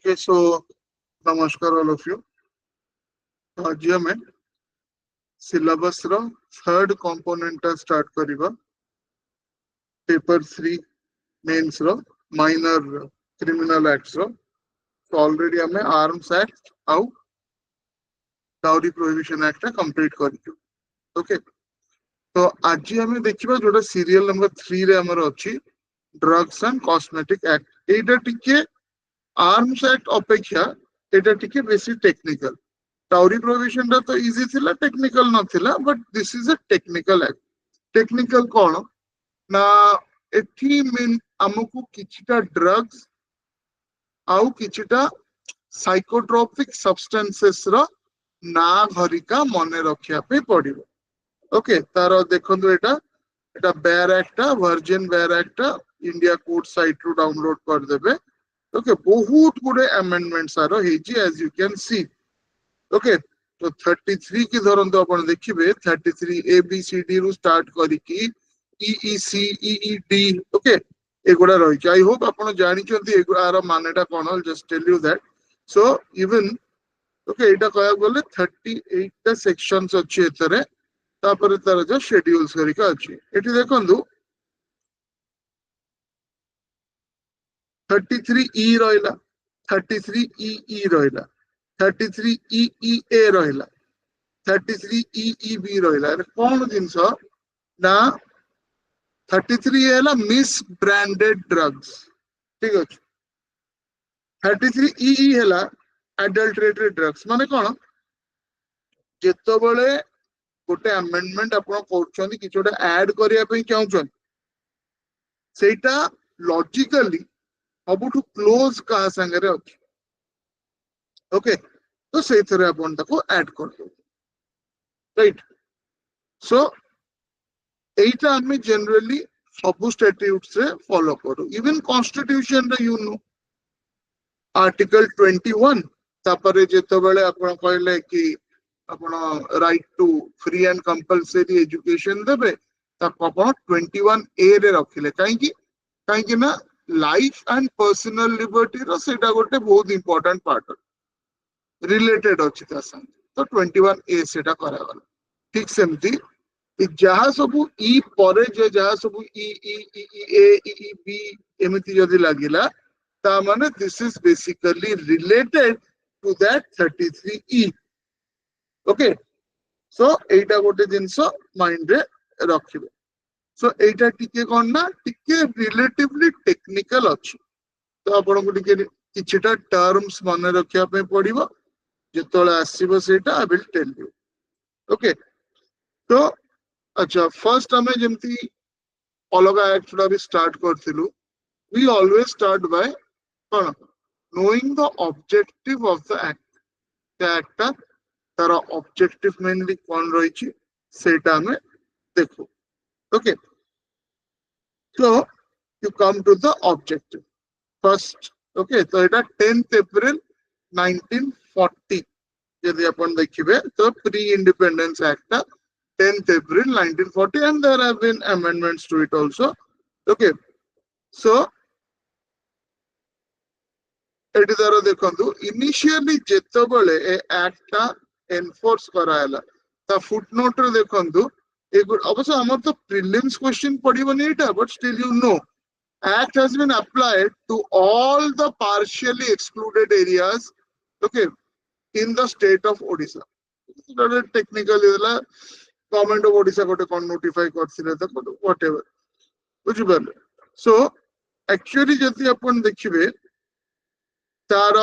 Okay, so namaskar all of you. आज हमें syllabus रो third component टा start करिबा. Paper 3 mains रो minor criminal acts रो. So already हमें arms act आउ dowry prohibition act टा complete करियो. Okay. तो आज हमें देखिबा जोटा serial number 3 रे हमर अछि drugs and cosmetic act. एटा टिके arms act अपेक्षा एटा टिके बेसी technical. Dowry prohibition टा तो easy थिला, technical न थिला, but this is a technical act. Technical कौन ना एठी मीन हमकु किछिटा drugs आउ किछिटा psychotropic substances रो ना घरिका मने रखिया पे पड़िबो. ओके तारो देखंतु एटा bare act version bare act India code site रू डाउनलोड कर देबे. ओके बहुत गुडे अमेंडमेंट्स आरो हेजी as you can see. Okay तो 33 की धरंतु आपण देखिबे 33 ए बी सी डी रू स्टार्ट करिकी ई ई सी ई ई डी. ओके एगुडा रही. आई होप आपण जानि चंती एगुडार मानेटा कोन. Just tell you that. So even okay एटा कहया बोले 38 टा सेक्शंस अछि एतरे. तापर तार जो शेड्यूल्स करिका अछि एठी देखंतु 33 ई रहिला, 33 ई ई रहिला, 33 ई ई ए रहिला, 33 ई ई बी रहिला. कोन जिंस ना 33 हैला मिस ब्रांडेड ड्रग्स. ठीक अछि. 33 ई ई हैला एडल्टरेटेड ड्रग्स. माने कोन जेतो बेले गोटे अमेंडमेंट आपण करछन कि छोटा ऐड करिया पे चाहछन सेटा लॉजिकली सबुठु क्लोज का संगे रे अछि. ओके तो से थरे आपण ताको ऐड कर दो. राइट. सो एटा हमें जनरली सब स्टैट्यूट्स रे फॉलो करू. इवन कॉन्स्टिट्यूशन रे यू नो आर्टिकल 21 तापरे जेतो बेले आपण कहले कि आपण right to free and compulsory education देबे ताको आपण 21 ए रे रखिले. काई ना लाइफ एंड पर्सनल लिबर्टी रो सेटा गोटे बहुत इंपोर्टेंट पार्ट रिलेटेड अछि ता संग. तो 21 ए सेटा करा गला. ठीक सेमती जहाँ सबू ई परे जे जहाँ सबू ई ई ई ए ई बी एमिति जदी लागिला ता माने this is basically related to that 33 E. Okay so एटा गोटे जिंस माइंड रे रखिबे. सो एटा टिके कोन ना टिके रिलेटिवली टेक्निकल अछि. तो आपण को टिके किछटा टर्म्स माने रखिया पे पड़िबो. जेतोले आसीबो सेटा I will tell you. Okay तो अच्छा फर्स्ट हमें जेमती अलगा एक्ट रा भी स्टार्ट करथिलु. वी ऑलवेज स्टार्ट बाय कोन knowing the objective of the act. The act तार ऑब्जेक्टिव मेनली कौन रही सेटा हमें देखो. Okay so you come to the objective first. Okay तो एटा 10th April 1940 यदि अपन देखिबे तो pre independence act 10th April 1940 and there have been amendments to it also. Okay so eighty तार देखंतु इनिशियली जेतो बेले ए एक्ट एनफोर्स करायला ता फुटनोट रे देखंतु एक अवश्य हमर तो प्रीलिम्स क्वेश्चन पडिबो नेटा. But still you know act has been applied to all the partially excluded areas okay in the state of Odisha. Technically government of Odisha gote kon notify करथिले त whatever बुझि परले. सो एक्चुअली जति अपन देखिबे तार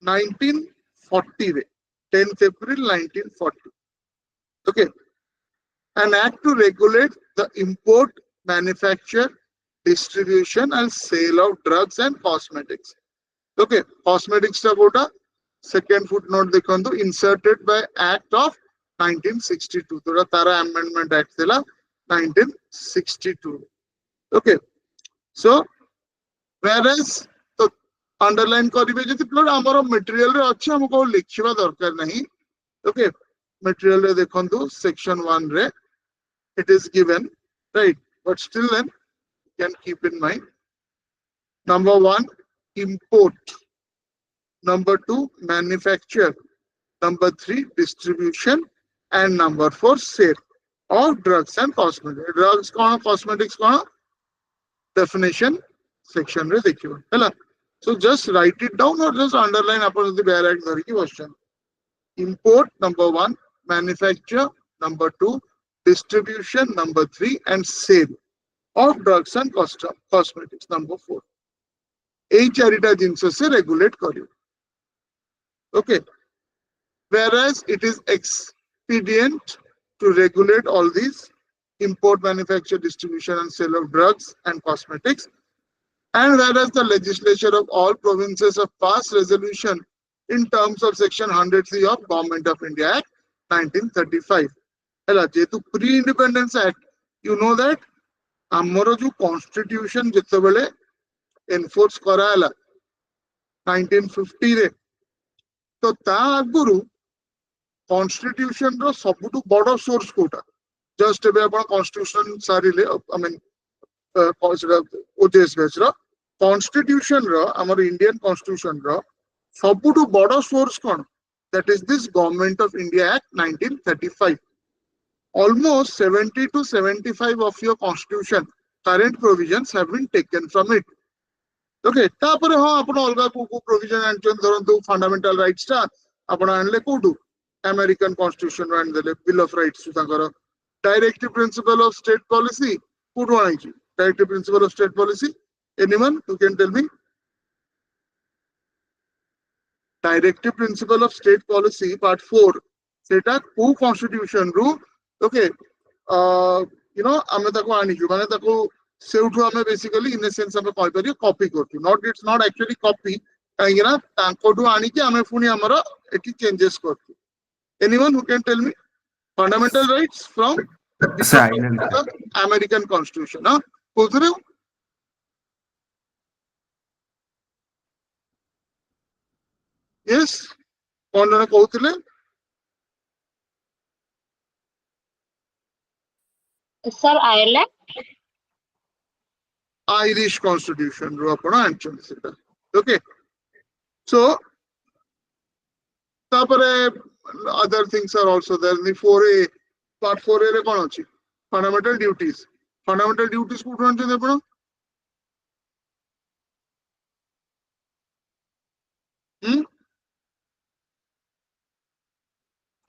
1940 रे 10th April 1940 okay an act to regulate the import, manufacture, distribution and sale of drugs and cosmetics. Okay cosmetics ta गोटा second footnote देखंतु inserted by act of 1962. तोरा तारा amendment act थिला 1962. okay so whereas underline करिवे जति प्लट हमर material रे अछि हमको लिखिबा दरकार नहीं. ओके मटेरियल रे देखंतु सेक्शन 1 रे it is given right but still then you can keep in mind number 1 import, number 2 manufacture, number 3 distribution, and number 4 sale of drugs and cosmetics. Drugs कौन, cosmetics कौन, definition section रे देखियो हैला. So just write it down or just underline अपन जदी bare act धरिकी question. Import number 1, manufacture number 2, distribution number 3, and sale of drugs and cosmetics number 4. এই চারিটা জিনিস সে regulate করিব. Okay. Whereas it is expedient to regulate all these import, manufacture, distribution, and sale of drugs and cosmetics. And whereas the legislature of all provinces have passed resolution in terms of section 103 of Government of India Act 1935. Hela, jehetu pre-independence act, you know that amaro jo constitution jetebele enforce karala 1950 रे, तो ता आगुरु constitution रो सबुटु बड़ source Kota. Just एबे आपण constitution सारिले, I mean ओजेएस बेस रो कॉन्स्टिट्यूशन रो, हमर इंडियन कॉन्स्टिट्यूशन रो सबुटु बड़ सोर्स कोन, that is this government of India act 1935. Almost 70 to 75 of your constitution current provisions have been taken from it. Okay, तापरे हाँ आपण अलगा को प्रोविजन आनचन धरंतु फंडामेंटल राइट्स ता आपण आनले कोडू अमेरिकन कॉन्स्टिट्यूशन रो आनदेले बिल ऑफ राइट्स तांकर directive principle of state policy कोडू आनिची directive principle of state policy. Anyone who can tell me directive principle of state policy part 4 सेटा को कॉन्स्टिट्यूशन रू. ओके, यू नो आमे ताको आनिजु माने ताको सेउठु आमे बेसिकली इन सेंस आमे कहि परियो कॉपी करथु. Not, it's not actually copy, काहेना तांकोडु आनी कि आमे फुनी हमर एटी चेंजेस करथु. Anyone who can tell me fundamental rights from American constitution? हां कोथरे यस कोन जने कहउतले sir Ireland Irish constitution ro apana anchan seta. Okay, so tapare other things are also there. The 4A, part 4A re kon achi fundamental duties. Fundamental duties ko uthante apana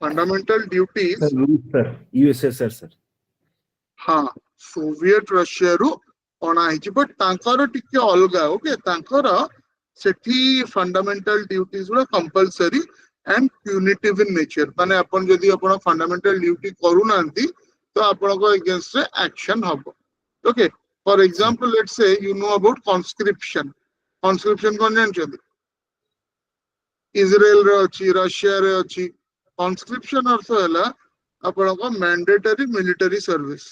fundamental duties sir, USSR sir. हाँ, Soviet Russia रु अना हिची, but तांकर टिके अलगा. Okay, तांकर सेठी fundamental duties गुला compulsory and punitive in nature. माने अपन जदी अपन फंडामेंटल ड्यूटी करू नांती तो अपन को अगेंस्ट रे एक्शन हबो. Okay, for example let's say you know about conscription. Conscription कोन जानछथि? इजराइल रे अछि, रशिया रे अछि. कॉन्स्क्रिप्शन अर्थ हैला अपन को मैंडेटरी मिलिटरी सर्विस.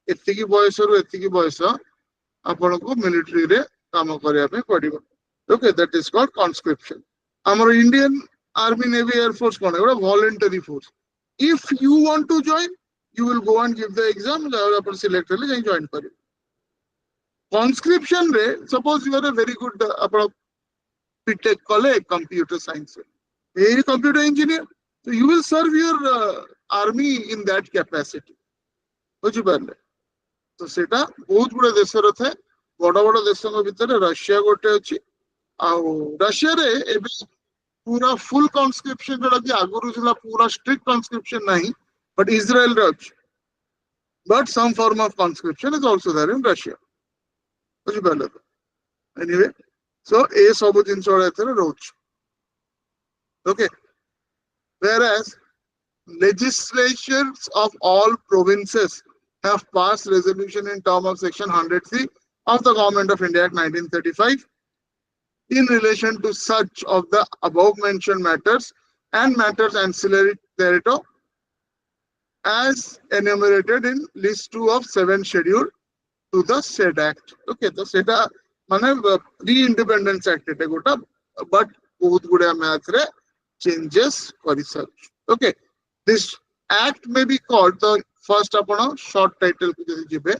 एतिकी बयस रु एतिकी बयस आपण को मिलिटरी रे काम करिया पे पड़िबो. Okay, that is called conscription. हमर Indian army, navy, air force कोन एटा voluntary force. If you want to join you will go and give the exam, अपन सिलेक्ट ले जाई जॉइन करियो. कॉन्स्क्रिप्शन रे suppose you are a very good अपन BTech कले कंप्यूटर साइंस रे computer engineer, so you will serve your army in that capacity. बुझी पारले? तो सेटा बहुत गुडे देश रे थे. बड़ बड़ देशों भितर रशिया गोटे अछि. आ रशिया रे एबे पूरा फुल कॉन्स्क्रिप्शन जोड़ा कि आगुरु छला पूरा स्ट्रिक्ट कॉन्स्क्रिप्शन नहीं, बट इजराइल रे अछि. But some form of conscription is also there in Russia. बुझी पारले? एनीवे, सो ए सब जिंस रे एथरे रोच. Okay, whereas legislatures of all provinces have passed resolution in terms of section 103 of the Government of India Act 1935 in relation to such of the above mentioned matters and matters ancillary thereto as enumerated in list 2 of 7 schedule to the said act. Okay, तो सेटा माने pre-independence act एटे गोटा, but बहुत गुडे math रे changes करि सक. Okay, this act may be called the first upon short title को जदि जिबे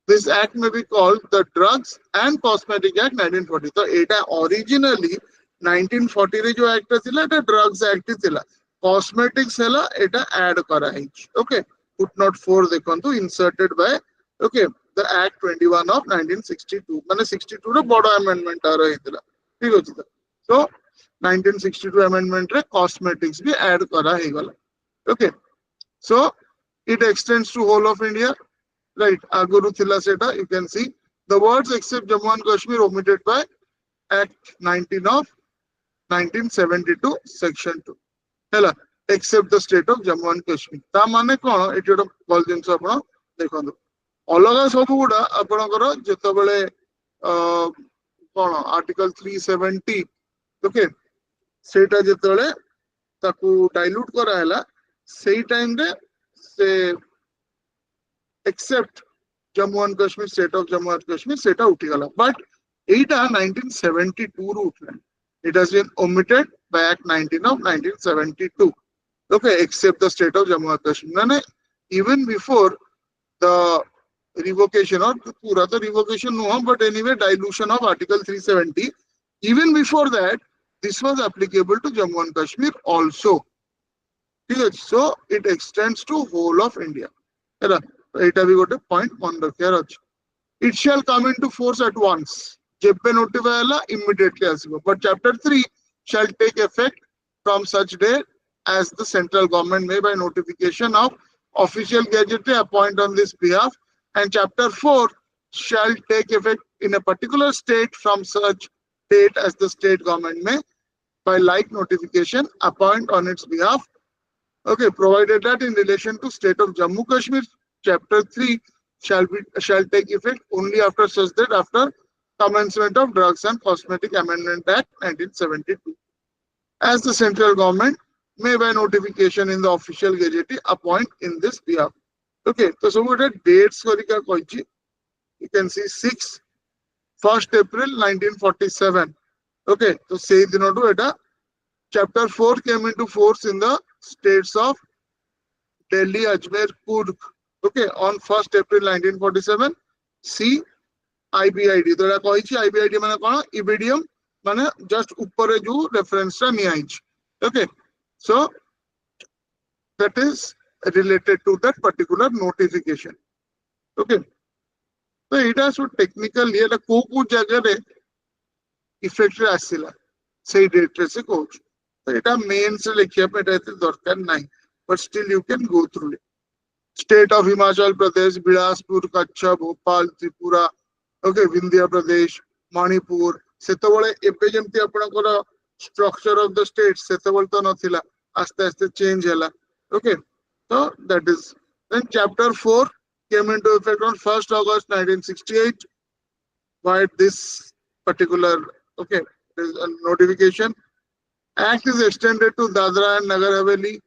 This act may be called the Drugs and Cosmetic Act 1940. So এটা originally 1940 रे जो act थिला এটা Drugs Act थिला. Cosmetics हैला এটা add करा हैछि. Okay. Footnote 4 देखंतु inserted by okay the Act 21 of 1962. माने 62 रे बड़ amendment आ रहितला. ठीक अछि त. So 1962 amendment रे cosmetics भी add करा हे गला. Okay. So it extends to whole of India. Right, Aguru Thila Seta, you can see the words except Jammu and Kashmir omitted by Act 19 of 1972, Section 2. Hela, except the state of Jammu and Kashmir. Ta mane kono eti oda bol jinso apna dekhandu. Alaga sabu guda apanakara jetabele kono Article 370 okay seta jetabele taku dilute kara hela sei time re se except Jammu and Kashmir, state of Jammu and Kashmir, seta utigala. But eta 1972 ru utla. It has been omitted by Act 19 of 1972. Okay, except the state of Jammu and Kashmir. Nane, even before the revocation or pura the revocation no, but anyway dilution of Article 370. Even before that, this was applicable to Jammu and Kashmir also. So it extends to whole of India. It have got a point one rakhiar achi. It shall come into force at once. Jebbe notify hela immediately asibo. But chapter 3 shall take effect from such day as the central government may by notification of official gazette appoint on this behalf, and chapter 4 shall take effect in a particular state from such date as the state government may by like notification appoint on its behalf. Okay, provided that in relation to state of Jammu Kashmir, chapter 3 shall take effect only after such date after commencement of Drugs and Cosmetic Amendment Act 1972. As the central government may by notification in the official gazette appoint in this behalf. Okay, so what are dates karika koichi? You can see 1st April 1947. Okay, so say dinodu eta chapter 4 came into force in the states of Delhi, Ajmer, Coorg. Okay, on 1st April 1947, see IBID. तो कही IBID माने कौन? Ibidium माने just ऊपर जो reference टा नहीं Aich. Okay, so that is related to that particular notification. Okay, so it has to technically ये को जगह रे effect रे आसिला. Say date रे से coach. So it a main से लिखिया पे रहते दरकार नहीं. But still you can go through it. State of Himachal Pradesh, Bilaspur, Kachcha, Bhopal, Tripura, okay, Vindhya Pradesh, Manipur. Setabole epe jemti apanakara structure of the state setabole to nathila. Aste aste change hela. Okay, so that is. Then chapter 4 came into effect on 1st August 1968. By this particular okay, there is a notification. Act is extended to Dadra and Nagar Haveli.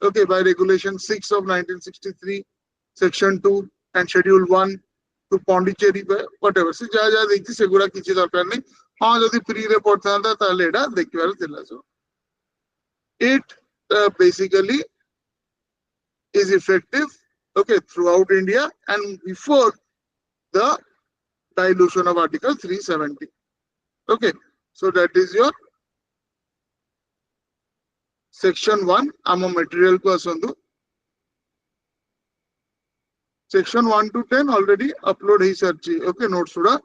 Okay, by Regulation 6 of 1963, Section 2 and Schedule 1 to Pondicherry, whatever. See, jaja dekhi segura kichi darkar nahi. हाँ जदि pre report था ताले एटा देखिवार थिला so. It basically is effective okay throughout India and before the dilution of Article 370. Okay, so that is your Section 1, आम material को असंदु. Section 1 to 10 already upload he सरची. Okay, notes सुड़ा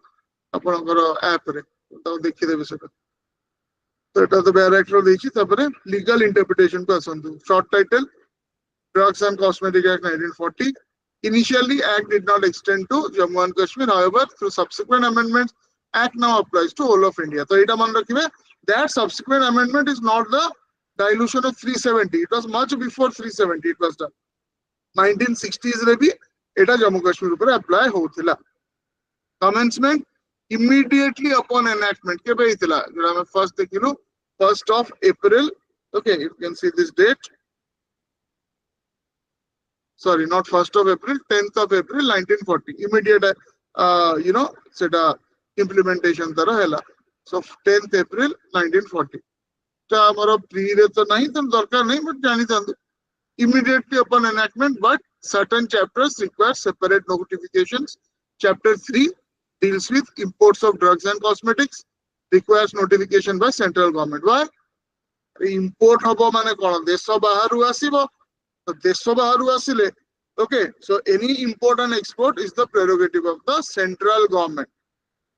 अपन करो app रे. तो देखी देवे सेटा. तो इटा तो बैरेक्टर देखी तबरे legal interpretation को असंदु. Short title: Drugs and Cosmetic Act 1940. Initially, Act did not extend to Jammu and Kashmir. However, through subsequent amendments, Act now applies to whole of India. So इटा मान रखिए that subsequent amendment is not the dilution of 370. It was much before 370. It was done. 1960s रे भी एटा जम्मू कश्मीर ऊपर apply होतिला. Commencement immediately upon enactment के पे इतला. जरा मैं first देखिलो 1st of April. Okay, you can see this date. Sorry, not 1st of April, 10th of April 1940. Immediate, सेटा implementation तरह हैला. So 10th April 1940. हमारा प्री रे तो नहीं तो दरकार नहीं बट जानी था immediately upon enactment, but certain chapters require separate notifications. chapter 3 deals with imports of drugs and cosmetics, requires notification by central government. Why? Import habo mane kon desho baharu asibo, to desho baharu asile, okay, so any import and export is the prerogative of the central government.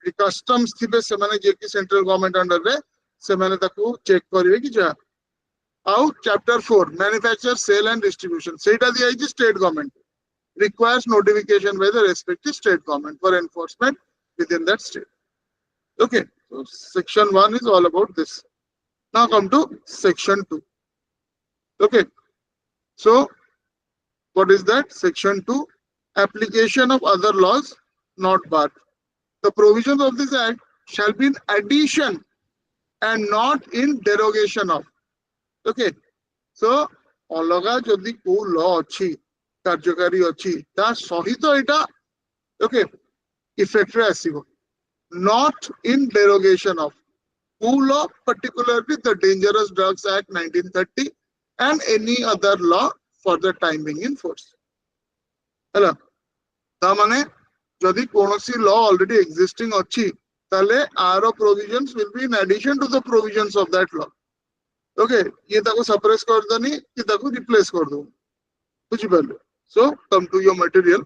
The customs thibe semane je ki central government under re semane taku check karibe ki ja. Out chapter 4 manufacture, sale and distribution, seita diya is state government, requires notification by the respective state government for enforcement within that state. Okay, so section 1 is all about this. Now come to section 2. Okay, so what is that? Section 2, application of other laws not barred. The provisions of this act shall be in addition and not in derogation of. Okay, so अलगा जदि को law अच्छी कार्यकारी अच्छी ता सहित एटा okay effect रे आसीबो, not in derogation of law, particularly the Dangerous Drugs Act 1930 and any other law for the time being in force. Hello, ता माने जदि कोनोसी law already existing अच्छी ताले our provisions will be in addition to the provisions of that law. Okay, ये ताको suppress कर दनी कि ताको replace कर दो, कुछ पहले. So come to your material.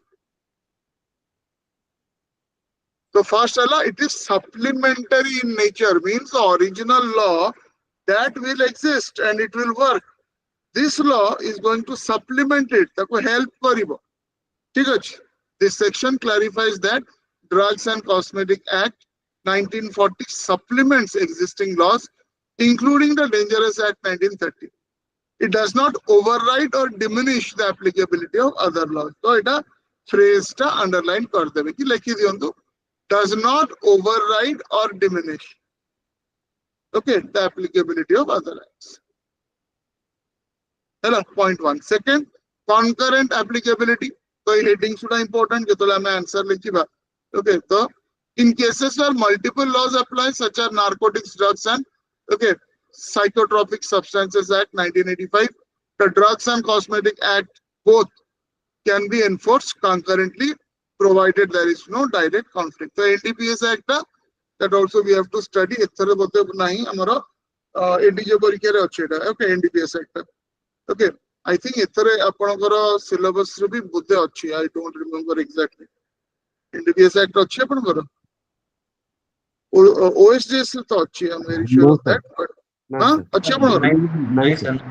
So first Allah, it is supplementary in nature, means the original law that will exist and it will work. This law is going to supplement it, ताको help करिबो. ठीक है. This section clarifies that Drugs and Cosmetic Act 1940 supplements existing laws, including the Dangerous Act 1930. It does not override or diminish the applicability of other laws. So it a phrase ta underline kar debe ki lekhi diyantu, does not override or diminish, okay, the applicability of other acts. Hello, point 1. Second, concurrent applicability. So heading should be important. Jetola me answer likhiba. Okay, so in cases where multiple laws apply, such as Narcotics, Drugs and okay, Psychotropic Substances Act 1985, the Drugs and Cosmetic Act both can be enforced concurrently, provided there is no direct conflict. So NDPS Act that also we have to study. Ethara bote nahi amara NDJ parikya re achi eta. Okay, NDPS Act. Okay, I think ethare apanakara syllabus re bhi bodhe achi. I don't remember exactly. NDPS Act achi apanakara. OSJS to achi. I'm very sure of that. But achi apanakara.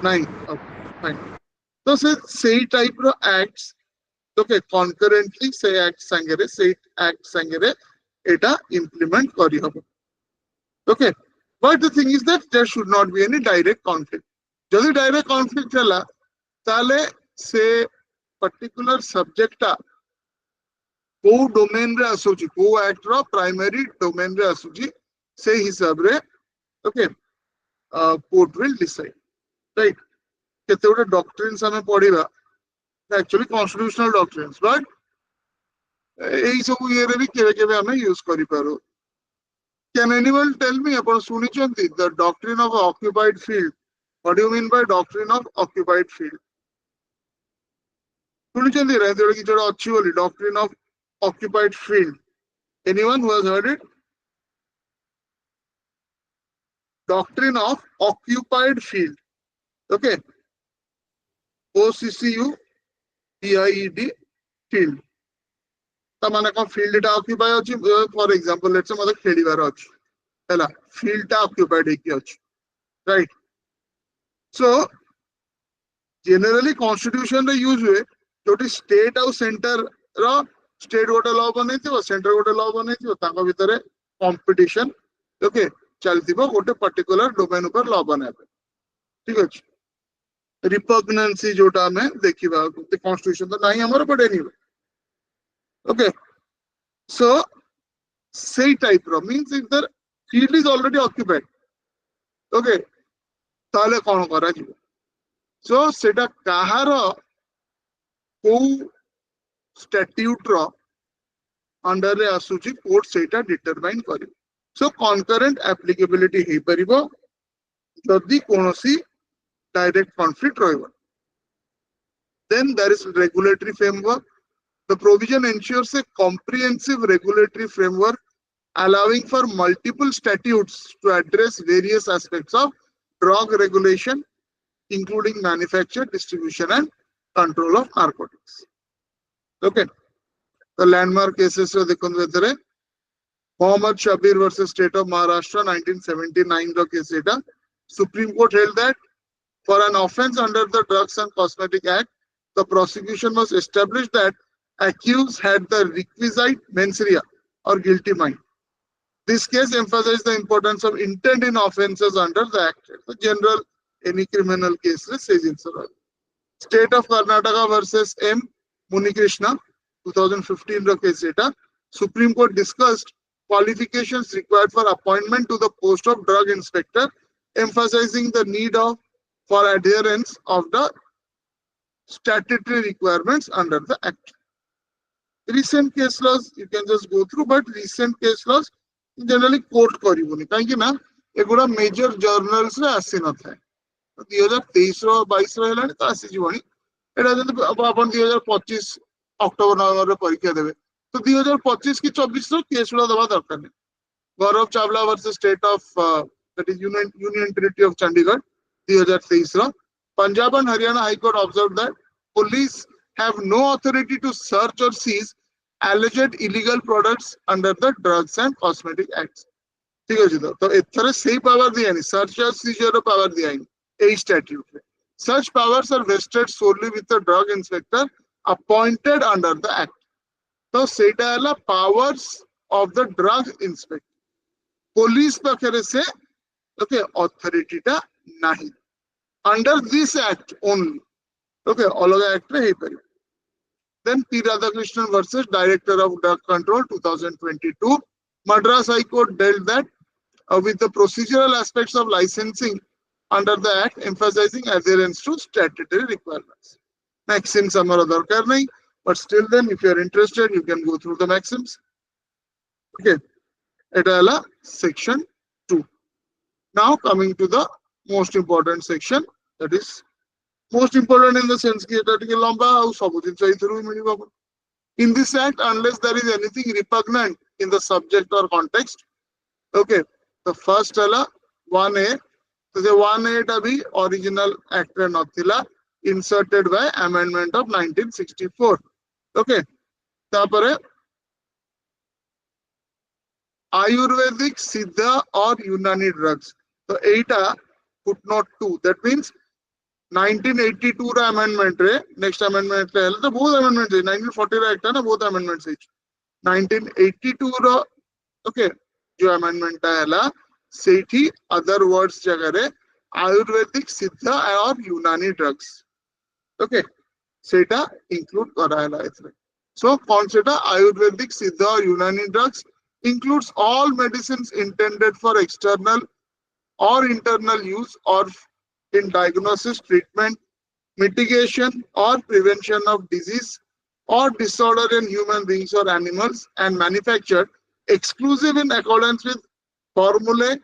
Nine. Okay, fine. So say type of acts. Okay, concurrently say act sangere, say act sangere, eta implement kari habo. Okay, but the thing is that there should not be any direct conflict. Jodi direct conflict chala, tale say particular subject ta ko domain re asuchi, ko act ro primary domain re asuchi, say hisab re, okay, court will decide, right? Kete gote doctrines ame padiba, actually constitutional doctrines, but ei sabu ye re bhi kebe kebe ame use kari paru. Can anyone tell me about sunichanti the doctrine of occupied field? What do you mean by doctrine of occupied field? Sunichanti right there ki jada achi boli doctrine of occupied field. Anyone who has heard it? Doctrine of occupied field. Okay. OCCU PIED field. तामाने को field टा occupy होची, for example, let's say मतलब खेली बार होची, है ना, field टा occupied है क्या होची, right? So generally constitution रे use हुए, जो टी state और center रा state गोटे law बने थी वो center गोटे law बने थी वो तांको भीतरे competition, okay, चलती बा गोटे particular domain ऊपर law बने पे, ठीक है? Repugnancy जोटा में देखी बा, the constitution तो नहीं हमारा but anyway. Okay, so say type of means if the field is already occupied, okay, ताले कौन करा जीव? So सेटा कहारो को statute रो under रे आसुची court सेटा determine करी. So concurrent applicability ही परिबो जल्दी कोनोसी direct conflict रहेगा. Then there is regulatory framework. The provision ensures a comprehensive regulatory framework allowing for multiple statutes to address various aspects of drug regulation, including manufacture, distribution, and control of narcotics. Okay. The landmark cases are the Mohammed Shabir versus State of Maharashtra 1979 case data. Supreme Court held that for an offence under the Drugs and Cosmetic Act, the prosecution must establish that accused had the requisite mens rea or guilty mind. This case emphasized the importance of intent in offences under the Act. The general any criminal case says in State of Karnataka versus M. Munikrishna 2015 case data. Supreme Court discussed qualifications required for appointment to the post of drug inspector, emphasizing the need for adherence of the statutory requirements under the Act. Recent case laws you can just go through, but recent case laws generally quote karibuni kahi na eguda major journals re asi na thae 2023 ro 22 ro helani to asi jibani eta jodi apan 2025 October November re parikha debe to 2025 ki 24 ro case guda daba darkar nahi. Gaurav Chawla versus State of that is Union Territory of Chandigarh 2023 ro Punjab and Haryana High Court observed that police have no authority to search or seize alleged illegal products under the Drugs and Cosmetic Acts. ठीक है जी तो इतना सही power दिया नहीं search or seizure power दिया नहीं statute में. Such powers are vested solely with the drug inspector appointed under the Act. तो सेटा है powers of the drug inspector. Police पाखरे से okay authority टा नहीं. Under this Act only. Okay, अलग Act रे ही परी. Then P. Radhakrishnan versus Director of Drug Control 2022. Madras High Court dealt that with the procedural aspects of licensing under the Act, emphasizing adherence to statutory requirements. Maxims hamara darkar nahi, but still then if you are interested you can go through the maxims. Okay, etala section 2. Now coming to the most important section, that is most important in the sense that in this Act, unless there is anything repugnant in the subject or context, okay, the first 1A, so the 1A tabhi original Act nathila inserted by amendment of 1964. Okay, tapare Ayurvedic, Siddha or Unani drugs. So 8A footnote 2. That means 1982 रा amendment रे next amendment रे तो बहुत amendment है 1940 रा act है ना बहुत amendments है 1982 रा okay जो amendment है ला सेठी other words जगह रे Ayurvedic, Siddha और Unani drugs okay सेटा include करा है ला इसमें so कौन सेटा Ayurvedic, Siddha और Unani drugs includes all medicines intended for external or internal use or in diagnosis, treatment, mitigation or prevention of disease or disorder in human beings or animals and manufactured exclusive in accordance with formulae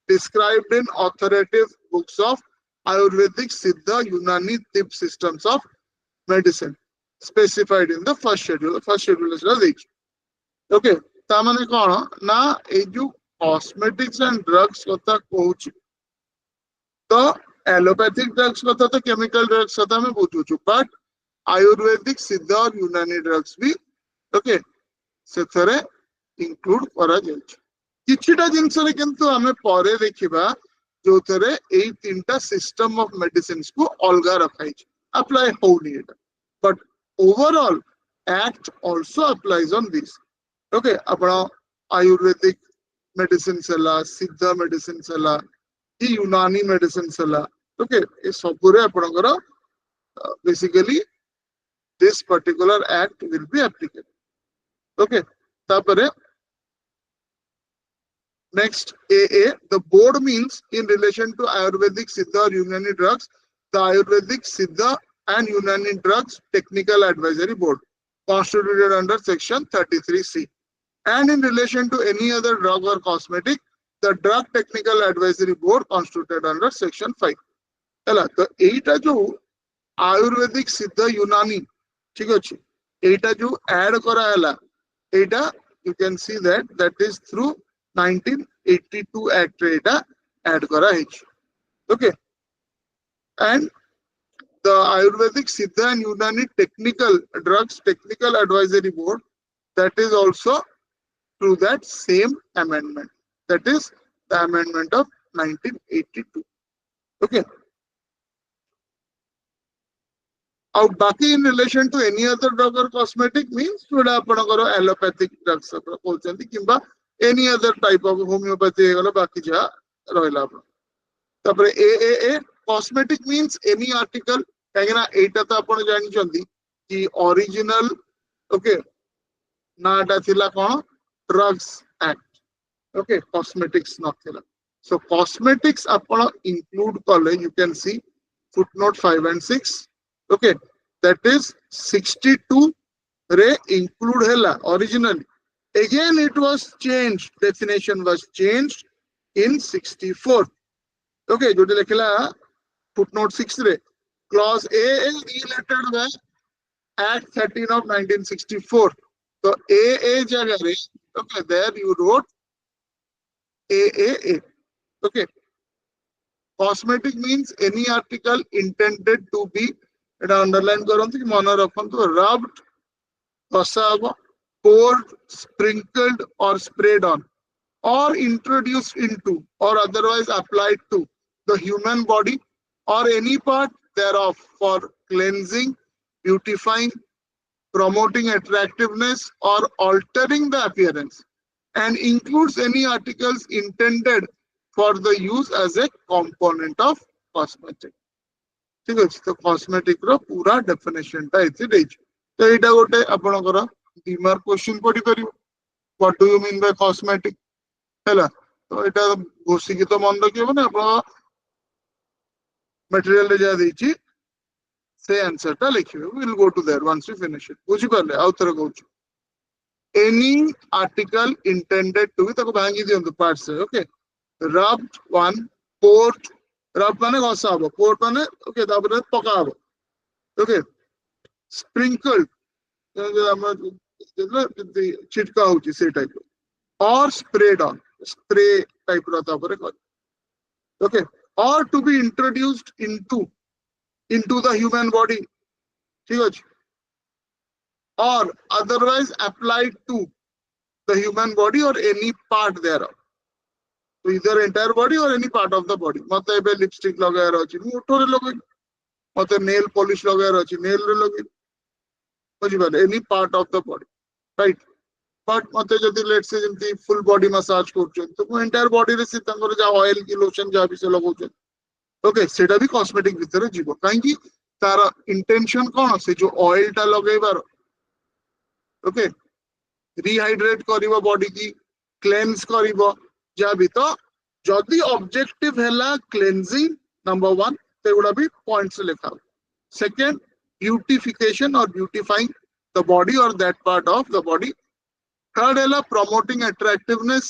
described in authoritative books of Ayurvedic, Siddha, Unani, tip systems of medicine specified in the first schedule. The first schedule is age. Okay, tamane kono na eju cosmetics and drugs kotha kohuchi. So allopathic drugs kotha to chemical drugs kotha me buchuchu, but Ayurvedic, Siddha or Unani drugs bhi okay sethare include kara jaichi. Kichita jinsare kintu ame pore dekhiba jothare ei tinta system of medicines ko alga rakhaichi apply houni eta, but overall Act also applies on this. Okay, apna Ayurvedic medicine sala, Siddha medicine sala, Unani medicine sala. Okay, is sabure apanakara basically this particular Act will be applicable. Okay, tapare next AA, the board means in relation to Ayurvedic, Siddha or Unani drugs, the Ayurvedic, Siddha and Unani drugs technical advisory board constituted under section 33C, and in relation to any other drug or cosmetic, the drug technical advisory board constituted under section 5. Ela, तो एटा जो Ayurvedic, Siddha, Unani, ठीक है एटा जो add करा हला एटा you can see that is through 1982 act रे एटा add करा है. Okay, and the Ayurvedic Siddha and Unani Technical Drugs Technical Advisory Board, that is also through that same amendment. That is the amendment of 1982. Okay. Out baki in relation to any other drug or cosmetic means thoda apanakara allopathic drugs koluchanti kimba any other type of homeopathy egala baki ja rahila apna. Tapare AAA cosmetic means any article kaina eta ta apna jani chanti ki original. Okay, na ta thila kono drugs act. Okay, cosmetics nathila. So cosmetics apna include kale, you can see footnote 5 and 6. Okay, that is 62 re include hela originally. Again it was changed, definition was changed in 64. Okay, जो लिखला footnote 6 re clause A is related with Act 13 of 1964. So A जगह re, okay, there you wrote AAA. Okay, cosmetic means any article intended to be, এটা underline କରନ୍ତୁ କି ମନେ ରଖନ୍ତୁ, rubbed, ଘଷା ହବ, poured, sprinkled or sprayed on, or introduced into or otherwise applied to the human body or any part thereof for cleansing, beautifying, promoting attractiveness or altering the appearance, and includes any articles intended for the use as a component of cosmetic. ठीक अछि, तो cosmetic रो पूरा definition टा इति देछि. तो एटा गोटे आपनकर डीमार्क क्वेश्चन पढि परिबो. What do you mean by cosmetic? हैला, तो एटा घोषि की तो मन रखियो ना आपन मटेरियल रे जा देछि से आंसर टा लिखियो. We will go to there once we finish it. बुझि परले आउ थर कहूछु. Any article intended to be ताको भांगी दियंतु पार्ट से. Okay, rubbed one, poured, rub माने घसा हबो, poured माने ओके तापर पका हबो. ओके, sprinkled हम छिटका होची से type or sprayed on, spray type रो तापर कर. Okay, or to be introduced into the human body. ठीक अछि, or otherwise applied to the human body or any part thereof. So either entire body or any part of the body. मते एबे lipstick लगाएर अछि मु ओठोरे लगै, मते nail polish लगाएर अछि नेल रे लगै. बुझि पाले, any part of the body, right? But मते जदि लेट्स से जेंति फुल बॉडी मसाज करछन तो मु एंटायर बॉडी रे से तंगर जा ऑयल की लोशन जा भी से लगाउछन. ओके, सेटा भी कॉस्मेटिक भीतर जीवो. काहे कि तार इंटेंशन कोन से जो ऑयल टा लगैबार. ओके, रिहाइड्रेट करिवो बॉडी की, क्लेंस करिवो जा भी. तो जदि ऑब्जेक्टिव हैला क्लेंजिंग नंबर 1 तेगुडा भी पॉइंट्स लिखा. सेकंड, ब्यूटिफिकेशन और ब्यूटिफाइंग द बॉडी और that part of the body. Third हैला प्रमोटिंग अट्रैक्टिवनेस,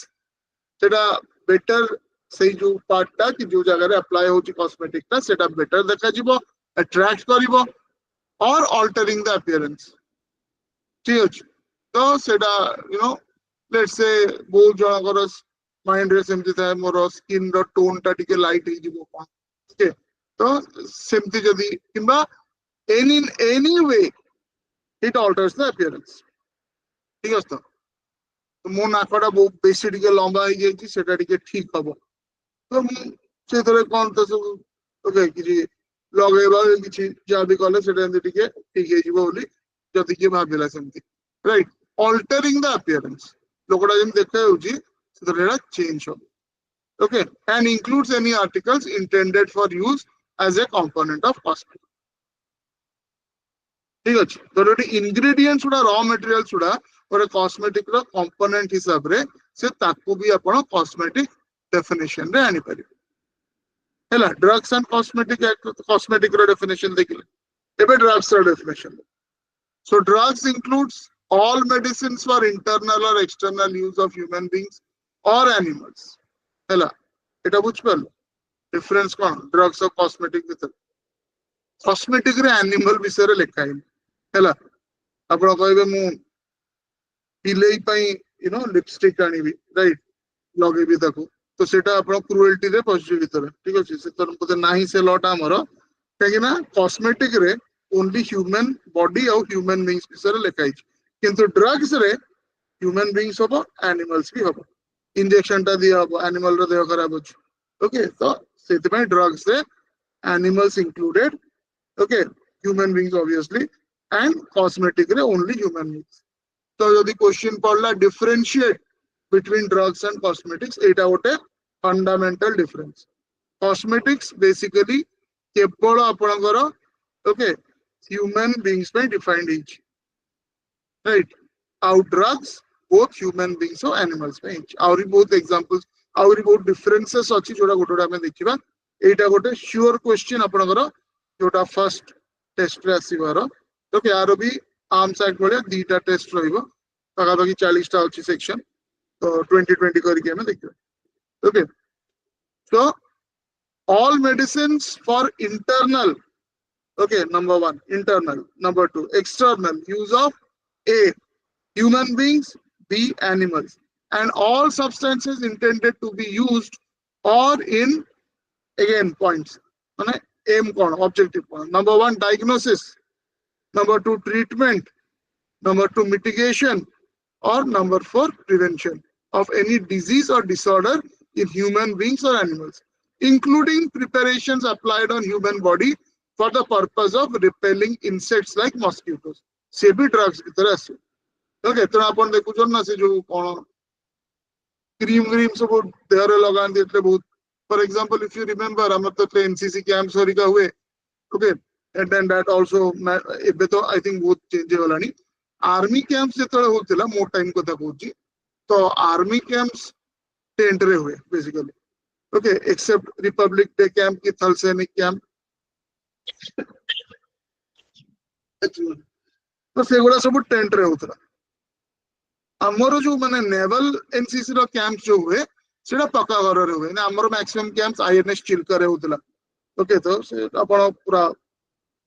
सेटा बेटर से जो पार्ट टा कि जो जगह रे अप्लाई होची कॉस्मेटिक टा सेटा बेटर देखा जीवो, अट्रैक्ट करिवो, और ऑल्टरिंग द अपीयरेंस. ठीक अछि, तो सेटा यू नो लेट्स से बहुत जनकर माइंड रे सेमति थाए मोर स्किन रो टोन टा टिके लाइट हे जीवो कोन. ओके, तो सेमति जदी किबा any way it alters the appearance. ठीक अछि, तो मो नाकड़ा बहुत बेसी टिके लंबा हे जेछि सेटा टिके ठीक हबो. तो से थरे कोन तो सब ओके कि लगेबा कि जा भी कले सेटा एंति टिके ठीक हे जीवो बोली जदी के भाबिला सेमति. राइट, ऑल्टरिंग द अपीयरेंस लोकड़ा जेम देखा होची सेटा चेंज हो. Okay, and includes any articles intended for use as a component of cosmetic. ठीक अछि, तो एटी इंग्रेडिएंट्स उडा रॉ मटेरियल्स उडा और कॉस्मेटिक रो कंपोनेंट हिसाब रे से ताको भी आपण कॉस्मेटिक डेफिनेशन रे आनी परिबे. हैला, drugs and cosmetic act cosmetic रो डेफिनेशन देखिले. एबे ड्रग्स रो definition. So drugs includes all medicines for internal or external use of human beings or animals. हैला, एटा बुझ परलो डिफरेंस कोन ड्रग्स और कॉस्मेटिक भीतर. कॉस्मेटिक रे एनिमल विषय रे लिखा है. हैला, ଆପଣ କହିବେ ମୁଁ ପିଲେଇ ପାଇଁ लिपस्टिक आनिबी राइट लगेबी ताको तो सेटा आपण क्रुएल्टी रे पसिबल भीतर ठीक अछि से तर मते नाही से लटा हमर काहे ना कॉस्मेटिक रे ओनली ह्यूमन बॉडी और ह्यूमन बीइंग्स विषय लिखाई किंतु ड्रग्स रे ह्यूमन बीइंग्स होबो एनिमल्स भी होबो इंजेक्शन टा दिया होबो एनिमल रो देह खराब अछि ओके तो सेति में ड्रग्स रे animals included okay human beings obviously and cosmetic रे ओनली ह्यूमन बीइंग्स तो यदि क्वेश्चन पड़ला differentiate between drugs and cosmetics एटा गोटे फंडामेंटल डिफरेंस कॉस्मेटिक्स बेसिकली केवल आपणकर ओके ह्यूमन बीइंग्स पे डिफाइंड इच राइट आउ ड्रग्स बोथ ह्यूमन बीइंग्स और एनिमल्स पे इच आउरी बहुत एग्जांपल्स आउरी बहुत डिफरेंसेस अछि जोडा गोटोडा हमें देखिबा एटा गोटे श्योर क्वेश्चन आपणकर जोटा फर्स्ट टेस्ट रे आसीबार ओके आरो भी आर्म्स एक्ट भलिया दीटा टेस्ट रहिबो पाखापाखि 40 टा अछि सेक्शन तो 2020 करके हमें देखिबा okay so all medicines for internal okay number 1 internal number 2 external use of a human beings b animals and all substances intended to be used or in again points माने aim कौन objective कौन number 1 diagnosis number 2 treatment number 2 mitigation or number 4 prevention of any disease or disorder in human beings or animals including preparations applied on human body for the purpose of repelling insects like mosquitoes से भी drugs भीतर आसे okay तो आपण देखुछन ना से जो कोन cream सब देहरे लगान देते बहुत for example if you remember हम तो एनसीसी कैंप्स हरिका हुए okay and then that also एबे तो आई थिंक बहुत चेंज होलानी आर्मी कैंप्स जेतले होतिला मो टाइम कथा कहूची तो आर्मी कैंप्स टेंट रे हुए basically okay except Republic Day camp की थल सैनिक कैंप तो सेगुड़ा सब टेंट रे होतला हमरो जो माने नेवल एनसीसी रो कैंप जो हुए सेटा पक्का घर रे हुए ना हमरो मैक्सिमम कैंप्स आईएनएस चिल्का रे होतला ओके तो से आपण पूरा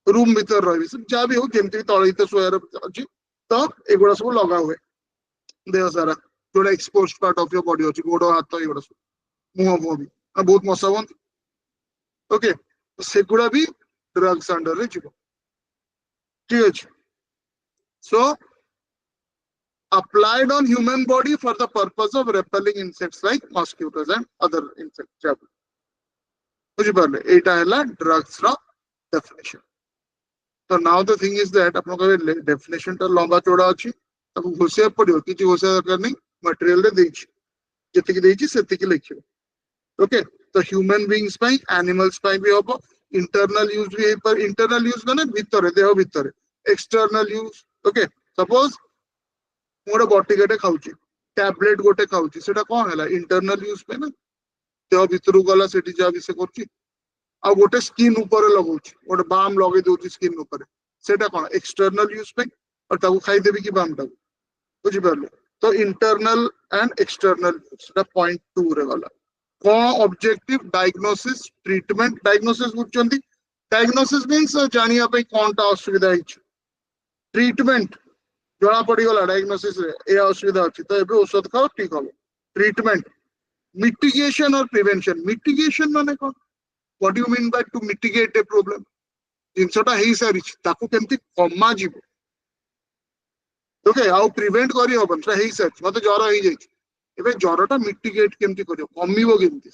रूम भीतर रही सब जा भी हो केमती तळे तो सोयर अछि तो एगुड़ा सब लगा हुए देह सारा जोड़ा exposed part of your body अछि गोडो हाथ एगुड़ा सब मुंह भी बहुत मशा हुआ ओके सेगुड़ा भी ड्रग्स अंडर रे जीवो ठीक अछि सो applied on human body for the purpose of repelling insects like mosquitoes and other insects बुझी पारले एटा हैला ड्रग्स रो डेफिनेशन तो now the thing is that आपन कहबे डेफिनेशन तो लंबा चौड़ा अछि ताको घोषिया पड़ियो किछि घोषिया दरकार नहीं मटेरियल रे देछि जति कि देछि सेति कि लिखियो ओके तो ह्यूमन बीइंग्स पाई एनिमल्स पाई भी होबो इंटरनल यूज भी पर इंटरनल यूज माने भीतर देह भीतर एक्सटर्नल यूज ओके सपोज मोर बॉटिकेटे खाउची टैबलेट गोटे खाउची सेटा कोन हैला इंटरनल यूज पे ना देह भीतर गला सेठी जा भी से करची आ गोटे स्किन ऊपर लगाउची गोटे बाम लगे दोची स्किन ऊपर सेटा कोन एक्सटर्नल यूज पे और ताको खाई देबी कि बाम ता बुझी परले तो इंटरनल एंड एक्सटर्नल सेटा पॉइंट 2 रे गला कोन ऑब्जेक्टिव डायग्नोसिस ट्रीटमेंट डायग्नोसिस बुझचंदी डायग्नोसिस मींस जानिया पे कोनटा असुविधा हिच ट्रीटमेंट जड़ा पड़ी गला डायग्नोसिस रे ए असुविधा अछि तो एबे औषध खाओ ठीक हो ट्रीटमेंट मिटिगेशन और प्रिवेंशन मिटिगेशन माने कोन what do you mean by to mitigate a problem जिनसटा हेई सारी ताकू केमती कमा जीवो ओके आउ प्रिवेंट करी होबन से हेई सारी मते ज्वर हेई जाई एबे ज्वरटा मिटिगेट केमती करियो कमीबो केमती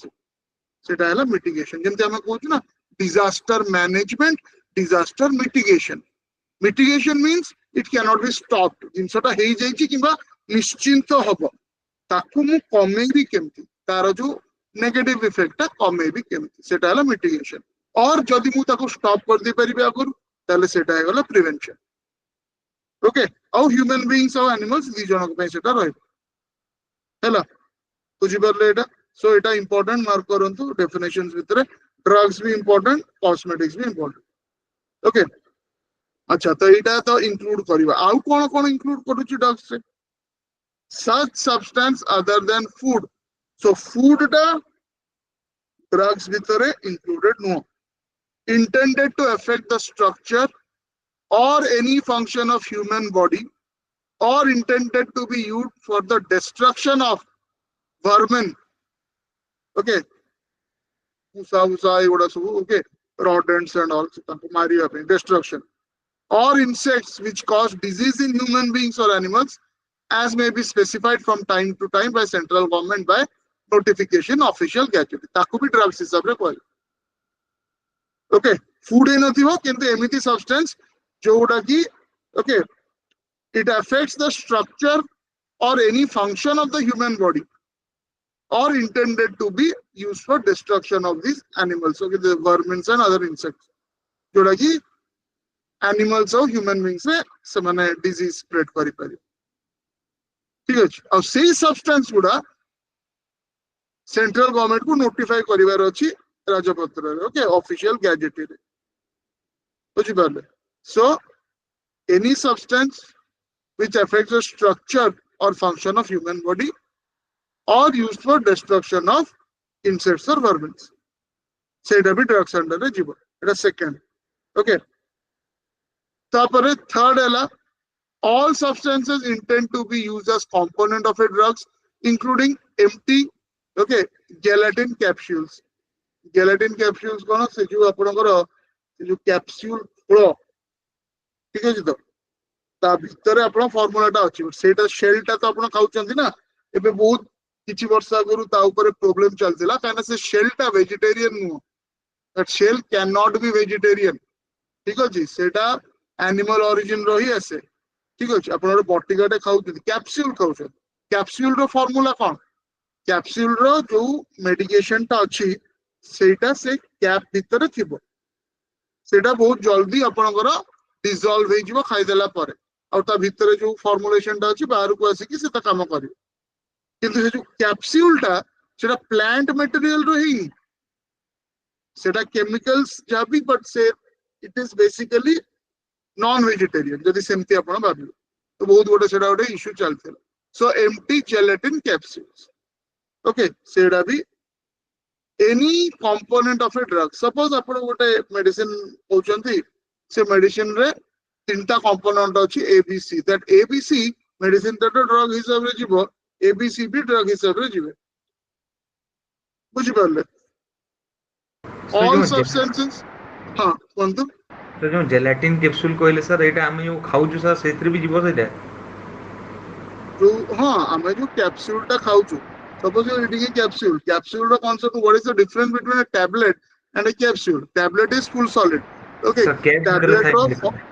सेटा हैला मिटिगेशन जेमती हम कहू ना disaster management disaster mitigation mitigation means it cannot be stopped जिनसटा हेई जाई किबा निश्चिंत हबो ताकू मु कमेबी केमती तार जो नेगेटिव इफेक्ट कमेबी केमती सेटा हैला मिटिगेशन और जदि मु ताकू स्टॉप कर दे परिबे आगुर ताले सेटा हैला प्रिवेंशन ओके आउ ह्यूमन बीइंग्स और एनिमल्स दी जनक पे सेटा रहबो हैला बुझी परले एटा सो एटा इंपोर्टेंट मार्क करंतु डेफिनेशंस भितरे ड्रग्स भी इंपोर्टेंट कॉस्मेटिक्स भी इंपोर्टेंट ओके अच्छा तो एटा तो इंक्लूड करबा आउ कोन कोन इंक्लूड करूची ड्रग्स से such substance other than food so food da drugs bhitare included no intended to affect the structure or any function of human body or intended to be used for the destruction of vermin. Okay, okay, rodents and all, destruction, or insects which cause disease in human beings or animals, as may be specified from time to time by central government by notification official gazette. ताकू भी drugs हिसाब रे कहल. Okay, food इन नथिबो किंतु एमिति substance जोउडा की okay, it affects the structure or any function of the human body or intended to be used for destruction of these animals. Okay, the vermin and other insects. जोड़ा की animals or human beings में समाने disease spread करी पारी. ठीक है. अब सही substance गुड़ा central government को notify करिवार अछि राजपत्र रे. Okay, official gazette रे. बुझी Parle. So any substance which affects the structure or function of human body or used for destruction of insects or vermin. Seda bhi drugs under re jibo. Eta second. Okay. Tapare third ela, all substances intend to be used as component of a drugs, including empty, okay, gelatin capsules. Gelatin capsules kono se jo apanakar se jo capsule flo. ठीक है जी. तो ता भितर आपण फॉर्मूलाटा अछि सेटा शेलटा तो आपण खाउचंती ना एबे बहुत किछि वर्ष आगरु ता ऊपर प्रॉब्लम चलतिला काना से शेलटा वेजिटेरियन नु. That shell can not be vegetarian. ठीक अछि. सेटा एनिमल ओरिजिन रो ही आसे. ठीक अछि. आपण बॉटिकाटे खाउचंती कैप्सूल खाउचंती. कैप्सूल रो फार्मूला कोन? कैप्सूल रो जो मेडिकेशन ता अछि सेटा से कैप भितर थिबो. सेटा बहुत जल्दी आपणकर डिसॉल्व हे जिवो खाइ देला परे. और ता भितर जो फॉर्मुलेशन ता अछि बाहर को आसी कि सेता काम करियो. किंतु से जो कैप्सूल टा सेटा प्लांट मटेरियल रो ही सेटा केमिकल्स जाबी but say it is basically non vegetarian जदि सेमती आपण भाबियो तो बहुत गोटे सेटा गोटे इश्यू चलथिला. So empty gelatin capsules. Okay, सेटा भी any component of a drug. Suppose आपण गोटे मेडिसिन होचंती से मेडिसिन रे तीनटा कंपोनेंट अछि एबीसी. दैट एबीसी मेडिसिन ता ड्रग हिसाब रे जीवो, एबीसी भी ड्रग हिसाब रे जीवे. बुझि पारले. All substances. हां कोंतु तो जो जेलाटिन कैप्सूल कहले सर एटा हम जो खाउछु सर सेतिर भी जीवो सेटा जो हां हमें जो कैप्सूल टा खाउछु suppose you eating a capsule. Capsule रो concept what is the difference between a tablet and a capsule? Tablet is full solid. Okay, sir cap भीतर टैबलेट रो थाइ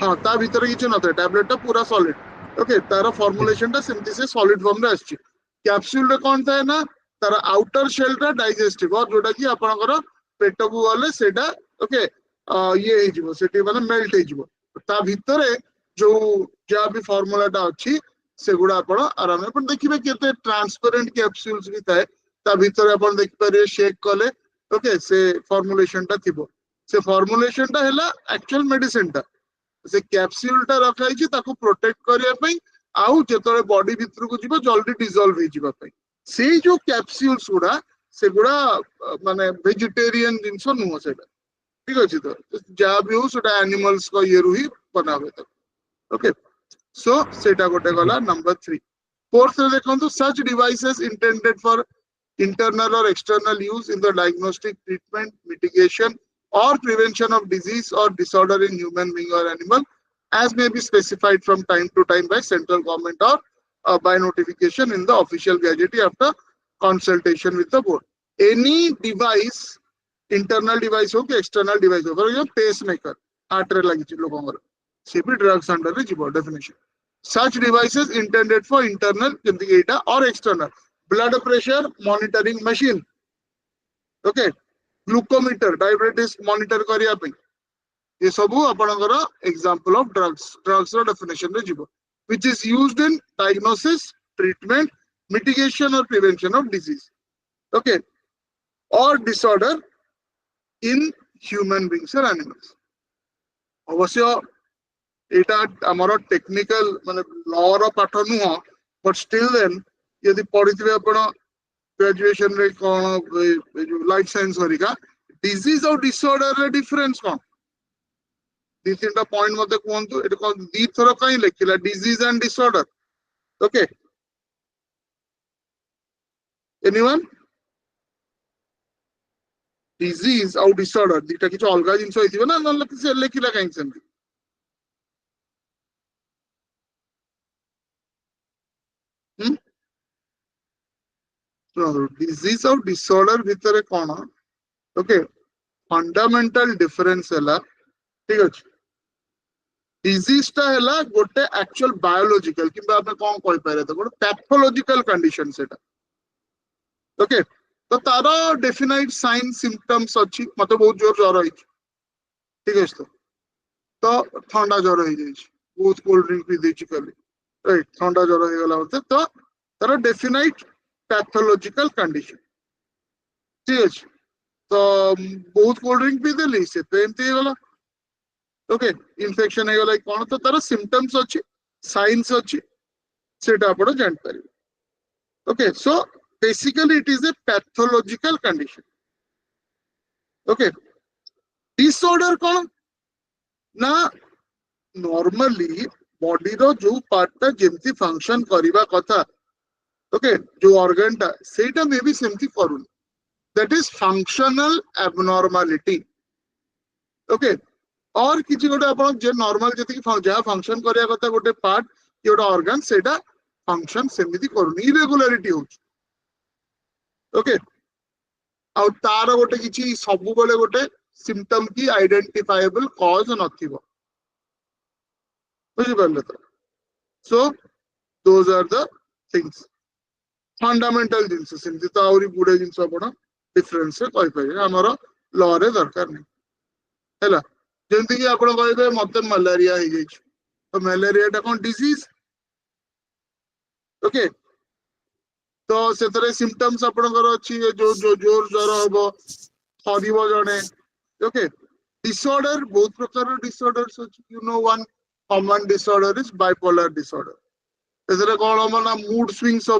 हाँ ता भीतर किछ न था. टैबलेट टा पूरा सॉलिड. ओके, तारा फॉर्मुलेशन टा सेमती से सॉलिड फॉर्म रे आछि. कैप्सूल रे कोन थाए ना तारा आउटर शेल टा डाइजेस्टिव और जोटा कि आपनकर पेट को गले सेटा ओके ये हे जिवो सेटी माने मेल्ट हे जिवो. ता भीतर जो जा भी फॉर्मूला टा अछि सेगुडा आपण आराम पण देखिबे केते ट्रांसपेरेंट कैप्सूल्स भी थाए. ता भीतर आपण देखि पारे शेक कले ओके से फॉर्मुलेशन टा थिबो. से फॉर्मुलेशन टा हैला एक्चुअल मेडिसिन टा. से कैप्सूल टा रखाई छी ताको प्रोटेक्ट करिया पई आउ जेतरे बॉडी भीतर को जीवो जल्दी डिसॉल्व हे जीवा पई. से जो कैप्सूल्स गुडा सेगुडा माने वेजिटेरियन जिंस नुहो सेटा. ठीक अछि. तो जा भी हो सेटा एनिमल्स को ये रुही बनावे त. ओके, सो सेटा गोटे गला नंबर 3. फोर्थ रे देखंतु such devices intended for internal or external use in the diagnostic, treatment, mitigation or prevention of disease or disorder in human being or animal, as may be specified from time to time by central government or by notification in the official gazette after consultation with the board. Any device, internal device हो कि external device हो, for example pacemaker, heart रे लगी छि लोगों से भी drugs under रे जीवो definition. Such devices intended for internal or external blood pressure monitoring machine, okay, glucometer diabetes monitor करिया पे ये सब आपनकर example of drugs row definition रे जीवो, which is used in diagnosis, treatment, mitigation or prevention of disease, okay, or disorder in human beings or animals. अवश्य एटा हमरो technical माने लॉ रो पाठ नुह, बट स्टिल देन यदि पढितबे आपण ग्रेजुएशन रे कोन जो लाइफ साइंस हरिका डिजीज और डिसऑर्डर रे डिफरेंस कोन दी तीन पॉइंट मते कहतु ये दी थर कहीं लिखला disease and disorder okay anyone disease आउ डिसऑर्डर दीटा किछ अलग जिंस होइथिबो ना न लिखला कहीं सेमती डिजीज और डिसऑर्डर भितर कौन ओके फंडामेंटल डिफरेंस है ठीक अच्छे डिजीज टा है गोटे एक्चुअल बायोलॉजिकल किंबा आपने कौन कहि पारे तो गोटे पैथोलॉजिकल कंडीशन सेटा ओके तो तार डेफिनाइट साइन सिम्पटम्स अच्छी मत बहुत जोर ज्वर है ठीक है तो ठंडा ज्वर हो बहुत कोल्ड ड्रिंक पी देछि कल राइट ठंडा ज्वर हो गला मते तो तार डेफिनाइट पैथोलॉजिकल कंडीशन ठीक है तो बहुत कोल्ड ड्रिंक पी देली से तो एमती गला ओके इन्फेक्शन है गला कौन तो तार सिम्पटम्स अच्छी साइंस अच्छी सेटा आपण जान पारिबे okay so basically it is a pathological condition okay disorder कौन ना नॉर्मली बॉडी रो जो पार्ट जेमती फंक्शन करिबा कथा ओके जो ऑर्गन टा सेटा मे भी सेमती करूनी दैट इज फंक्शनल एबनॉर्मालिटी ओके और किसी गोटे आपण जे नॉर्मल जति जहाँ फंक्शन करिया कथा गोटे पार्ट कि गोटे ऑर्गन सेटा फंक्शन सेमिति करूनी इरेगुलारिटी होची ओके आ तार गोटे किछि सबु बेले गोटे सिम्पटम की आइडेंटिफाएबल कॉज नथिबो बुझि पारले तो so those are the things fundamental जिंस सेमती तो आउरी गुडे जिंस आपण डिफरेंस से कहि पारे हमर लॉ रे दरकार नै हैला जेमती कि आपण कहबे मते मलेरिया हो जाई तो मलेरिया टा कोन डिजीज ओके तो से सिम्पटम्स आपणकर अच्छी जो जो जोर ज्वर हम थरिबो जणे ओके डिसऑर्डर बहुत प्रकार डिसऑर्डर्स अछि you know one common disorder is bipolar disorder एतरे कोन हम ना मूड स्विंग्स हो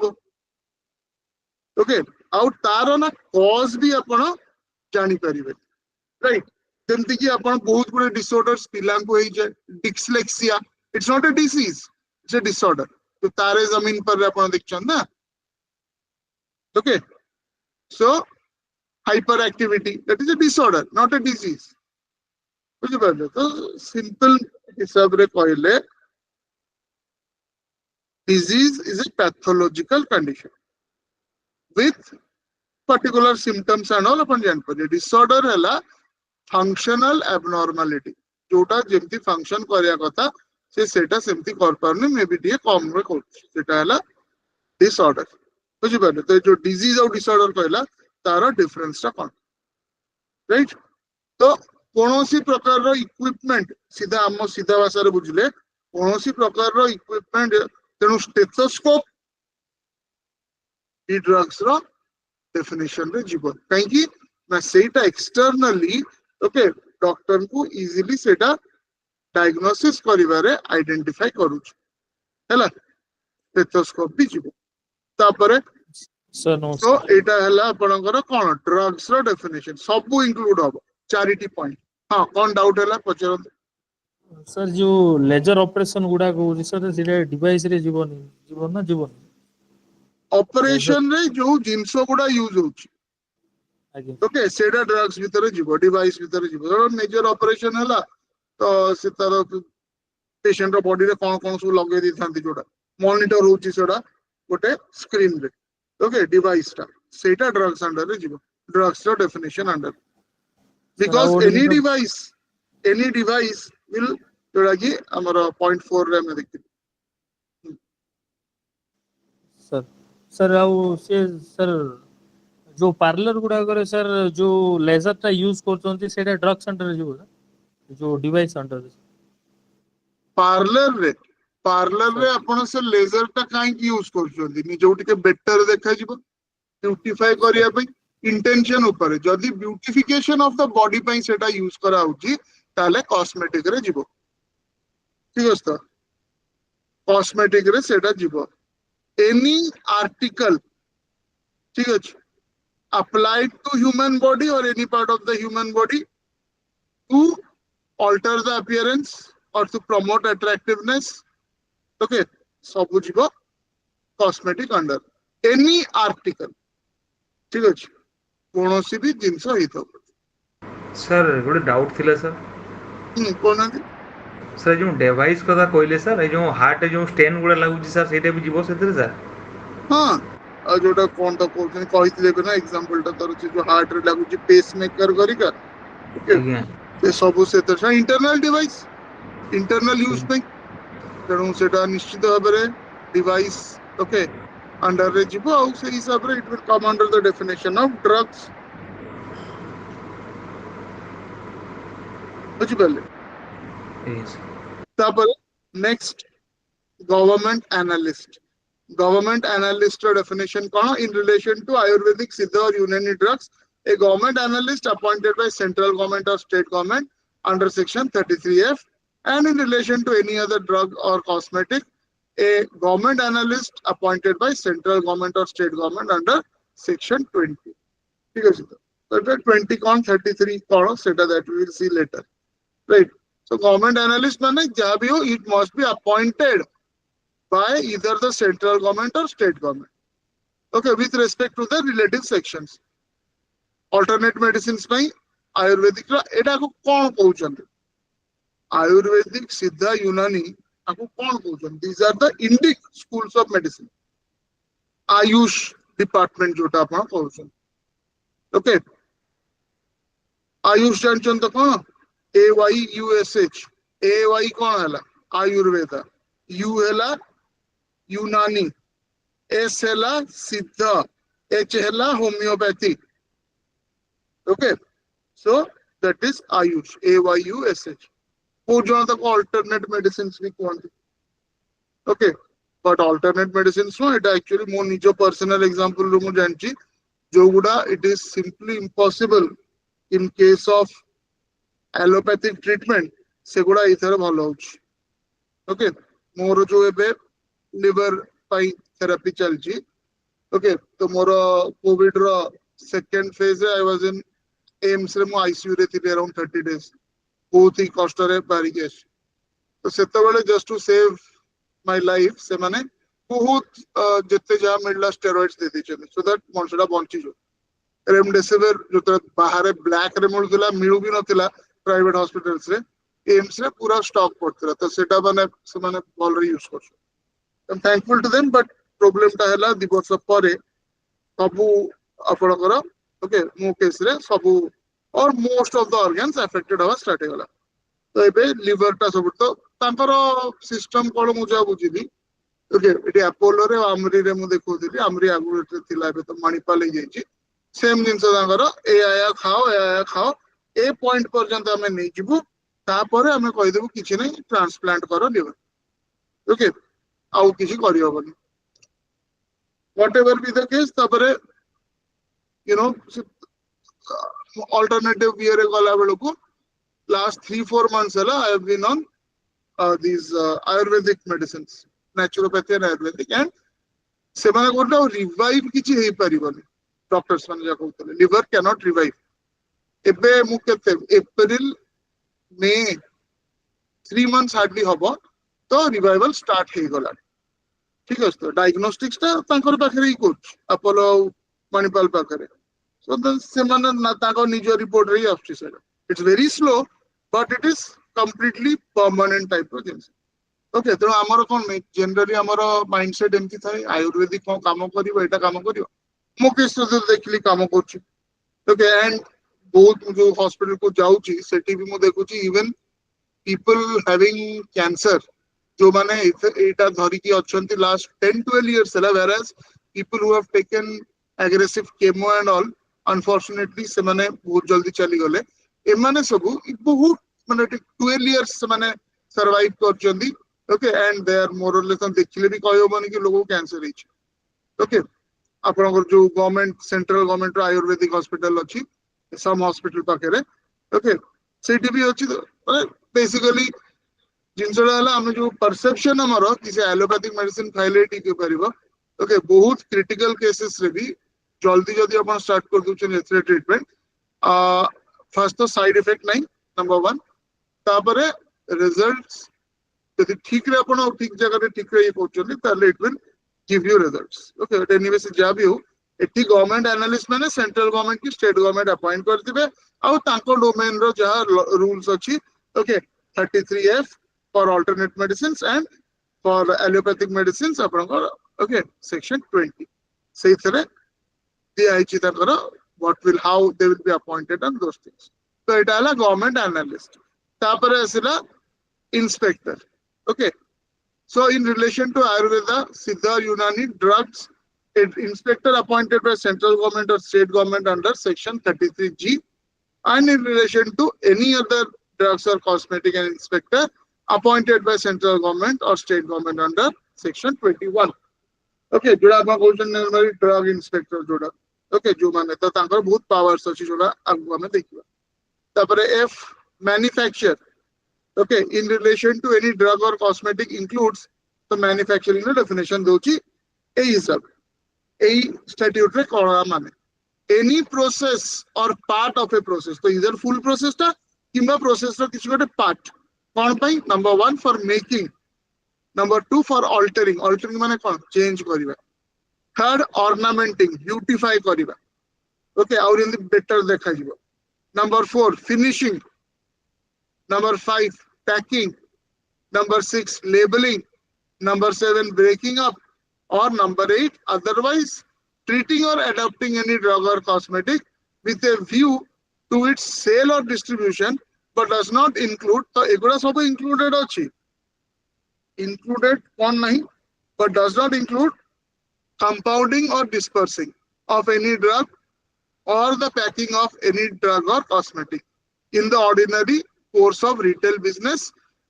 ओके आउ तार ना कॉज भी आपण जानि परिबे राइट जेमती कि आपण बहुत गुडे डिसऑर्डर्स पिला को होई जाय dyslexia it's not a disease it's a disorder तो तारे जमीन पर आपण देखछन ना okay so hyperactivity that is a disorder not a disease बुझि पाले तो सिंपल हिसाब रे कहले disease is a pathological condition with particular symptoms and all अपन जान पर disorder हैला functional abnormality जोटा जेमती फंक्शन करिया कथा से सेटा सेमती कर पारने मे भी डी कम रे को सेटा हैला डिसऑर्डर बुझि पाले तो जो डिजीज और डिसऑर्डर कहला तार डिफरेंस ता कोन राइट तो कोनोसी प्रकार रो इक्विपमेंट सीधा हम सीधा भाषा रे बुझले कोनोसी प्रकार रो इक्विपमेंट तेनु स्टेथोस्कोप ई ड्रग्स रो डेफिनेशन रे जीव काई कि ना सेटा एक्सटर्नली ओके डॉक्टर को इजीली सेटा डायग्नोसिस करिवारे आइडेंटिफाई करूछ हैला स्टेथोस्कोप भी जीव तापरे सर नो तो एटा हला आपनकर कोन ड्रग्स रो डेफिनेशन सब इंक्लूड हो चारिटी पॉइंट हां कोन डाउट हला पचर सर जो लेजर ऑपरेशन गुडा को सर सिले डिवाइस रे जीवन जीवन ना जीवन ऑपरेशन रे जो जिंसो गुडा यूज होची आगे ओके सेडा ड्रग्स भीतर जीव डिवाइस भीतर जीव मेजर ऑपरेशन हला तो से तार पेशेंट रो बॉडी रे कोन कोन सब लगे दी थांती जोडा मॉनिटर होची सेडा गोटे स्क्रीन रे ओके डिवाइस टा सेटा ड्रग्स अंडर रे जीव ड्रग्स रो definition under because any device will जोडा कि हमर पॉइंट 4 रे हम देखि सर सर आउ से सर जो पार्लर गुडा करे सर जो लेजर टा यूज करचोंती सेटा ड्रग्स अंडर रे जीव जो डिवाइस अंडर पार्लर रे आपण से लेजर टा काई की यूज करचोंती नि जो टिके बेटर देखा जीव ब्यूटीफाई करिया पे इंटेंशन ऊपर जदि ब्यूटिफिकेशन ऑफ द बॉडी पे सेटा यूज करा होची ताले कॉस्मेटिक रे जीव ठीक है तो कॉस्मेटिक रे सेटा जीव एनी आर्टिकल ठीक है applied to human body or any part of the human body to alter the appearance or to promote attractiveness. Okay, ସବୁ ଯିବ cosmetic under any article. ठीक ଅଛି, କୌଣସି ବି ଜିନିଷ ହେଇଥାଉ। ସାର୍ ଗୋଟେ ଡାଉଟ୍ ଥିଲା ସାର୍। କହୁନାହାନ୍ତି। ସାର୍ ଯେଉଁ ଡିଭାଇସ୍ କଥା କହିଲେ ସାର୍, ଏ ଯେଉଁ ହାର୍ଟ ଯେଉଁ ଷ୍ଟେନ୍ ଗୁଡ଼ା ଲାଗୁଛି ସାର୍, ସେଇଟା ବି ଯିବ ସେଥିରେ ସାର୍? ହଁ, ଆଉ ଯୋଉଟା କଣ ତ କହୁଛନ୍ତି କହିଥିଲେ ଏବେ ନା ଏକ୍ସାମ୍ପଲ ଟା ତାର ସେ ଯୋଉ ହାର୍ଟ ରେ ଲାଗୁଛି ପେସ୍ ମେକର କରିକା, ଓକେ, ଆଜ୍ଞା। ସେ ସବୁ ସେଥିରେ ଇଣ୍ଟରନାଲ ଡିଭାଇସ୍, ଇଣ୍ଟରନାଲ ୟୁଜ୍ ପାଇଁ, ତେଣୁ ସେଟା ନିଶ୍ଚିତ ଭାବରେ ଡିଭାଇସ୍ ଓକେ अंडर रे जीवो आउ से हिसाब रे it will come under the definition of drugs. बुझी पले Yes. तापर नेक्स्ट गवर्नमेंट एनालिस्ट रो डेफिनेशन कोन in relation to Ayurvedic Siddha और Unani drugs a government analyst appointed by central government और state government under section 33F and in relation to any other drug or cosmetic a government analyst appointed by central government or state government under section 20 ठीक है तो এটা 20 कौन 33 कौन सेटा that we will see later right so government analyst माने जहाँ भी हो it must be appointed by either the central government or state government okay with respect to the relative sections alternate medicines ପାଇଁ आयुर्वेदिक रा एटा को कौन कहउछन आयुर्वेदिक सिद्ध यूनानी आपको कौन कहउछन these are the indic schools of medicine Ayush department जोटा आपण कहउछन ओके आयुष जानछन तो कौन AYUSH AY कौन हला आयुर्वेद U हला यूनानी S हला सिद्ध H हला homeopathy okay so that is AYUSH AYUSH बहुत जन तक अल्टरनेट मेडिसिन्स भी कहते okay but alternate medicines no it actually मो निजो पर्सनल एग्जांपल रो मु जानची जो गुडा it is simply impossible in case of allopathic treatment से गुडा इथर भलो होची ओके मोर जो एबे लिवर पाई थेरेपी चलची ओके तो मोर कोविड रो second phase I was in AIIMS रे मु आईसीयू रे थी अराउंड 30 डेज बहुत ही कष्ट रे बारी के तो सेते बेले just to save my life से माने बहुत जत्ते जा मिलला स्टेरॉइड्स दे दिछन सो दैट मनसडा बंची जो रेमडेसिविर जो तो बाहर ब्लैक रे मिलुला मिलु भी नथिला प्राइवेट हॉस्पिटल्स रे एम्स रे पूरा स्टॉक पड़तला तो सेटा माने से माने ऑलरेडी यूज कर I am thankful to them but problem ता हला दिवस परे सबु आपनकर ओके मो केस रे सबु और most of the organs affected हवा स्टार्ट होला तो एबे लिवर ता सब तो तांकर सिस्टम कोन मुजा बुझिली ओके एटी अपोलो रे आमरी रे मु देखोदिली आमरी आगु थिला एबे तो मणिपाल जाईची सेम जिंस तांकर ए आया खाओ ए पॉइंट पर्यंत हमें नहीं जिबु तापर हमें कहि देबु किछि नै ट्रांसप्लांट करो लिवर ओके आउ किछि करि होबनी व्हाटएवर बी द केस तापर you know alternative way re gala beloku last 3-4 months hela I have been on these ayurvedic medicines naturopathy and ayurvedic and semana gorta revive kichi hei paribani doctors man ja कहतले liver cannot revive ebe mu kete April May 3 months hardly hobo तो revival start हे गला ठीक है तो diagnostics ता तांकर पाखरे ही coach Apollo Manipal पाखरे so the semana na tago nijo report रे आछी sir it's very slow but it is completely permanent type of things okay तो हमर कोन जनरली हमर माइंडसेट एमती थाई आयुर्वेदिक को काम करिवो एटा काम करिवो मो केस तो देखली काम करछि ओके एंड बहुत जो हॉस्पिटल को जाउची सेठी भी मु देखुची इवन पीपल हैविंग कैंसर जो माने एटा धरि की अछंती लास्ट 10-12 इयर्स हला whereas people who have taken aggressive chemo and all unfortunately से माने बहुत जल्दी चली गले ए माने सब बहुत माने 12 इयर्स से माने सर्वाइव करचंदी okay and they are more or less देखले भी कहयो माने कि लोगो कैंसर हिच ओके आपन जो government central government Ayurvedic hospital अछि सम हॉस्पिटल पाखरे ओके सेठी भी अछि माने बेसिकली जिनसडा हला हम जो परसेप्शन हमरो कि से एलोपैथिक मेडिसिन खाइले ठीक हो परिबो ओके बहुत क्रिटिकल केसेस रे भी जल्दी जल्दी अपन स्टार्ट कर दूछन एथरे ट्रीटमेंट फर्स्ट तो साइड इफेक्ट नहीं नंबर 1 तापरे रिजल्ट्स यदि ठीक रे आपण ठीक जगह रे ठीक रे पहुंचनी ताले it will give you results okay anyway से जा भी हो एठी गवर्नमेंट एनालिस्ट माने सेंट्रल गवर्नमेंट की स्टेट गवर्नमेंट अपॉइंट करथिबे आ तांको डोमेन रो जहा रूल्स अछि okay 33F for alternate medicines and for allopathic medicines आपनकर ओके सेक्शन 20 सेहि थरे दिया आइछि ताकर what will how they will be appointed and those things तो एटा हला गवर्नमेंट एनालिस्ट तापर आसिला inspector okay so in relation to ayurveda siddha unani drugs an inspector appointed by central government or state government under section 33G and in relation to any other drugs or cosmetic an inspector appointed by central government or state government under section 21 okay जोड़ा आपन question number drug inspector जोड़ा okay जो माने तो तांकर बहुत powers अछि जोड़ा आगु हमें देखिबा तापरे F manufacture okay in relation to any drug or cosmetic includes the manufacturing definition दोची ए सब ए statute रे कोला माने any process or part of a process तो either full process ता किंबा process रो किसी गोटे part कोन पई number 1 for making number 2 for altering माने कोन change करिबा third ornamenting beautify करिबा okay और इन better देखा जिवो number 4 finishing number 5 packing number 6 labeling number 7 breaking up or number 8 otherwise treating or adopting any drug or cosmetic with a view to its sale or distribution but does not include तो एगुड़ा सब included अछि included कौन नहीं but does not include compounding or dispersing of any drug or the packing of any drug or cosmetic in the ordinary course of retail business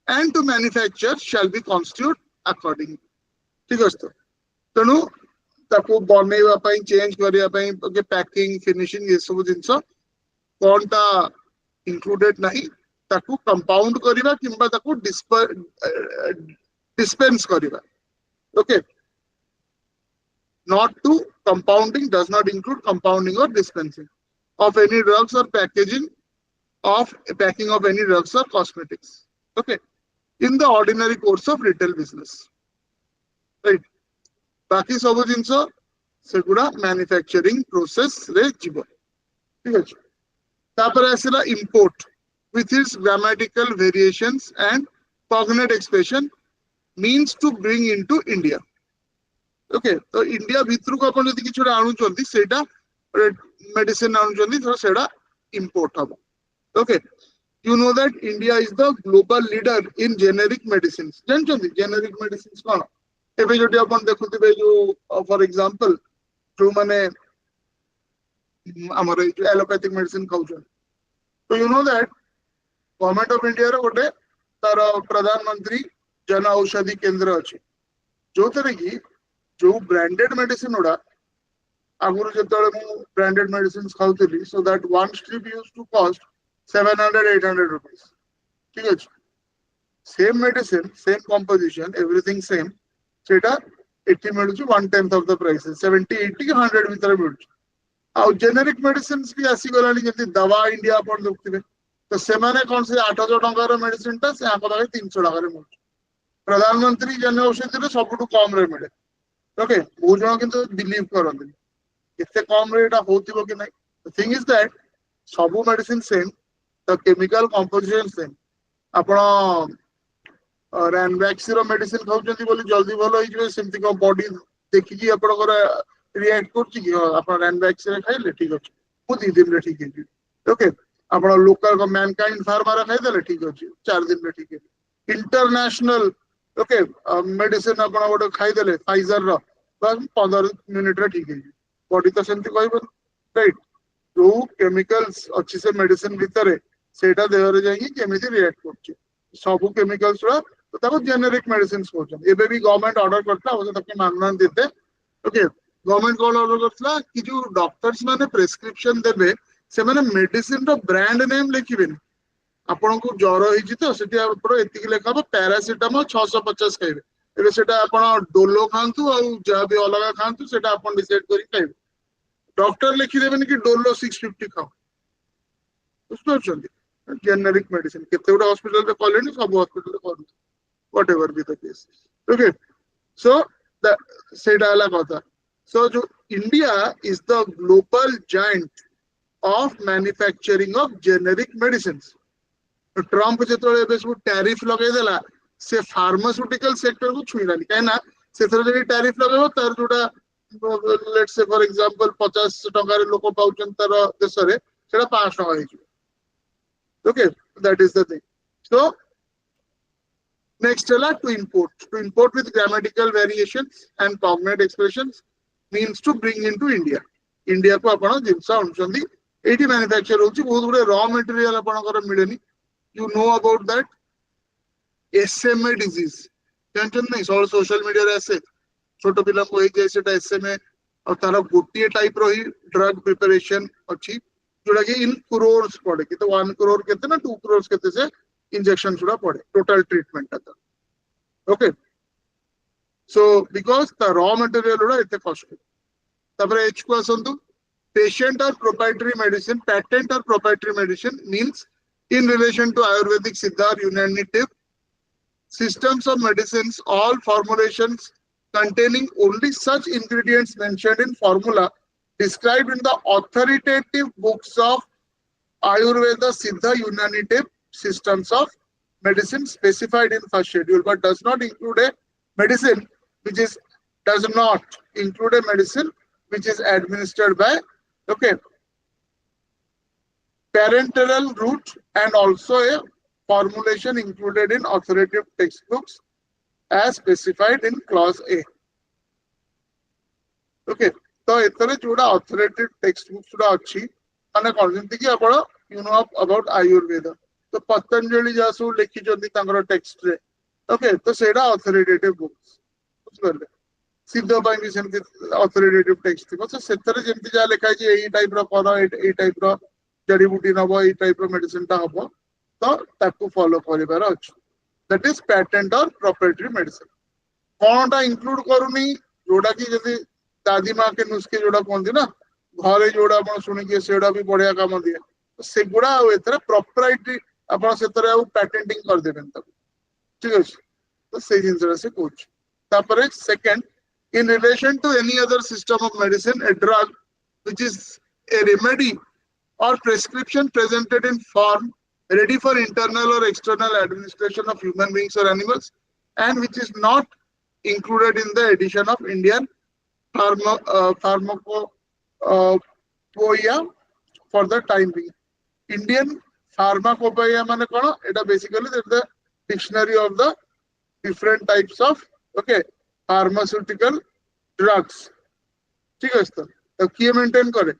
and to manufacture shall be constituted accordingly ठीक है तो तनु ताको बनेवा पई change करिया पई okay packing finishing ये सब जिंस कोनटा included नहीं ताको कंपाउंड करिवा किंबा ताको डिस्पेंस करिवा okay not to compounding does not include compounding or dispensing of any drugs or packing of any drugs or cosmetics okay in the ordinary course of retail business right बाकी सब जिंस सेगुडा manufacturing process रे जीव ठीक अछि तापर आसिला import with its grammatical variations and cognate expression means to bring into India okay तो India भितर को अपन जदि किछुडा आनु चंती सेटा मेडिसिन आनु चंती तो सेडा इंपोर्ट हबो okay you know that India is the global leader in generic medicines जानचंती generic medicines कोन एबे जोटी अपन देखुतिबे जो फॉर एग्जांपल जो माने हमर जो एलोपैथिक मेडिसिन खाउछन तो you know that government of India रो गोटे तार प्रधानमंत्री जन औषधि केंद्र अछि जो तरे की जो ब्रांडेड मेडिसिन उडा आगुरु जेतले मु ब्रांडेड मेडिसिन खाउतली so that one strip used to cost 700-800 rupees ठीक है same medicine same composition everything same सेटा 80 मिलुची 1/10 ऑफ द प्राइस 70 80 100 भीतर मिलुची आ जेनेरिक मेडिसिन्स भी आसी गलानी जति दवा इंडिया अपन देखथिबे तो से माने कोन से 8000 टका रो मेडिसिन ता से आको दागे 300 टका रे मिलुची प्रधानमंत्री जन औषधि रे सबटु कम रे मिले ओके बहुत जन किंतु बिलीव करन इतने कम रेट होतिबो कि नहीं द थिंग इज दैट सब medicine same the chemical composition same आपण रैनवैक्स रो मेडिसिन खाउचंती बोली जल्दी भलो होई जे सेमति को बॉडी देखि कि आपण को रिएक्ट करछि कि आपण रैनवैक्स रे खाइले ठीक अछि मु 2 दिन रे ठीक है ओके आपण लोकल को मैनकाइंड फार्मा रे खाइ देले ठीक अछि 4 दिन रे ठीक है इंटरनेशनल ओके मेडिसिन आपण गोटे खाइ देले फाइजर रो बस 15 मिनिट रे ठीक है बॉडी तो सेमति कहबो राइट जो केमिकल्स अच्छी से मेडिसिन भितर सेटा देह रे जाई केमिति रिएक्ट करछि सब केमिकल्स रो तो ताको जेनेरिक मेडिसिन कहउछन एबे भी गवर्नमेंट ऑर्डर करता हो तके मानन देते ओके गवर्नमेंट कॉल ऑर्डर करथला कि जो डॉक्टर्स माने प्रेस्क्रिप्शन देबे से माने मेडिसिन रो ब्रांड नेम लिखिबेन आपण को ज्वर होइछि तो सेठी आपण एतिक लेखाबो पैरासिटामोल 650 खाइबे एबे सेटा आपण डोलो खांतु आ जा भी अलग खांतु सेटा आपण डिसाइड करि खाइबे डॉक्टर लिखि देबेन कि डोलो 650 खाओ बुझछंती generic medicine kete guda hospital re kalleni sabu hospital re karu whatever be the case. Okay, so the seda ala kotha. So jo India is the global giant of manufacturing of generic medicines. Trump जो सब tariff लगेदेला से pharmaceutical sector को छुईलानी कहीं से tariff लगे तार जोटा let's say for example 50 टंका लोक पाउछन तार देश रे सेटा 5 टंका हे okay that is the thing so next है to import with grammatical variations and cognate expressions means to bring into India India को आपण जिंस आणुछंदी एठी मैन्युफैक्चर होची बहुत गुडे रॉ मटेरियल आपणकर मिलेनी you know about that SMA disease tension नहीं सब सोशल मीडिया रे ऐसे छोट पिला को एक जैसे SMA और तारा गोटिए टाइप रो ही ड्रग प्रिपरेशन अच्छी जोड़ा कि इन करोर्स पड़े कि तो 1 करोड़ केते ना 2 करोड़ केते से इंजेक्शन जुड़ा पड़े टोटल ट्रीटमेंट आता okay so because the raw material उड़ा इते कॉस्ट तबरे एच को आसंतु पेशेंट और प्रोप्राइटरी मेडिसिन पेटेंट और proprietary medicine means in relation to Ayurvedic, Siddha, Unani systems of medicines, all formulations containing only such ingredients mentioned in formula described in the authoritative books of Ayurveda, Siddha, Unani systems of medicine specified in first schedule, but does not include a medicine which is administered by parenteral route and also a formulation included in authoritative textbooks as specified in clause A. Okay, so एतरे जोड़ा authoritative textbooks जोड़ा अच्छी अने कौन जिंदगी कि आपण you know about Ayurveda. तो पतंजलि जासु लिखी जोंदी तांगर टेक्स्ट रे. Okay, तो सेडा authoritative books. कुछ कर ले. सिद्ध बाई भी सेमती authoritative text थी. तो सेतरे जिंदगी जा लिखा है जी यही टाइप रा करो यही टाइप रा जड़ी बूटी नबो ए टाइप रो मेडिसिन ता हबो तो ताकू फॉलो करिबार अछि दैट इज पेटेंट और प्रोप्राइटरी मेडिसिन कोनटा इंक्लूड करूनी जोडा की जदी दादी मां के नुस्खे जोडा कोनदी ना घरे जोडा आपण सुनि के सेडा भी बढ़िया काम दिए तो सेगुडा एतरे प्रोप्राइटरी आपण सेतरे पेटेंटिंग कर देबेन त ठीक अछि तो से जिंसरा से कोच तापरे second in relation to any other system of medicine a drug which is a remedy or prescription presented in form ready for internal or external administration of human beings or animals and which is not included in the edition of Indian pharmacopoeia for the time being. Indian pharmacopoeia mane kono eta basically the dictionary of the different types of pharmaceutical drugs ठीक है तो किए maintain करे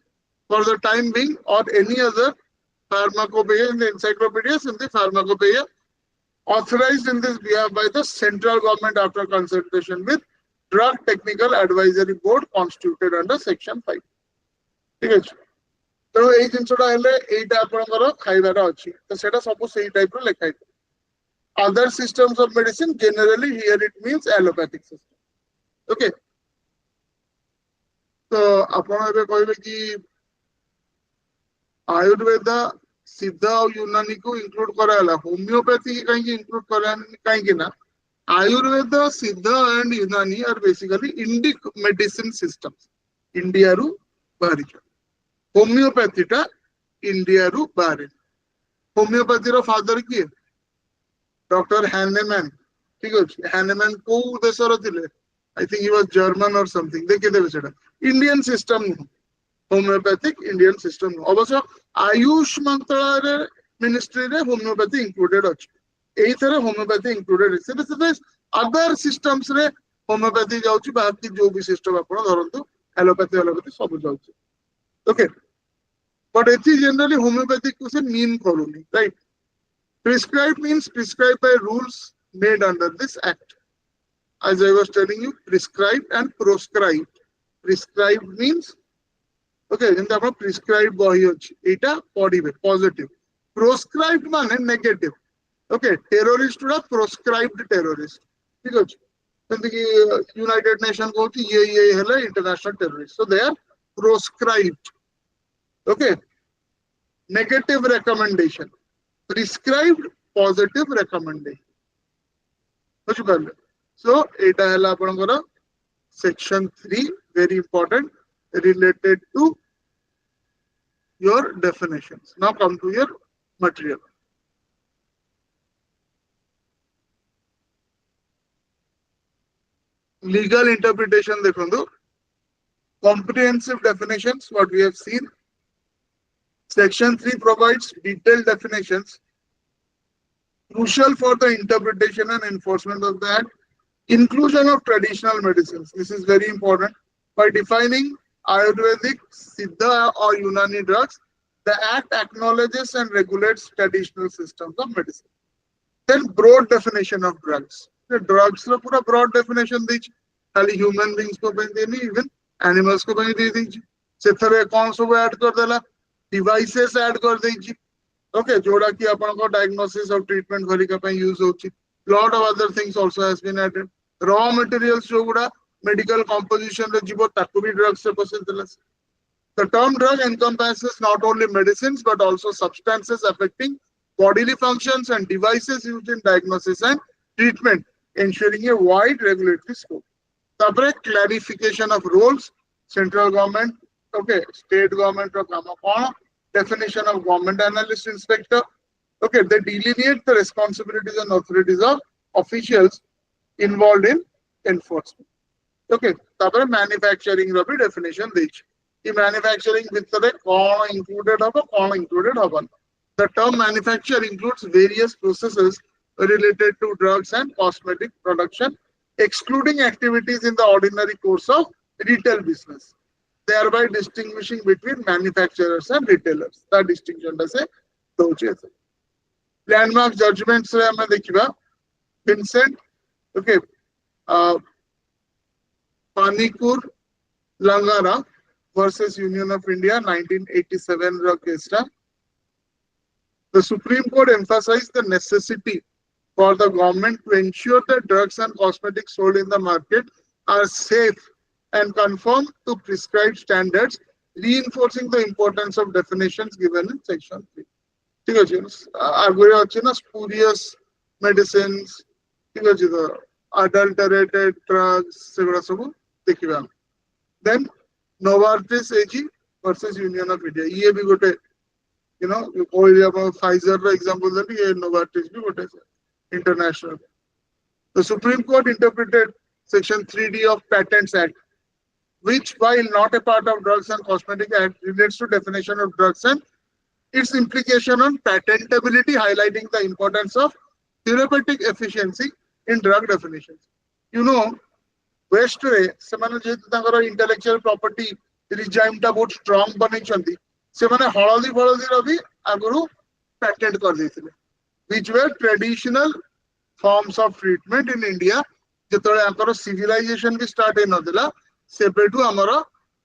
for the time being or any other pharmacopoeia in the encyclopedias in the pharmacopoeia authorized in this behalf by the central government after consultation with drug technical advisory board constituted under section 5 ठीक है तो एई जिंसटा हेले एटा आपनकर खाइबार अछि तो सेटा सब सेही टाइप रो लिखा है other systems of medicine generally here it means allopathic system okay तो आपण एबे कहबे कि आयुर्वेदा सिद्ध और यूनानी को इंक्लूड कराला होम्योपैथी कहीं इंक्लूड करानी कहीं ना Ayurveda Siddha and Unani are basically Indic medicine systems India रु बाहरी होम्योपैथी टा इंडिया रु बाहरी होम्योपैथी रो फादर किए डॉक्टर हैनेमैन ठीक अछि हैनेमैन को देश रो थिले I think he was German or something देखे देबे सेटा Indian system homoeopathic Indian system अवश्य आयुष मंत्रालय मिनिस्ट्री रे होम्योपैथी इंक्लूडेड अछि एई थरे होम्योपैथी इंक्लूडेड से अदर सिस्टम्स रे होम्योपैथी जाउची बाकी जो भी सिस्टम आपण धरंतु एलोपैथी सब जाउची ओके बट एथि जनरली होम्योपैथी को से मीन करूनी right prescribe means prescribe by rules made under this act as I was telling you prescribed and proscribed prescribed means okay जेंता आपण प्रिस्क्राइब बही अछि एटा पढिबे पॉजिटिव प्रोस्क्राइब्ड माने नेगेटिव ओके टेररिस्ट उडा प्रोस्क्राइब्ड टेररिस्ट ठीक अछि जेंति कि यूनाइटेड नेशन कहउची ये हेले international terrorist so they are proscribed okay negative recommendation prescribed positive recommendation. बुझिपारे सो एटा हला आपनकर section 3 very important related to your definitions. Now come to your material. Legal interpretation देखो comprehensive definitions what we have seen. Section 3 provides detailed definitions crucial for the interpretation and enforcement of the act. Inclusion of traditional medicines. This is very important. By defining Ayurvedic, Siddha or Unani drugs, the act acknowledges and regulates traditional systems of medicine. Then broad definition of drugs. The drugs are pura broad definition दी खाली human beings को भी देनी even animals को भी दे दी सेथरे कौन सब add कर देला devices ऐड कर दी okay जोड़ा कि अपन को diagnosis और treatment भरी का पे use होची lot of other things also has been added raw materials जो गुड़ा medical composition रे जीवो ताकु भी drugs से पसंद देला the term drug encompasses not only medicines but also substances affecting bodily functions and devices used in diagnosis and treatment, ensuring a wide regulatory scope. Tabre clarification of roles, central government, okay, state government or definition of government analyst inspector, okay, they delineate the responsibilities and authorities of officials involved in enforcement. Okay, tabre manufacturing rabi definition deich. Manufacturing with the included hoban. The term manufacture includes various processes related to drugs and cosmetic production, excluding activities in the ordinary course of retail business, thereby distinguishing between manufacturers and retailers. The distinction does say landmark judgments Vincent, okay, Panikur Langara versus Union of India 1987 case. The Supreme Court emphasized the necessity for the government to ensure that drugs and cosmetics sold in the market are safe and conform to prescribed standards, reinforcing the importance of definitions given in section 3. ठीक है जी आगे अच्छे ना spurious medicines ठीक है जी तो adulterated drugs सेगुड़ा सब देखिए हम then Novartis AG versus Union of India ये भी गोटे you know कोई अब Pfizer का example देंगे ये Novartis भी गोटे international. The Supreme Court interpreted section 3D of Patents Act, which while not a part of Drugs and Cosmetic Act relates to definition of drugs and its implication on patentability, highlighting the importance of therapeutic efficiency in drug definitions. You know, West रे सेमाने जेतु तांकर intellectual property regime टा बहुत strong बने चंदी सेमाने हळदी फळदी रवि आगुरु patent कर देथिले which were traditional forms of treatment in India जेतळे आंकर civilization भी start हे नदिला सेपेटु हमर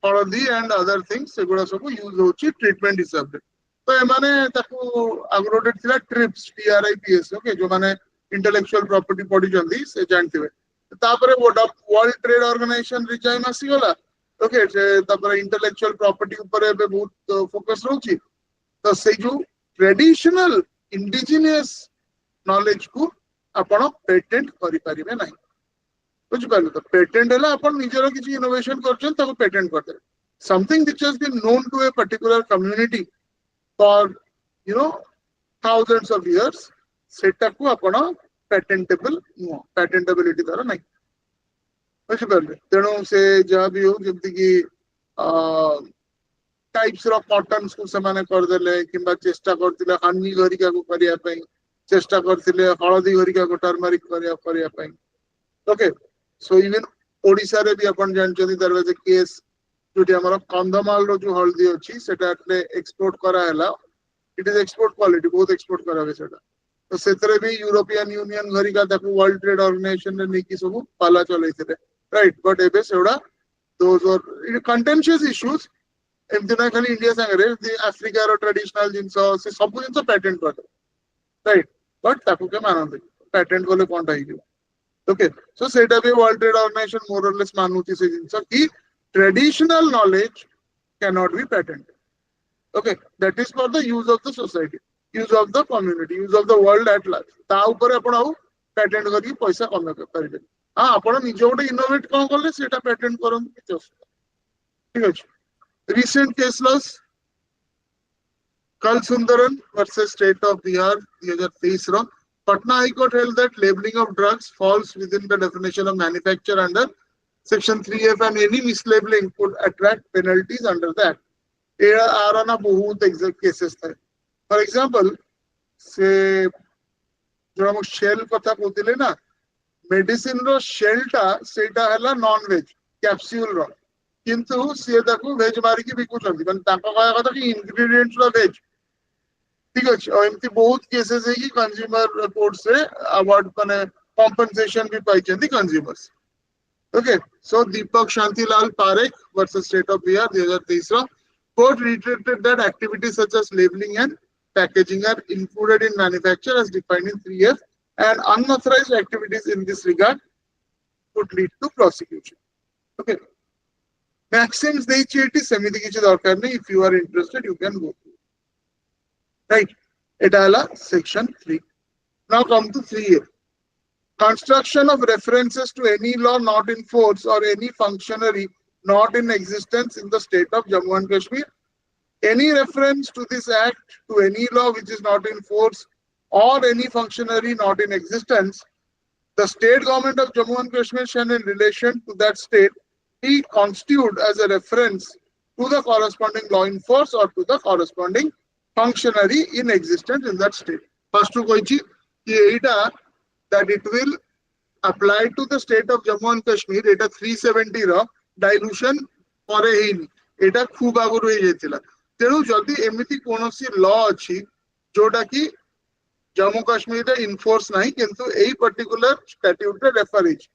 हळदी and other things सेगुडा सब यूज होची treatment हिसाब रे तो एमाने ताकू आगुरोटेड थिला ट्रिप्स TRIPS ओके जो माने intellectual property पढी चंदी से जानथिबे तापरे वर्ल्ड ट्रेड ऑर्गेनाइजेशन रिजाइन आसीगला ओके तापरे इंटेलेक्चुअल प्रॉपर्टी ऊपर एबे बहुत फोकस रहउची तो से जो ट्रेडिशनल इंडिजिनियस नॉलेज को आपण पेटेंट करि परिबे नाही बुझ पाले तो पेटेंट हला आपण निजरो किछि इनोवेशन करछन ताको पेटेंट करते something which has been known to a particular community for you know thousands of years सेटा को आपण पैटेंटेबल पैटेंटेबिलिटी द्वारा नहीं बुझ पारे तेणु से जहाँ भी हो जमती कि टाइप्स रो कॉटन्स को समाने कर देले किंबा चेष्टा करथिले हनी घरिका को करिया पई चेष्टा करथिले हळदी घरिका को टर्मरिक करिया पई ओके सो इवन ओडिसा रे भी अपन जानचोदी दरवाजे केस जोटी हमर कंधमाल रो जो हळदी अछि सेटा एटले एक्सपोर्ट करा हैला इट इज एक्सपोर्ट क्वालिटी बहुत एक्सपोर्ट करावे सेटा तो सेतरे भी यूरोपियन यूनियन घरिका ताकू वर्ल्ड ट्रेड ऑर्गेनाइजेशन ने नेकी सब पाला चलैथिले राइट बट एबे सेउडा दोज आर कंटेंशियस इश्यूज एमति ना खाली इंडिया संगे रे अफ्रीका रो ट्रेडिशनल जिंस से सब जिंस पेटेंट कर राइट बट ताकू के मानन पेटेंट कोले कोनटा हिजो ओके सो सेटा भी world trade organisation more or less मानुती से जिंस की traditional knowledge can not be patented okay that is for the use of the society use of the community use of the world at large ता ऊपर आपण आउ patent करके पैसा कमे पारिबे हां आपण निजे गोटे इनोवेट कोन करले सेटा पेटेंट करन किछ ठीक अछि रिसेंट केस लॉस कल Sundaran versus state of Bihar 2023 रो Patna High Court held that labeling of drugs falls within the definition of manufacture under Section 3F and any mislabeling could attract penalties under that. There are na बहुत exact cases थे. For example, से जो हम shell कथा कहते ना medicine रो shell टा सेटा हला non veg capsule रो किंतु से ताको veg मारी की बिकु चंदी मतलब ताको कहा कथा कि ingredients रो veg ठीक अछि और एमती बहुत केसेस है कि कंज्यूमर कोर्ट से अवार्ड माने कंपनसेशन भी पाई चंदी consumers okay so Deepak Shantilal Parekh versus state of Bihar 2023 court reiterated that activities such as labeling and packaging are included in manufacture as defined in 3F and unauthorized activities in this regard could lead to prosecution okay maxims देई चेटी समिति किछ दरकार नै if you are interested you can go through right etala section 3 now come to 3A construction of references to any law not in force or any functionary not in existence in the state of Jammu and Kashmir any reference to this act to any law which is not in force or any functionary not in existence the state government of Jammu and Kashmir shall in relation to that state be constituted as a reference to the corresponding law in force or to the corresponding functionary in existence in that state. First to koichi ki that it will apply to the state of Jammu and Kashmir eta 370 ro dilution pare heini eta khub aguru he jaitila tenu jodi emiti konosi law achi joda ki Jammu Kashmir re enforce nahi kintu ei particular statute re refer is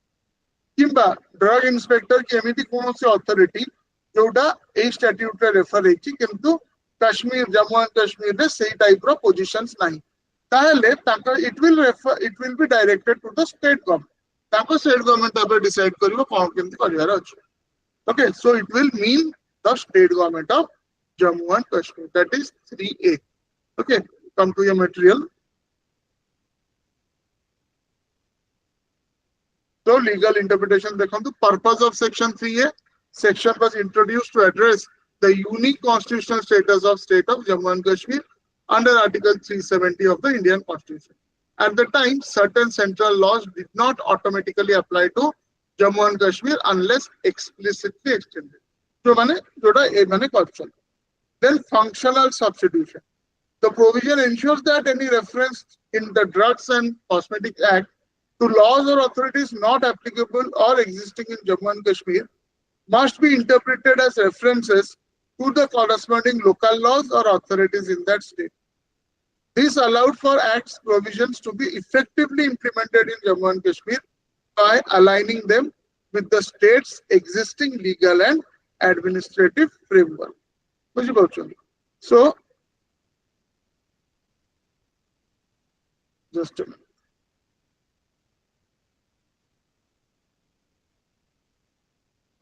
kimba drug inspector ki emiti konosi authority joda ei statute re refer is kintu Kashmir, Jammu and Kashmir, the same type of positions nahi. Tahale, it will be directed to the state government. Tako state government abe decide karibo kaun kemti kariyara achi. Okay, so it will mean the state government of Jammu and Kashmir. That is 3A. Okay, come to your material. So legal interpretation. The purpose of section 3A. Section was introduced to address the unique constitutional status of state of Jammu and Kashmir under Article 370 of the Indian Constitution. At the time, certain central laws did not automatically apply to Jammu and Kashmir unless explicitly extended. So, then functional substitution. The provision ensures that any reference in the Drugs and Cosmetic Act to laws or authorities not applicable or existing in Jammu and Kashmir must be interpreted as references to the corresponding local laws or authorities in that state. This allowed for Act's provisions to be effectively implemented in Jammu and Kashmir by aligning them with the state's existing legal and administrative framework. So, just a minute.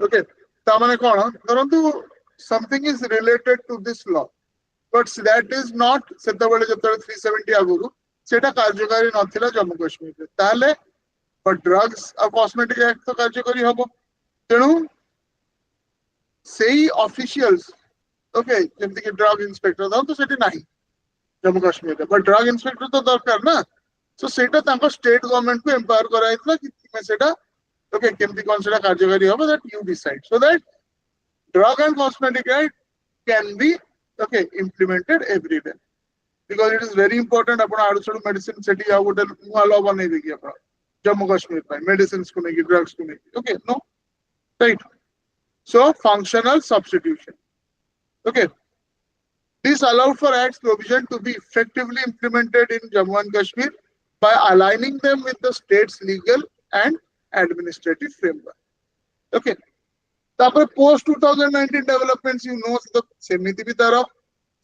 Okay, tamane kona dharantu something is related to this law, but that is not setabale jatare 370 aguru seta karyakari nathila Jammu Kashmir re tale but drugs or cosmetic act to karyakari habo tenu sei officials okay jemti ki drug inspector da to seti nahi Jammu Kashmir re but drug inspector to darkar na so seta tanko state government ko empower karaitla ki me seta okay kemti kon seta karyakari habo that you decide so that drug and cosmetic act can be okay implemented every day because it is very important apna adusodu medicine seti ya hotel law banai degi apna Jammu Kashmir by medicines ko neki drugs ko neki okay no right so functional substitution okay this allowed for acts provision to be effectively implemented in Jammu and Kashmir by aligning them with the state's legal and administrative framework okay post 2019 developments, you know, the Semiti Bitara,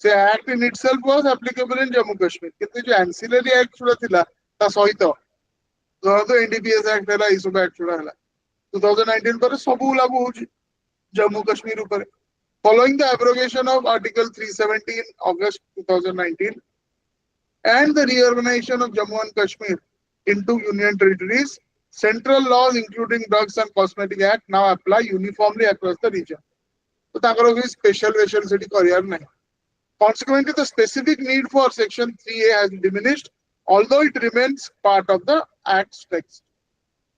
the act in itself was applicable in Jammu Kashmir. The ancillary act Surathila, Tasoita, the NDPS Act, ISO Act, 2019 पर सबू लागू हो जम्मू कश्मीर ऊपर following the abrogation of Article 370 in August 2019 and the reorganization of Jammu and Kashmir into union territories, central laws including Drugs and Cosmetic Act now apply uniformly across the region. So तांकर कोई special सेठी करियार नहीं. Consequently, the specific need for Section 3A has diminished, although it remains part of the Act's text.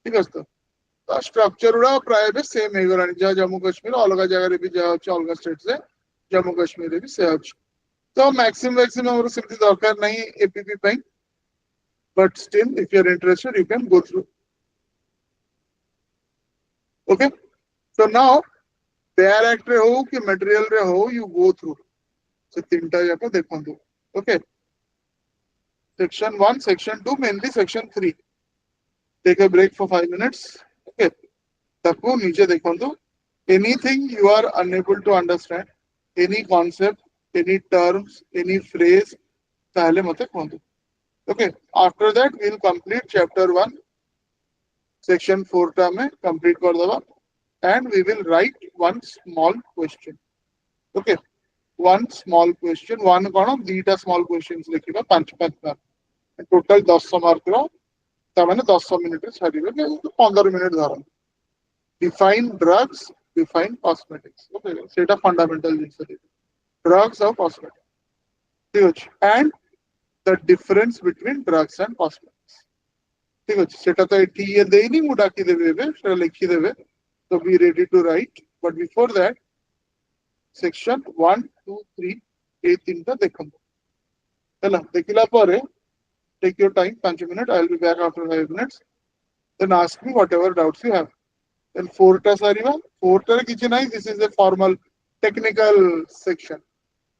ठीक है तो structure गुड़ा प्राय भी same है गरानी जहाँ जम्मू कश्मीर अलग जगह रे भी जहाँ अच्छे अलग स्टेट से जम्मू कश्मीर रे भी से अच्छे तो मैक्सिमम और सिर्फ दरकार नहीं एपीपी पे but still if you are interested you can go through. Okay, so now bare act रे हो कि material रे हो you go through. So तीनटा जाकर देखो दो. Okay, section 1 section 2 mainly section 3. Take a break for 5 minutes. Okay, ताको नीचे देखो दो. Anything you are unable to understand, any concept, any terms, any phrase, पहले मत खोलो. Okay, after that we'll complete chapter 1, section 4 टा में complete कर दवा, and we will write one small question. Okay, one small question, one कौन दीटा small questions लिखिबा 5 बार. Total 10 mark रो, तामाने 10 minute रे छाड़िबे, 15 minute धरन. Define drugs, define cosmetics. Okay, सेटा fundamental जिनिस है. Drugs or cosmetics. ठीक अछि. And the difference between drugs and cosmetics. ठीक अछि. सेटा तो एठी ये देइनी मु डाकी देबे बे, सेटा लिखि देबे. So be ready to write. But before that, section 1, 2, 3, ए तीनटा देखंतु. हैला देखिला पारे take your time 5 minutes. I will be back after 5 minutes. Then ask me whatever doubts you have. Then 4 ta sariva 4 ta kichi nahi, this is a formal technical section.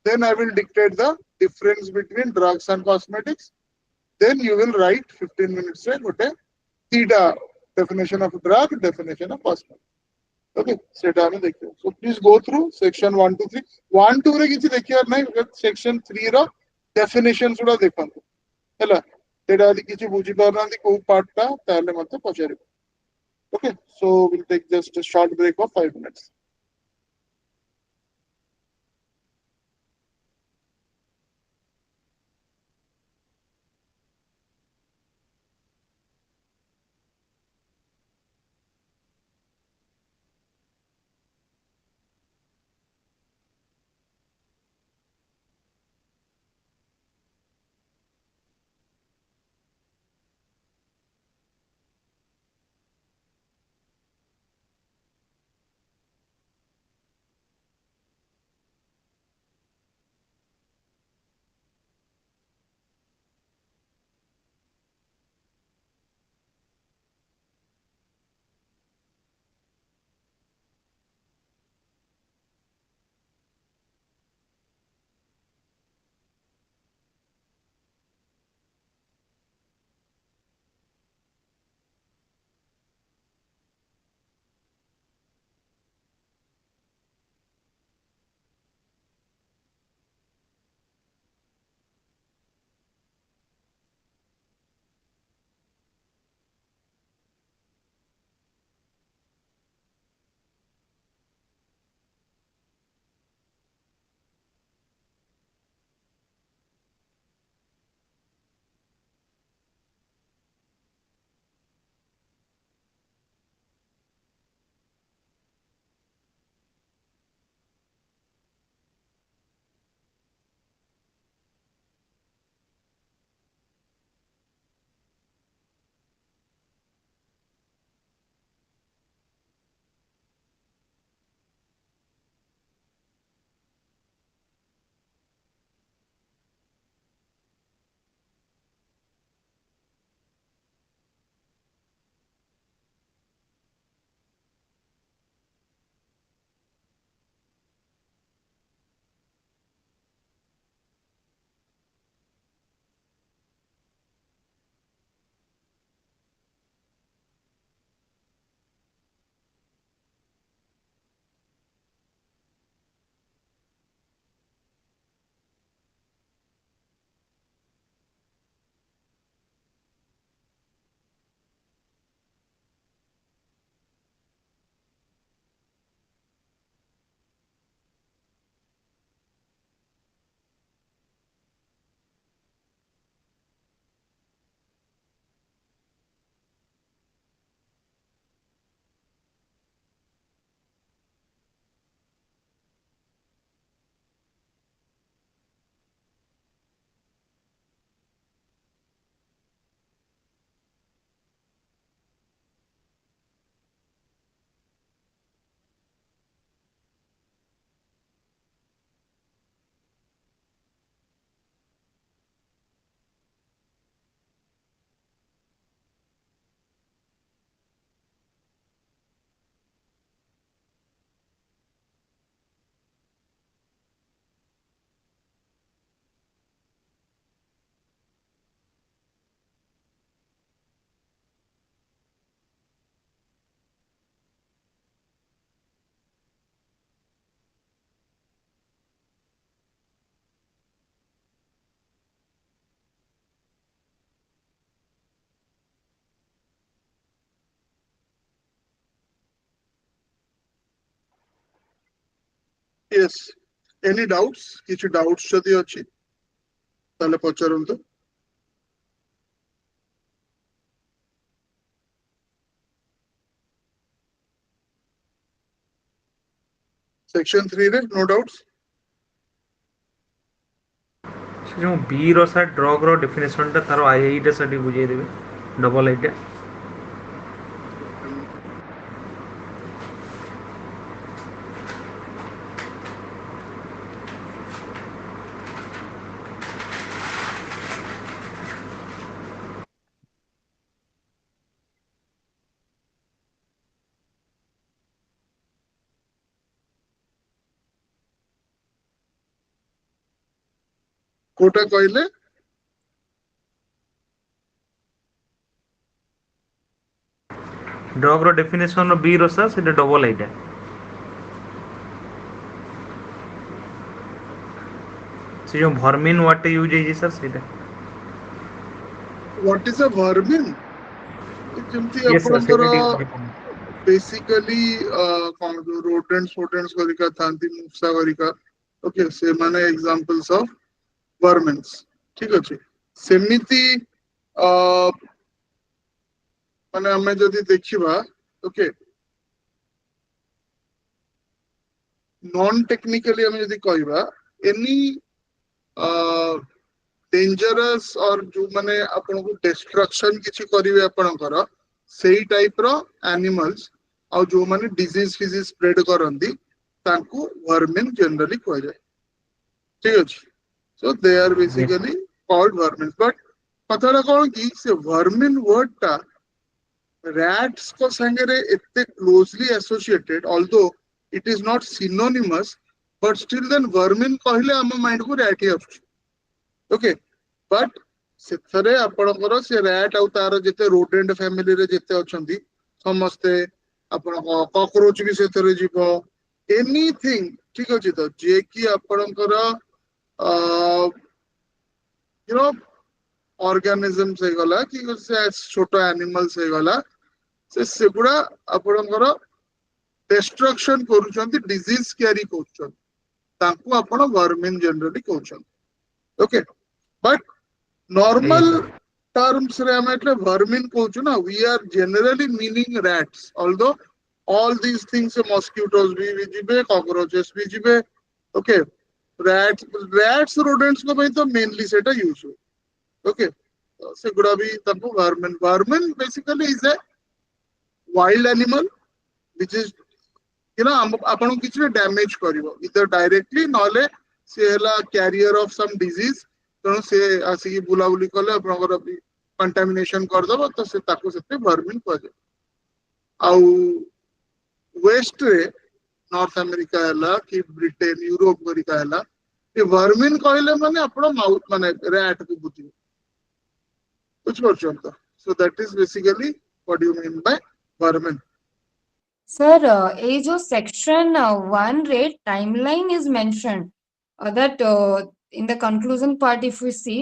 Then I will dictate the difference between drugs and cosmetics. Then you will write 15 minutes re gote theta definition of drug, definition of cosmetic. Okay, सेटा हमें देखियो. So please go through section 1 to 3. 1 2 रे किछि देखियार नाही, section 3 रो definition सुडा देखंतु. हैला सेटा यदि किछि बुझी पारनांती को पार्ट ता ताले मते पचारिबो. Okay, so we'll take just a short break of 5 minutes. yes, any doubts किछि doubts जदि अछि ताले पचारंतु. Section 3 रे no doubts. ସେ ଯୋଉ B ର ସାର୍ ଡ୍ରଗ ର ଡେଫିନେସନ ଟା ତାର II ଟା ସେଠି ବୁଝେଇ ଦେବେ ଡବଲ I ଟା. कोटा कहले ଡ୍ରଗ ର ଡେଫିନେସନ B ର ସାର୍ ସେଟା ଡବଲ I ଟା. ସେ ଯୋଉ ଭର୍ମିନ୍ ୱାର୍ଡ ଟା ୟୁଜ ହେଇଛି ସାର୍ ସେଇଟା. what is a vermin ଯେମିତି Yes sir, ଆପଣଙ୍କର ସେଇଟା ଟିକେ ବୁଝେଇ. बेसिकली कौन जो rodents करिका थांती मूसा करिका ओके से माने एग्जांपल्स ऑफ वर्मेन्स ठीक अछि सेमिति माने हमें जदि देखिबा ओके नॉन टेक्निकली हमें जदि कहबा एनी डेंजरस और जो माने आपन को डिस्ट्रक्शन किछि करिवे आपनकर सेही टाइप रो एनिमल्स और जो माने डिजीज फिजीज स्प्रेड करंदी तांको वर्मिन जनरली कहै जाय ठीक अछि so they are Yes. Basically called vermin but पताला कोन की से वर्मिन वर्ड टा rats को संगे इतने closely associated although it is not synonymous but still then vermin कहले हम माइंड को रैट ही आछी ओके बट सेथरे आपनकर से रैट आउ तार जते रोडेंट फैमिली रे जते अछंती समस्ते आपण कॉकरोच भी सेथरे जीवो एनीथिंग ठीक अछि तो जे कि आपनकर यू नो ऑर्गेनिज्म से गला कि से छोटो एनिमल से गला से सेगुड़ा आपनकर डिस्ट्रक्शन करूछंती डिजीज कैरी करूछंती तांको आपण वर्मिन जनरली कहउछंती okay but Yes normal sir. terms रे हम एटले वर्मिन कहउछु ना we are generally meaning rats although all these things mosquitoes भी जिबे cockroaches भी जिबे ओके rats rodents को भाई तो मेनली सेटा यूज हो ओके सेगुड़ा भी तब vermin basically is a wild animal which is you know आपण किछि डैमेज करिवो इधर डायरेक्टली नले से हला कैरियर ऑफ सम डिजीज तो से आसी बुलाबुली कले आपनकर भी कंटामिनेशन कर दबो तो से ताको सेते वर्मिन कह दे आउ वेस्ट रे नॉर्थ अमेरिका हला कि ब्रिटेन यूरोप अमेरिका हला ये वर्मिन कहले माने आपण माउथ माने रैट को बुझी कुछ परछन so that is basically what you mean by vermin Sir, ये जो section 1 रे timeline is mentioned that in the conclusion part if we see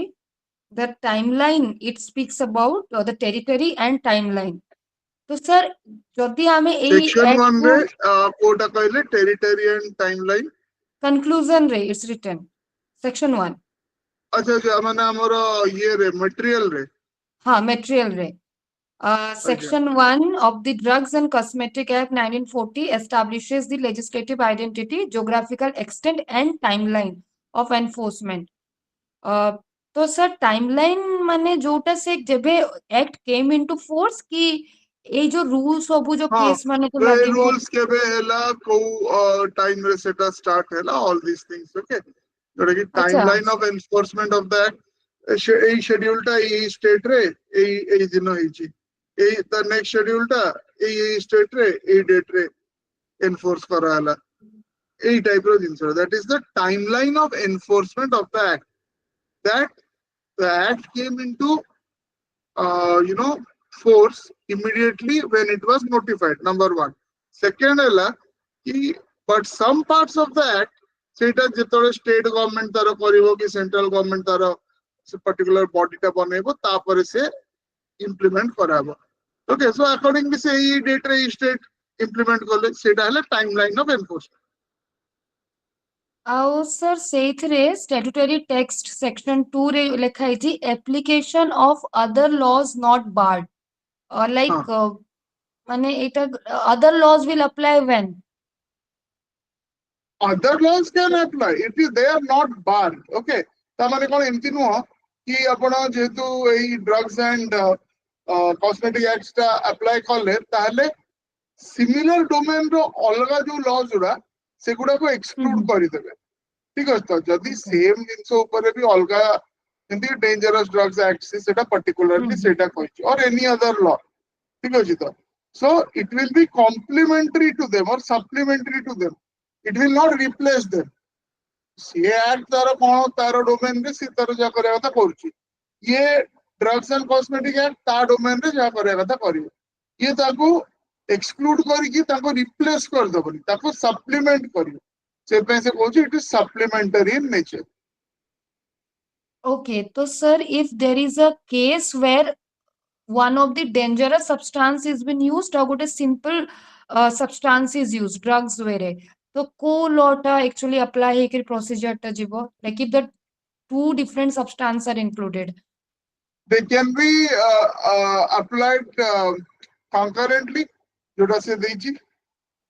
the timeline it speaks about the territory and timeline. तो sir जदि हमें AE section act 1 को रे कोटा कहले territory and timeline conclusion रे it's written section 1 अच्छा अच्छा माने हमरो ये रे मटेरियल रे हाँ material रे Section 1 of the Drugs and Cosmetic Act 1940 establishes the legislative identity, geographical extent, and timeline of enforcement. तो सर टाइमलाइन माने जोटा से जेबे एक्ट केम इनटू फोर्स कि ए जो रूल सब जो हाँ केस माने तो वे लागिबो रूल्स के बे हला को टाइम रे सेटा स्टार्ट हला ऑल दिस थिंग्स ओके जोटा कि अच्छा timeline of enforcement of that A schedule टा ए स्टेट रे ए दिन होईची ए द नेक्स्ट शेड्यूल टा ए स्टेट रे ए डेट रे एनफोर्स करा हला ए टाइप रो जिंस that is the timeline of enforcement of the act that the act came into you know force immediately when it was notified number one second hela ki but some parts of the act सेटा जेतळे state government तार करिवो कि central government तार से particular body टा बनेबो तापर से implement कराबो okay so according से ई डेट रे स्टेट इंप्लीमेंट करले सेटा हला टाइमलाइन ऑफ एनफोर्समेंट ଆଉ sir ସେଇଥିରେ statutory text section 2 ରେ ଲେଖା ହେଇଛି application of other laws not barred like ମାନେ ଏଇଟା other laws will apply when other laws can apply it is they are not barred okay ता माने कोन एमती नुह कि आपण जेतु एई ड्रग्स एंड कॉस्मेटिक एक्ट्स ता अप्लाई करले ताले सिमिलर डोमेन रो अलगा जो लॉज उडा सेगुडा को एक्सक्लूड करि देबे ठीक अछि तो जदी सेम जिंस ऊपर भी अलगा जेंति डेंजरस ड्रग्स एक्ट से सेटा पर्टिकुलरली सेटा कहछि और एनी अदर लॉ ठीक अछि तो so it will be complementary to them or supplementary to them it will not replace them C act तार कोन तार डोमेन रे सी तार जा करे कथा करछि ये ड्रग्स एंड कॉस्मेटिक एक्ट ता डोमेन रे जा करे कथा करियो ये ताको एक्सक्लूड करी कि ताको रिप्लेस कर दबनी ताको सप्लीमेंट करियो से पे से कहछि it is supplementary in nature okay so sir if there is a case where one of the dangerous substance is been used or got a simple substance is used drugs were तो को law टा actually apply है कि procedure टा जीवो like if the two different substance are included they can be applied concurrently जोटा से देछि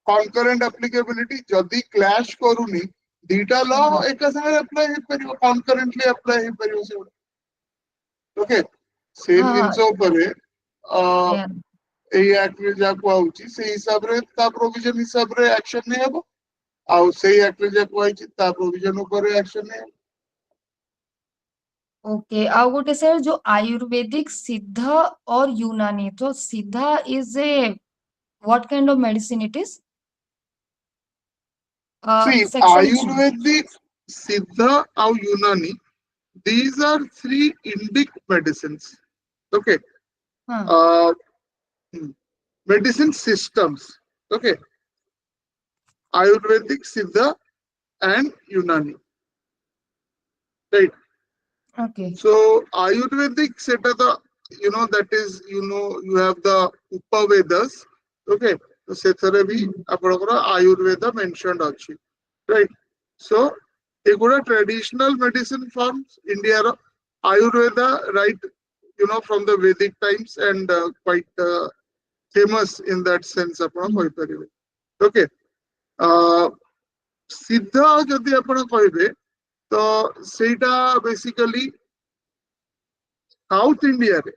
concurrent applicability जदी क्लैश करूनी दीटा लॉ एक संगे अप्लाई हे परियो concurrently अप्लाई हे परियो से ओके सेम जिंस ऊपर एई एक्ट रे जा को आउची से हिसाब रे ता प्रोविजन हिसाब रे एक्शन नै हेबो आउ से एक्ट रे जा को आइची ता प्रोविजन ऊपर एक्शन नै ओके आउ गोटे सर जो आयुर्वेदिक सिद्ध और यूनानी तो सिद्ध is a what kind of medicine it is see ayurvedic siddha or unani these are three indic medicines okay medicine systems okay ayurvedic siddha and unani right okay so ayurvedic seta the you know that is you have the upavedas okay तो सेथरे भी आपनकर Ayurveda mentioned अछि right so एगुडा traditional medicine forms India रो Ayurveda right you know from the vedic times and quite famous in that sense आपण कहि परिबे ओके सिद्ध जदि आपण कहिबे तो सेटा बेसिकली साउथ इंडिया रे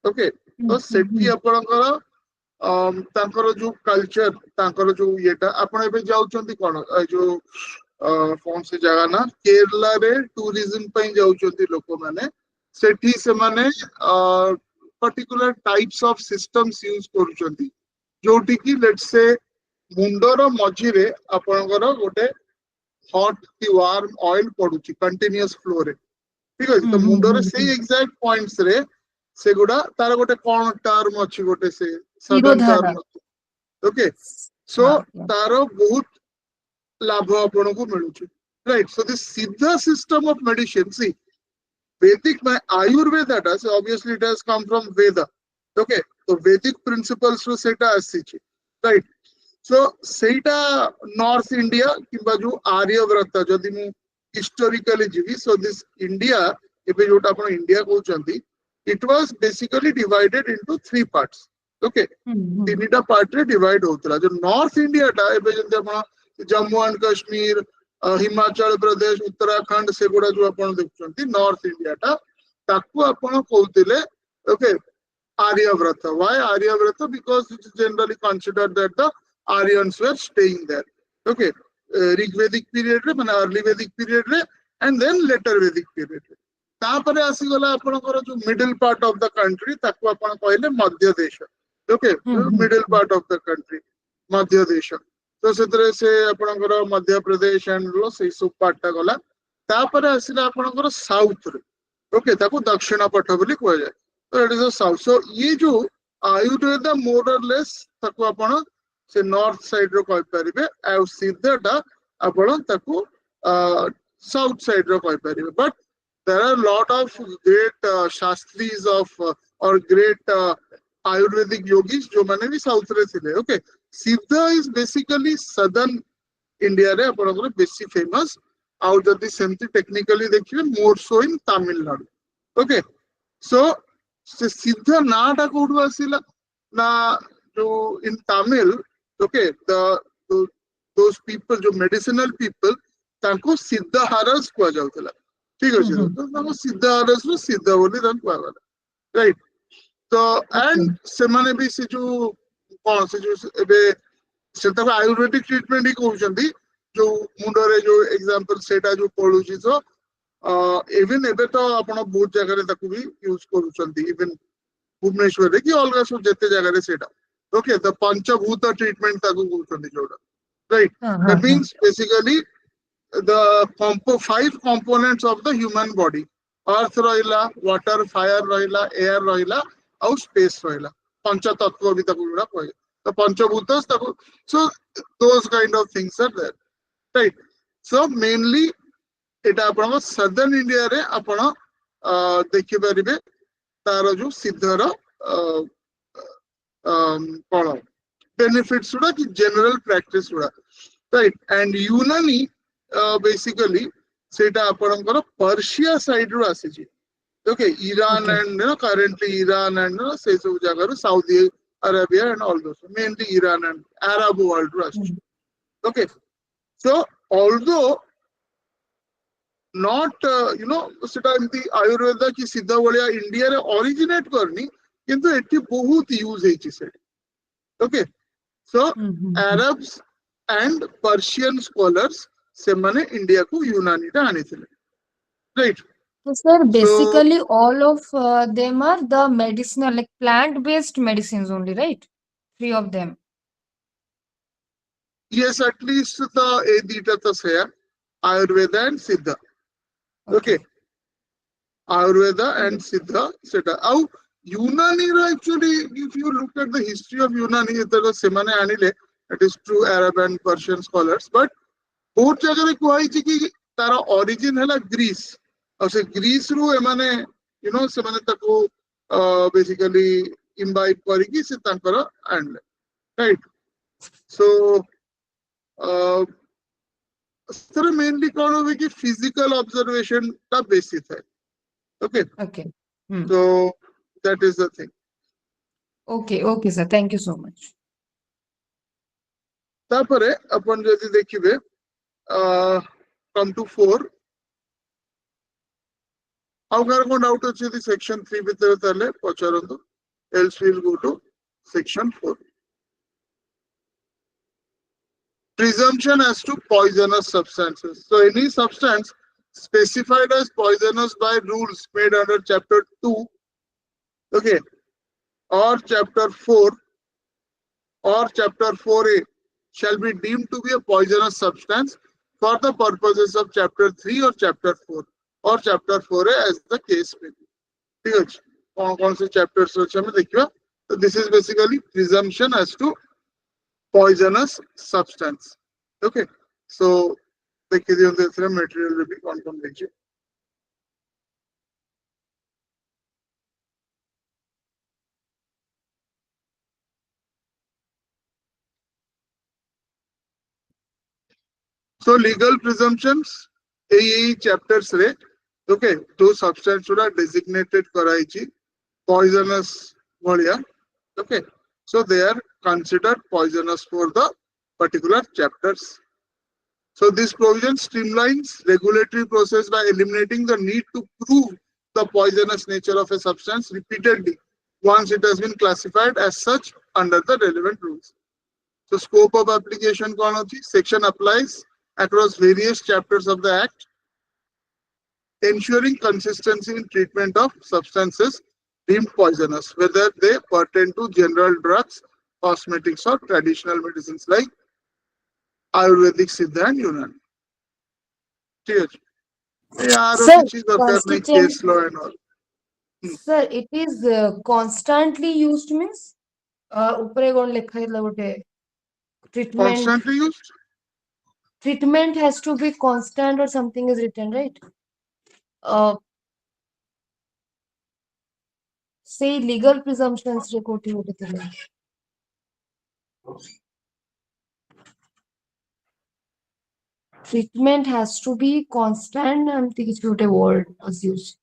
ओके तो सेठी आपनकर तांकर जो कल्चर तांकर जो येटा आपण एबे जाउचंती कोन जो कौन से जगह ना केरला रे टूरिज्म पई जाउचंती लोक माने सेठी से माने particular types of systems use करूचंती जोटी की लेट्स से मुंडर मझी रे आपनकर गोटे हॉट की वार्म ऑयल पडुची कंटीन्यूअस फ्लो रे ठीक है तो मुंडर से एग्जैक्ट पॉइंट्स रे से गुडा तार गोटे कोन टर्म अछि गोटे से सदन टर्म ओके सो तारो बहुत लाभ आपण को मिलुची राइट सो दिस सिद्ध सिस्टम ऑफ मेडिसिन सी वैदिक आयुर्वेदा टा so obviously it has come from Veda okay तो वैदिक प्रिंसिपल्स रो सेटा आसीची राइट सो सेटा नॉर्थ इंडिया किबा जो आर्यव्रत जदि मु हिस्टोरिकली जीवी सो दिस इंडिया एबे जोटा आपण इंडिया कहउचंती it was basically divided into three parts okay तीनटा पार्ट रे डिवाइड होतला जो नॉर्थ इंडिया टा एबे जंते आपण जम्मू एंड कश्मीर हिमाचल प्रदेश उत्तराखंड से गुडा जो आपण देखुचंती नॉर्थ इंडिया टा ताकू आपण कहउतिले okay Aryavrat why Aryavrat because it is generally considered that the Aryans were staying there okay Rigvedic period रे माने अर्ली वैदिक पीरियड रे and then later Vedic period रे तापरे आसी गला आपनकर जो middle part of the country ताकू आपण कहले Madhya Desh okay middle part of the country Madhya Desh तो सेतरे से आपनकर मध्य प्रदेश एंड लो से सब पार्ट गला तापरे आसीला आपनकर साउथ रे ओके ताकू दक्षिण पठ बोली कहै जाय तो इट इज अ साउथ सो ये जो आयुर्वेदा मोर और लेस ताकू आपण से नॉर्थ साइड रो कहि परिबे आ सिद्धटा आपण ताकू साउथ साइड रो कहि परिबे but there are a lot of great shastris of or great ayurvedic yogis jo mane bhi south re thile okay siddha is basically southern india re apanakar besi famous आउ जदि सेमती technically देखिए मोर सो इन Tamil Nadu okay so से सिद्ध नाटा कोठु आसिला ना जो in Tamil okay the those people जो मेडिसिनल पीपल ताको सिद्ध हारस कुआ जाउतला ठीक अछि तो ताको सिद्ध हारस रो सिद्ध बोली ताको कुआ राइट तो एंड से माने भी से जो कौन से जो एबे से तक आयुर्वेदिक ट्रीटमेंट ही कहउछंती जो मुंडरे जो एग्जांपल सेटा जो पडुची तो इवन एबे तो आपण बहुत जगह रे ताको भी यूज करूछंती इवन भुवनेश्वर रे कि अलगा सब जते जगह रे सेटा ओके द पंचभूत ट्रीटमेंट ताको कहउछंती जोडा right that means basically the 5 components of the human body earth roila water fire roila air roila au space roila pancha tattva bhi taku jura kohe the panchabhutas taku so those kind of things are there right so mainly eta apana southern india re apana dekhi paribe taro jo siddhara kono benefits guda ki general practice guda right and unani basically सेटा आपणकर Persia side रो आसी okay Iran and currently Iran and से सब जगह Saudi Arabia and all those mainly Iran and Arab world रो आसी okay so although not सेटा एमती आयुर्वेद की सिद्ध भलिया इंडिया रे ओरिजिनेट करनी किंतु एठी बहुत यूज हेची set okay so Arabs and Persian scholars से माने इंडिया को यूनानी टा आनी थिले right So, sir, basically all of them are the medicinal, like plant-based medicines only, right? 3 of them. yes at least the edita ta se ayurveda and siddha okay ayurveda and siddha seta au yunani ro actually if you look at the history of yunani eta se mane anile it is true Arab and Persian scholars but बहुत जगह रे कुआई छी कि तारा origin हैला Greece और से Greece रो एमाने you know से माने ताको बेसिकली इम्बाइब करी कि से तांकर and right so sir mainly कोन होवे कि फिजिकल ऑब्जर्वेशन का बेसिस है okay Okay. So that is the thing Okay, sir. Thank you so much. तापरे अपन जदि देखिबे come to 4 how कार को डाउट अछि दि सेक्शन 3 भितर तले पचारंतु else we'll go to section 4 presumption as to poisonous substances so any substance specified as poisonous by rules made under chapter 2 okay or chapter 4 or chapter 4a shall be deemed to be a poisonous substance for the purposes of chapter 3 or chapter 4 or chapter 4a as the case may be ठीक अछि कौन से chapters अछि हम देखिबा तो this is basically presumption as to poisonous substance okay so देखि दियौ एथरे मटेरियल रे भी कोन कोन देखि so legal presumptions ei chapters re okay two substance ura designated karaichi poisonous bhaliya okay so they are considered poisonous for the particular chapters so this provision streamlines regulatory process by eliminating the need to prove the poisonous nature of a substance repeatedly once it has been classified as such under the relevant rules so scope of application kon achi section applies across various chapters of the act ensuring consistency in treatment of substances deemed poisonous, whether they pertain to general drugs, cosmetics, or traditional medicines like Ayurvedic, Siddha, and Unani. Sir, consistent. Case law and all. Sir, it is constantly used means upare gon lekha ila gote treatment. Constantly used? Treatment has to be constant or something is written, right? Say legal presumptions re koti gote ଥିଲା Treatment has to be constant and the word was used.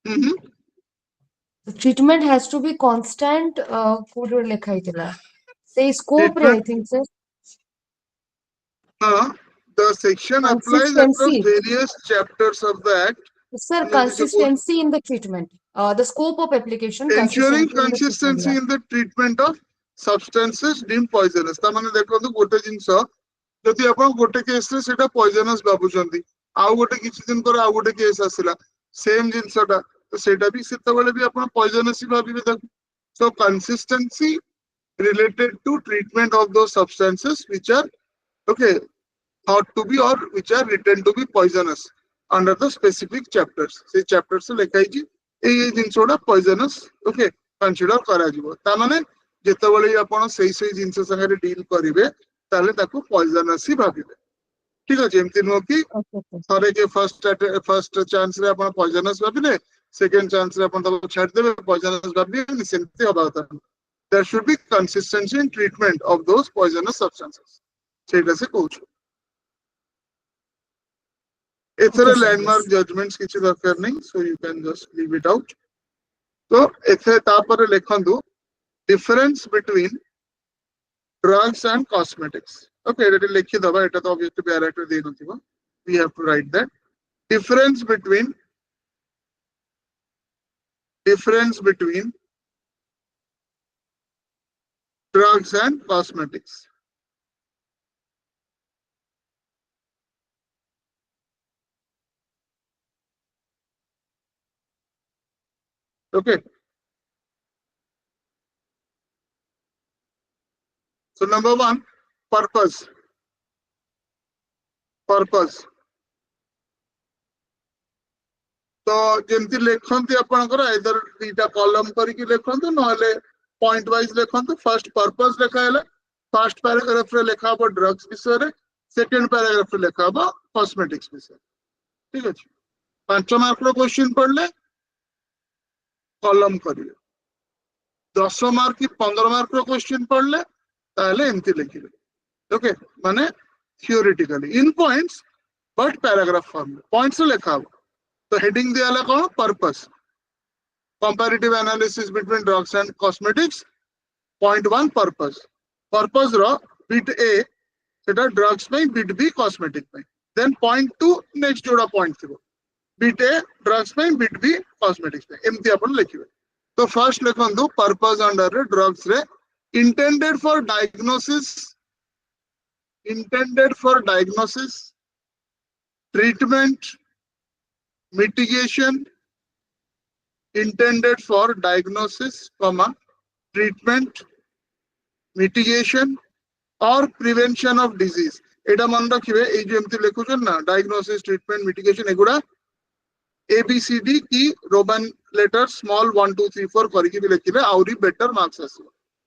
The treatment has to be constant. Kodu lekha hitila. Say scope re, I Treatment, think, sir. the section applies across Consistency. various chapters of the act. Sir, And then the support- consistency in the treatment. The scope of application, ensuring consistency consistency in the treatment of substances deemed poisonous. ता माने देखो गोटे जिनस जदि आपण गोटे case रे सेटा poisonous बाबुचंदी आउ गोटे किछि दिन पर आउ गोटे केस आसिला सेम जिनसटा तो सेटा भी सेते बेले भी आपण पॉइजनस ही भाबिबे ताकू सो consistency related to treatment of those substances which are okay thought to be or which are written to be poisonous under the specific chapters से chapters से लिखा है এই জিনিসটা পয়জনাস ওকে কনসিডর করা যাব তা মানে যেতবেলে আপন সেই জিনিস সঙ্গে ডিল করিবে তাহলে তাকে পয়জনাস হি ভাবিবে ঠিক আছে এমতি নো কি থরে যে ফার্স্ট চান্স রে আপন পয়জনাস ভাবিলে সেকেন্ড চান্স রে আপন তাকে ছাড় দেবে পয়জনাস ভাবিবে সেমতি হবা কথা there should be consistency in treatment of those poisonous substances সেটা সে কইছো এছাড়া ল্যান্ডমার্ক জাজমেন্টস কিছু দরকার নেই so you can just leave it out তো এতে তারপরে লেখন্তু difference between drugs and cosmetics okay এটা লিখি দবা এটা তো অবভিয়াসলি প্যারাগ্রাফে দেই নথিব we have to write that difference between drugs and cosmetics. Okay. So number one, purpose. तो जेमती लेखन्ती आपनकर आइदर दुईटा कॉलम करके लेखन्तु नहले पॉइंट वाइज लेखन्तु फर्स्ट पर्पस लेखा हैला फर्स्ट पैराग्राफ रे लेखा हबो ड्रग्स विषय रे सेकंड पैराग्राफ रे लेखा हबो कॉस्मेटिक्स विषय ठीक अछि 5 मार्क रो क्वेश्चन पढ़ले कॉलम करिवे 10 मार्क की 15 मार्क रो क्वेश्चन पढ़ले ताले एमती लिखिबे ओके माने theoretically in points but paragraph form points लेखा हबो तो हेडिंग दिया है कौन purpose comparative analysis between drugs and cosmetics point 1 purpose रो बिट ए सेटा ड्रग्स में बिट बी कॉस्मेटिक में देन पॉइंट 2 नेक्स्ट जोड़ा point three bit A drugs में बिट बी कॉस्मेटिक्स में एमती अपन लिखिबे तो फर्स्ट लिखंदु पर्पस अंडर रे ड्रग्स रे intended for diagnosis treatment mitigation intended for diagnosis, treatment, mitigation or prevention of disease. এটা মনে রাখিবে এই যে এমতি লেখুছেন না ডায়াগনোসিস ট্রিটমেন্ট মিটিগেশন এগুলা ABCD কি রোমান লেটার স্মল 1 2 3 4 করিকি भी লিখিলে আউরি বেটার মার্কস আসিব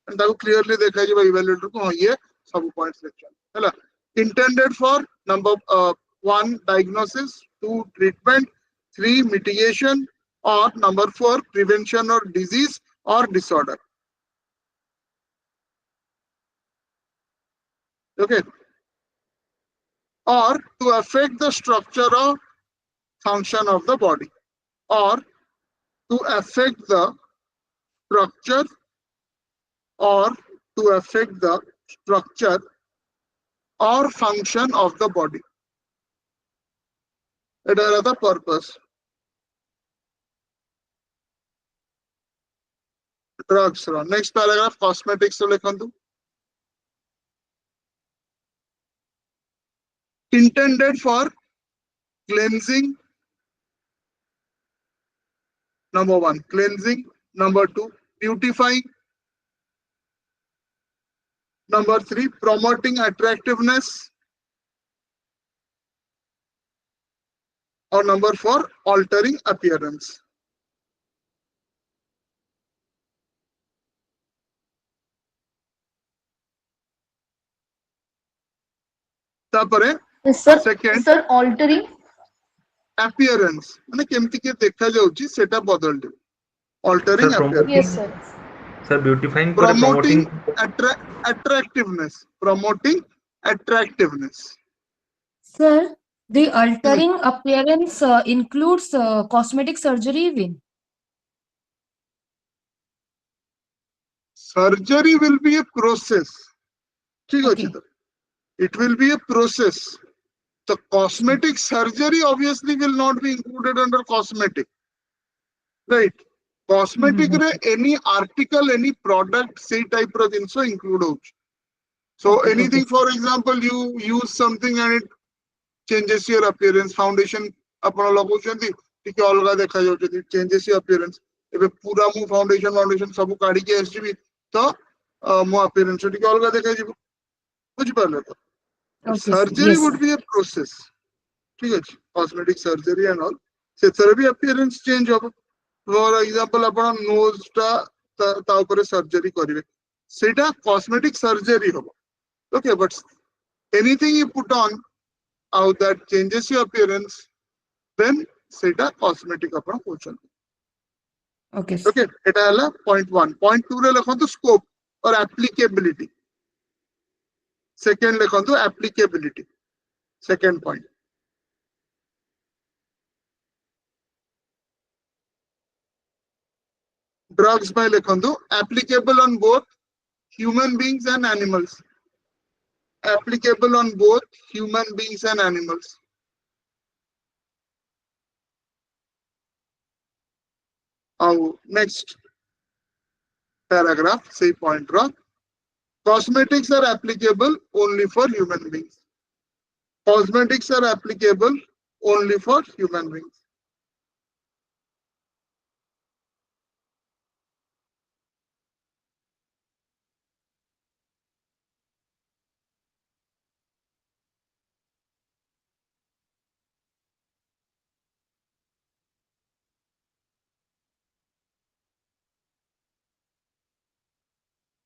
এন্ড তাকে ক্লিয়ারলি দেখাই যে ইভালুয়েটর को ये सब पॉइंट्स लेक्चर हैला intended for number 1 diagnosis 2 treatment 3 mitigation or number 4 prevention or disease or disorder okay or to affect the structure or function of the body or to affect the structure or function of the body it is the purpose drugs next paragraph cosmetics लिखंतु intended for cleansing number 1 cleansing number 2 beautifying number 3 promoting attractiveness or number 4 altering appearance तापरे second sir altering appearance माने केमती के देखा जाउची सेटा बदल दे altering Sir, appearance yes sir sir beautifying করে promoting promoting attractiveness Sir, the altering appearance includes cosmetic surgery even. Surgery will be a process. ठीक Okay. ଅଛି ତ? It will be a process. The cosmetic surgery obviously will not be included under cosmetic. Right? Cosmetic re any article, any product, say type of ଜିନିଷ include ହଉଛି. So Okay, anything, okay. for example, you use something and it changes your appearance. Foundation ଆପଣ ଲଗାଉଛନ୍ତି ଟିକେ ଅଲଗା ଦେଖା ଯାଉଛନ୍ତି, changes your appearance. ଏବେ ପୁରା ମୁଁ foundation ସବୁ କାଢିକି ଆସିଯିବି ତ ମୋ appearance ଟିକେ ଅଲଗା ଦେଖାଯିବ, ବୁଝିପାରିଲେ ତ? Okay, sir. Surgery Yes, would sir. be a process. ठीक ଅଛି, cosmetic surgery and all, ସେଥିରେ ବି appearance change ହବ. For example, ଆପଣ nose ଟା ତା ଉପରେ surgery କରିବେ, ସେଇଟା cosmetic surgery ହବ. Okay, but anything you put on out that changes your appearance, then ସେଇଟା cosmetic ଆପଣ କହୁଛନ୍ତି. Okay, sir. Okay, এটা ହେଲା point 1. Point 2 ରେ ଲେଖନ୍ତୁ scope or applicability. Second ଲେଖନ୍ତୁ applicability. Second point. Drugs by ଲେଖନ୍ତୁ applicable on both human beings and animals. Applicable on both human beings and animals. Next paragraph, say point draw. Cosmetics are applicable only for human beings. Cosmetics are applicable only for human beings.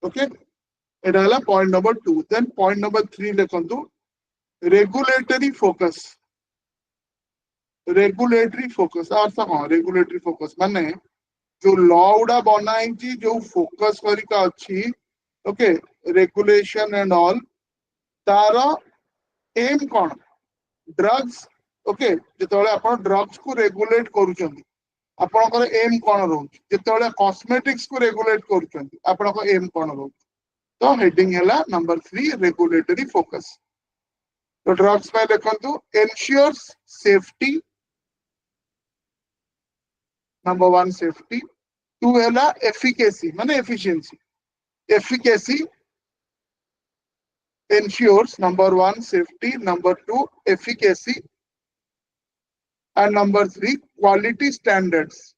Okay, এটা হলো point number 2. Then point number 3 লেখନ୍ତୁ regulatory focus. Regulatory focus अर्थ कौन? Regulatory focus माने जो law उडा बना है जो focus करिका अच्छी, ओके, रेगुलेशन एंड ऑल, तारा एम कौन? ड्रग्स. ओके, जेतବେଳେ आपण ड्रग्स को रेगुलेट करूचंदी, आपणकर एम कौन रहउछ? जेतବେଳେ कॉस्मेटिक्स को रेगुलेट करूचंदी, आपणकर एम कौन रहउछ? तो हेडिंग हैला नंबर 3 रेगुलेटरी फोकस. तो ड्रग्स में लिखंतु एंश्योर्स सेफ्टी, नंबर 1 सेफ्टी. 2 हैला एफिकेसी माने efficiency. Efficacy ensures number 1 safety, number 2 efficacy, and number 3 quality standards.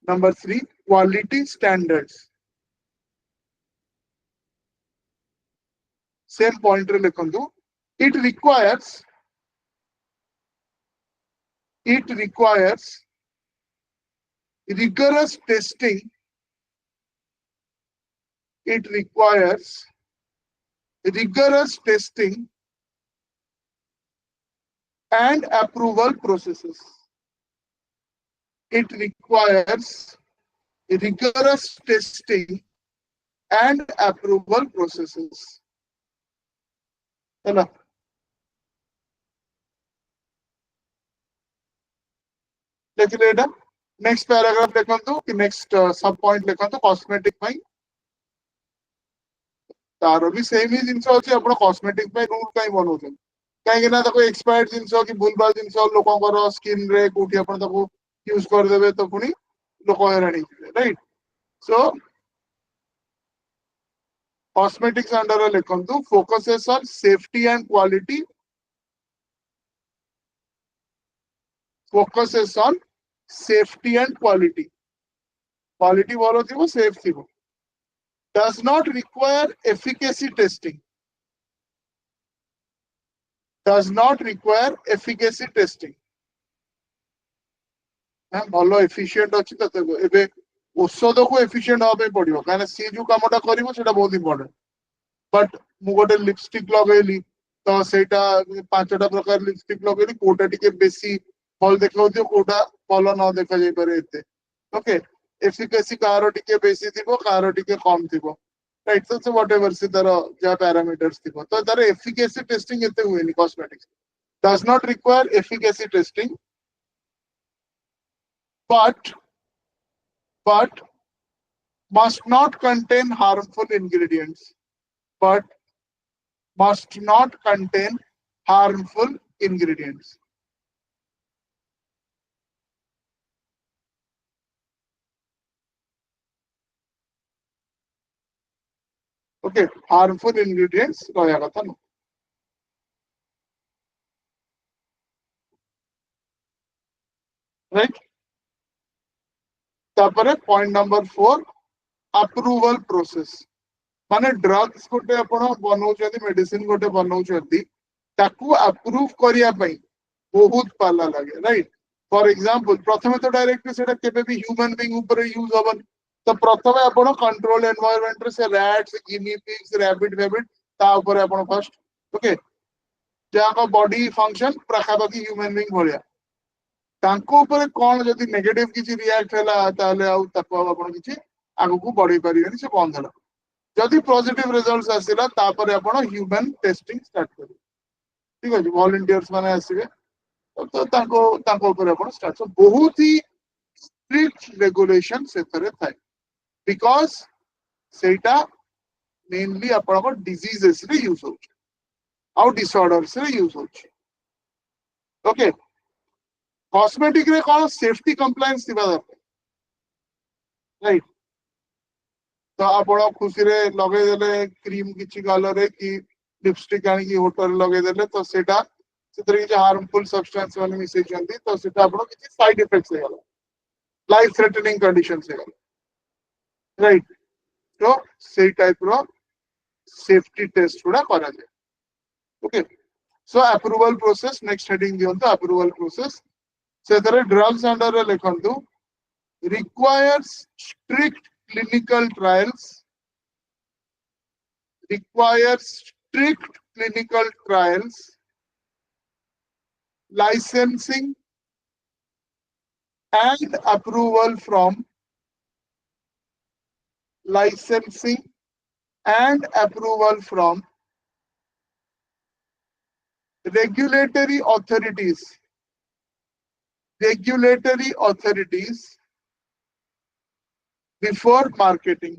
Number 3 quality standards. Same pointer लिखंतु it requires rigorous testing. It requires rigorous testing and approval processes. It requires rigorous testing and approval processes. है ना? देखिए एटा next paragraph लिखंतु कि next सब point लिखंतु cosmetic पई तारो भी same ही जिंस अछि. आपण cosmetic पे रूल काई बनौछन काहे ना ताको एक्सपायर्ड जिंस कि भूलभाल जिंस लोकंकर स्किन रे कोठी आपण ताको यूज कर देबे तो पुनी लोक हैरानी, राइट? सो कॉस्मेटिक्स अंडर लिखंतु focuses on safety and quality. Focuses on safety and quality. Quality भलो थिबो, safe थिबो. Does not require efficacy testing. Does not require efficacy testing. भलो efficient अछि त एबे औषध को efficient होबे पड़िबो काना सी जो कामटा करिवो सेटा बहुत इंपोर्टेंट. बट मु गोटे लिपस्टिक लगेली तो सेटा पांचटा प्रकार लिपस्टिक लगेली, कोटा टिके बेसी भल देखाउथियो, कोटा भल न देखा जाय पारे एते. ओके, एफिकेसी कार टिके बेसी थिबो, कार टिके कम थिबो. right? So whatever se tara ja parameters thibo to tara efficacy testing ete hueni cosmetics does not require efficacy testing but must not contain harmful ingredients but must not contain harmful ingredients. Okay, harmful ingredients rahya katha no. Right? Tapare point number 4 approval process. माने drugs गोटे आपण बनाउछथि medicine गोटे बनाउछथि ताकू approve करिया पई बहुत पाला लागे राइट फॉर एग्जांपल प्रथमे तो डायरेक्टली सेटा केबे भी ह्यूमन बीइंग ऊपर यूज होबन तो प्रथमे आपण कंट्रोल एनवायरनमेंट रे से रैट्स गिनी पिग्स रैबिट रैबिट ता ऊपर आपण फर्स्ट ओके जाको बॉडी फंक्शन प्रखाबाकी ह्यूमन बीइंग भलिया तांको ऊपर कोन जदी नेगेटिव किछि रिएक्ट होला ताले आउ ताको आपण किछि आगु को बढ़ी परिबेनी से बंद होला जदि पॉजिटिव रिजल्ट्स आसिला तापर आपण ह्यूमन टेस्टिंग स्टार्ट करू ठीक अछि वॉलंटियर्स माने आसीबे तो तांको ऊपर आपण स्टार्ट सो बहुत ही स्ट्रिक्ट रेगुलेशन से थरे थाए बिकॉज़ सेटा मेनली आपण को डिजीजेस रे यूज होछ आउ डिसऑर्डर्स रे यूज होछ ओके कॉस्मेटिक रे कोन सेफ्टी कंप्लायंस थिबा दरकार राइट तो आपण खुशी रे लगे देले क्रीम किछि कलर रे कि लिपस्टिक आनी कि होटल लगे देले तो सेटा सेतरे कि हार्मफुल सब्सटेंस वाले मिसै जंदी तो सेटा आपण किछि साइड इफेक्ट्स हे गला लाइफ थ्रेटनिंग कंडीशंस हे गला राइट तो से टाइप रो सेफ्टी टेस्ट थोड़ा करा जाए okay so approval process next heading दियंतो अप्रूवल प्रोसेस सेतरे ड्रग्स अंडर रे लिखंतु requires strict clinical trials licensing and approval from regulatory authorities before marketing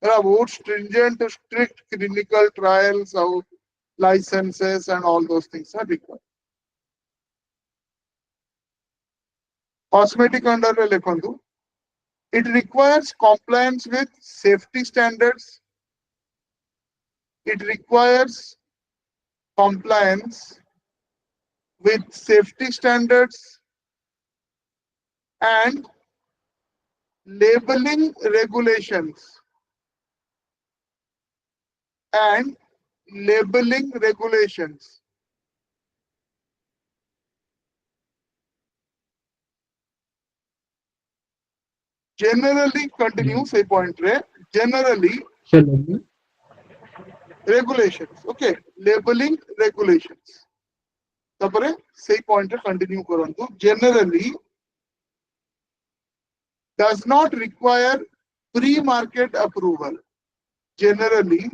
there are बहुत stringent strict clinical trials or licenses and all those things are required cosmetic under रे लिखंतु it requires compliance with safety standards and labeling regulations generally continue say point re generally regulations okay labeling regulations tapare say point re continue karantu generally does not require pre-market approval generally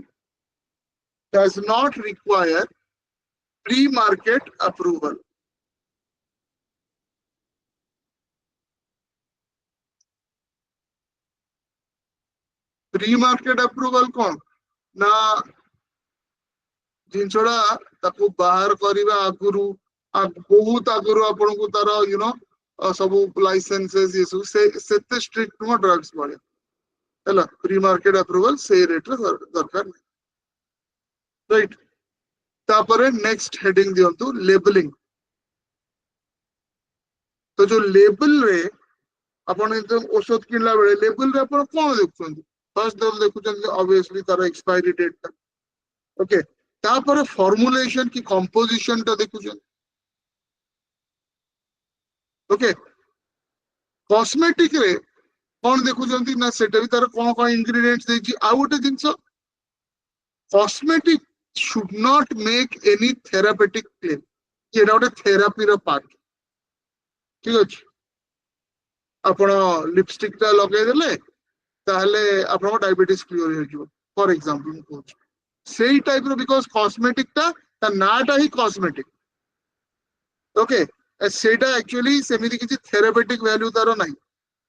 does not require pre-market approval pre-market approval कौन ना जिनछड़ा ताको बाहर करिबा आगुरु बहुत आगुरु आपन को तार you know सब लाइसेंसेस ये सब से स्ट्रिक्ट नो ड्रग्स बळे हला प्री-मार्केट अप्रूवल से रेट रे दरकार नहीं राइट तापरे नेक्स्ट हेडिंग दियंतु लेबलिंग तो जो लेबल रे अपन एकदम औषध किनला बेले लेबल रे अपन कोन देखुछन फर्स्ट दल देखुछन ऑब्वियसली तार एक्सपायरी डेट ओके तापर फॉर्मुलेशन की कंपोजिशन ता देखुछन ओके कॉस्मेटिक रे कोन देखुछन ना सेटा भी तार कोन कोन इंग्रेडिएंट्स देछि आ गोटे जिंस cosmetic should not make any therapeutic claim ये गोटे थेरापी रो पार्ट ठीक अछि आपण लिपस्टिक टा लगे देले ताहले आपण डायबिटीज क्लियर हो जिवो फॉर एग्जांपल मु कहूँ सेही टाइप रो बिकॉज़ कॉस्मेटिक ता नाटा ही कॉस्मेटिक ओके सेटा एक्चुअली सेमिति किछि थेरापेटिक वैल्यू तारो नाही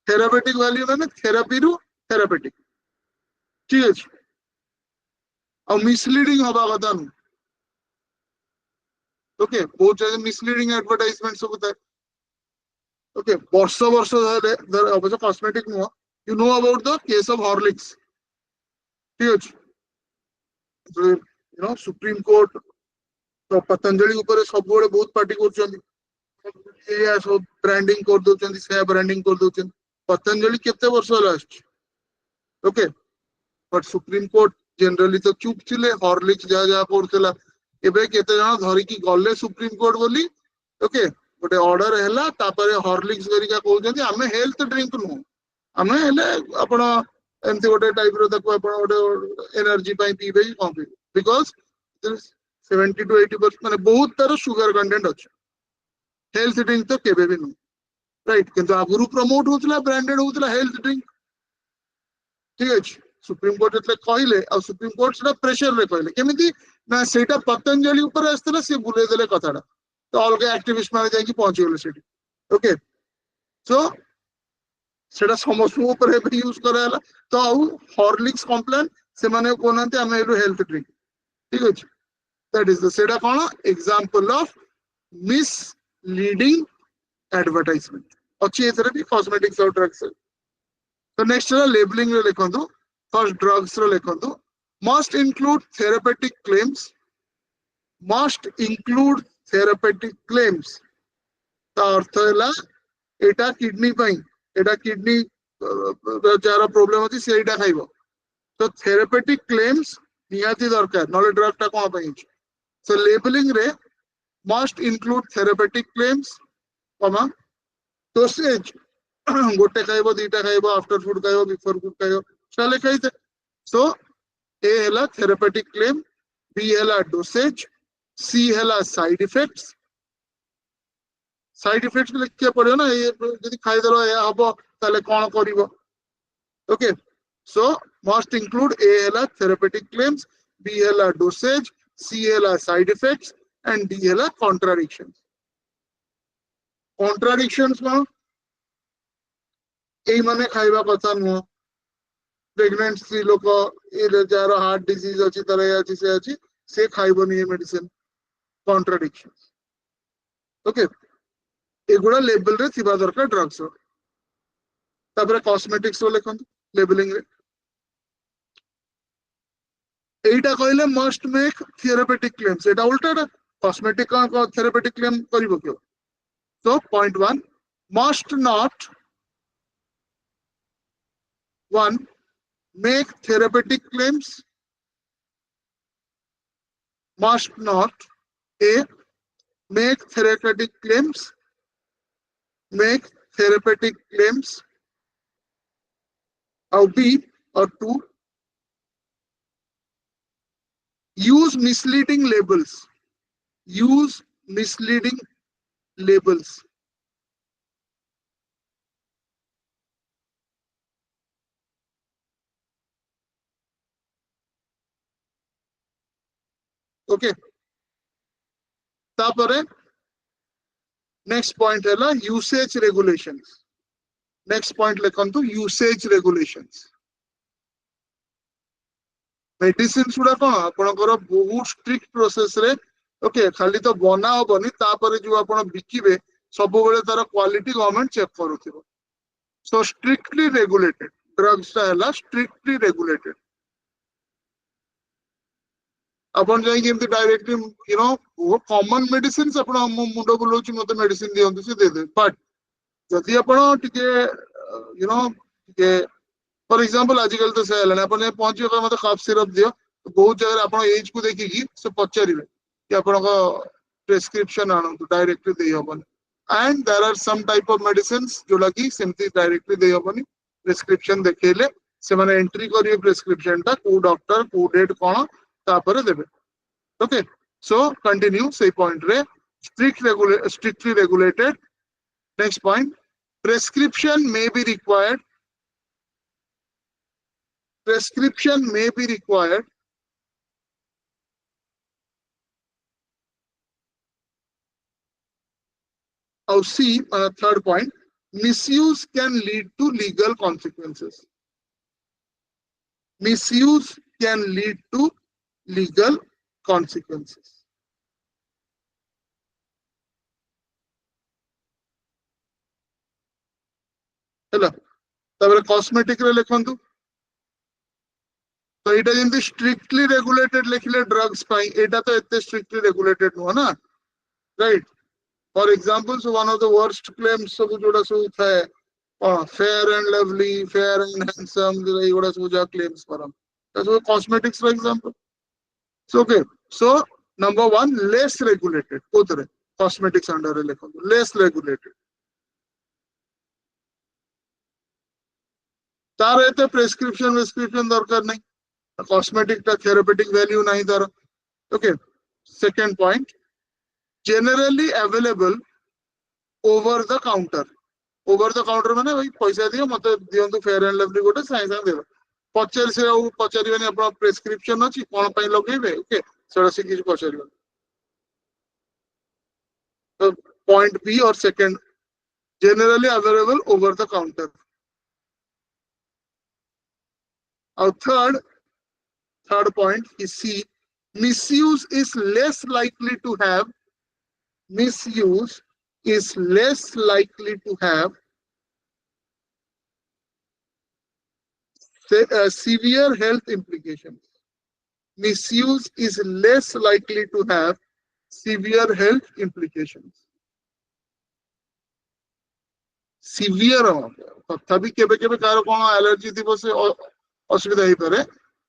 थेरापेटिक वैल्यू माने थेरापी रु थेरापेटिक ठीक अछि और मिसलीडिंग हबा कथा नु ओके बहुत जगह मिसलीडिंग एडवर्टाइजमेंट सब होता है ओके वर्ष वर्ष धरे अबसे cosmetic no you know about the case of Horlicks ठीक अछि तो यू नो सुप्रीम कोर्ट तो पतंजलि ऊपर सब बड़े बहुत पार्टी कर ये सब ब्रांडिंग कर दउचंदी से ब्रांडिंग कर दउचंदी पतंजलि केते वर्ष last okay but supreme court generally तो चुप थिले हॉर्लिक्स जा जा करथला एबे केते जण धरि की गले सुप्रीम कोर्ट बोली ओके गोटे ऑर्डर हैला तापरे हॉर्लिक्स करिका कहउचंदी हमें हेल्थ ड्रिंक नु हमें हेले आपण एमती गोटे टाइप रो देखो आपण गोटे एनर्जी पई पीबे कोन पीबे बिकॉज़ 70 to 80% माने बहुत तार शुगर कंटेंट अछि हेल्थ ड्रिंक तो केबे भी नु राइट किंतु आगुरु प्रमोट होतला ब्रांडेड होतला हेल्थ ड्रिंक ठीक अछि सुप्रीम कोर्ट जतले कहले आ सुप्रीम कोर्ट सेटा प्रेशर रे कहले केमिति ना सेटा पतंजलि ऊपर आस्तला से बुले देले कथाडा तो अलगा एक्टिविस्ट माने जाई कि पहुंच गेले सेठी ओके सो सेटा समस्त ऊपर हे यूज कराला तो आउ हॉर्लिक्स कंप्लेन से माने कोनंते हमें हेल्थ ड्रिंक ठीक अछि दैट इज द सेटा कोन एग्जांपल ऑफ misleading advertisement अच्छी एथरे भी कॉस्मेटिक्स और ड्रग्स तो नेक्स्ट लेबलिंग रे लिखंदु फर्स्ट ड्रग्स रो लिखंदु must include therapeutic claims must include therapeutic claims ता अर्थ हैला एटा किडनी पई एटा किडनी जारा प्रॉब्लम अछि सेटा खाइबो तो थेरापेटिक क्लेम्स नियाती दरकार नले ड्रग टा कोन पई सो लेबलिंग रे must include therapeutic claims comma dosage गोटे खाइबो दीटा खाइबो आफ्टर फूड खाइबो बिफोर फूड खाइबो चले खाइते सो ए हैला थेरापेटिक क्लेम बी हैला डोसेज सी हैला साइड इफेक्ट्स लिखिया पड़ियो ना ये यदि खाइ देलो या हबो ताले कोन करिवो ओके सो must include ए हैला थेरापेटिक क्लेम्स बी हैला डोसेज सी हैला साइड इफेक्ट्स and D है contradictions कौन यही माने खाइबा कथा नुह प्रेग्नेंट स्त्री लोक ये जार हार्ट डिजीज अच्छी तरह अच्छी से खाइबनी ये मेडिसिन कॉन्ट्राडिक्शंस ओके एगुड़ा लेबल रे थिबा दरकार ड्रग्स तापर कॉस्मेटिक्स रो लिखंतु लेबलिंग रे एटा कहले मस्ट मेक थेरापेटिक क्लेम्स एटा उल्टा कॉस्मेटिक का थेरापेटिक क्लेम करिवो क्यों so point 1 must not one make therapeutic claims must not a make therapeutic claims or b or 2 use misleading labels okay तापरे next point है ला usage regulations next point लिखंतु usage regulations medicine गुड़ा कौन आपणकर बहुत strict process रे okay खाली तो बना होबनी तापर जो आपण बिकिबे सब बेले तार क्वालिटी गवर्नमेंट चेक करूथिबो सो स्ट्रिक्टली रेगुलेटेड ड्रग्स ता हला स्ट्रिक्टली रेगुलेटेड अपन जाई केमती डायरेक्टली यू नो वो कॉमन मेडिसिन आपण मुंडो बुलोची मते मेडिसिन दियंतु से दे दे बट जदि आपण टिके यू नो टिके फॉर एग्जांपल आजकल तो से हला आपण पहुंची के मते कफ सिरप दियो तो बहुत जगह आपण एज को देखि से पचारिबे कि आपण को प्रेस्क्रिप्शन आनंतु डायरेक्टली दे होबन and there are some type of medicines जोला कि सेमती डायरेक्टली दे होबनी प्रेस्क्रिप्शन देखेले से माने एंट्री करियो प्रेस्क्रिप्शन ता को डॉक्टर को डेट कोन तापर देबे ओके सो कंटिन्यू से पॉइंट रे strictly regulated Next point, prescription may be required. Prescription may be required. Now C, third point, misuse can lead to legal consequences. Misuse can lead to legal consequences. ହେଲା ତାପରେ cosmetic ରେ ଲେଖନ୍ତୁ ତ ଏଇଟା ଯେମିତି strictly regulated ଲେଖିଲେ drugs ପାଇଁ ଏଇଟା ତ ଏତେ strictly regulated ନୁହଁ ନା right for example so one of the worst claims ସବୁ ଯୋଉଟା ସବୁ ଥାଏ fair and lovely fair and handsome ଏଇଗୁଡ଼ା ସବୁ ଯାହା claims କରନ୍ତି ତା ସବୁ cosmetics ର example so okay so number one less regulated କୋଉଥିରେ cosmetics under ରେ ଲେଖନ୍ତୁ less regulated तार एते प्रेस्क्रिप्शन दरकार नहीं कॉस्मेटिक ता थेरापेटिक वैल्यू नहीं तार okay second point generally available over the counter माने भाई पैसा दियो मते दियंतु फेयर एंड लवली गोटे साइ साइ देबो पचर से पचारिबनी अपन प्रेस्क्रिप्शन अछि कोन पई लगेबे ओके सेडा से किछ पचारिबो तो पॉइंट बी और second generally available over the counter और third point is C, misuse is less likely to have severe health implications. Misuse is less likely to have severe health implications. Severe तथापि केबे केबे car कोन allergy थिबो से असुविधा ही पारे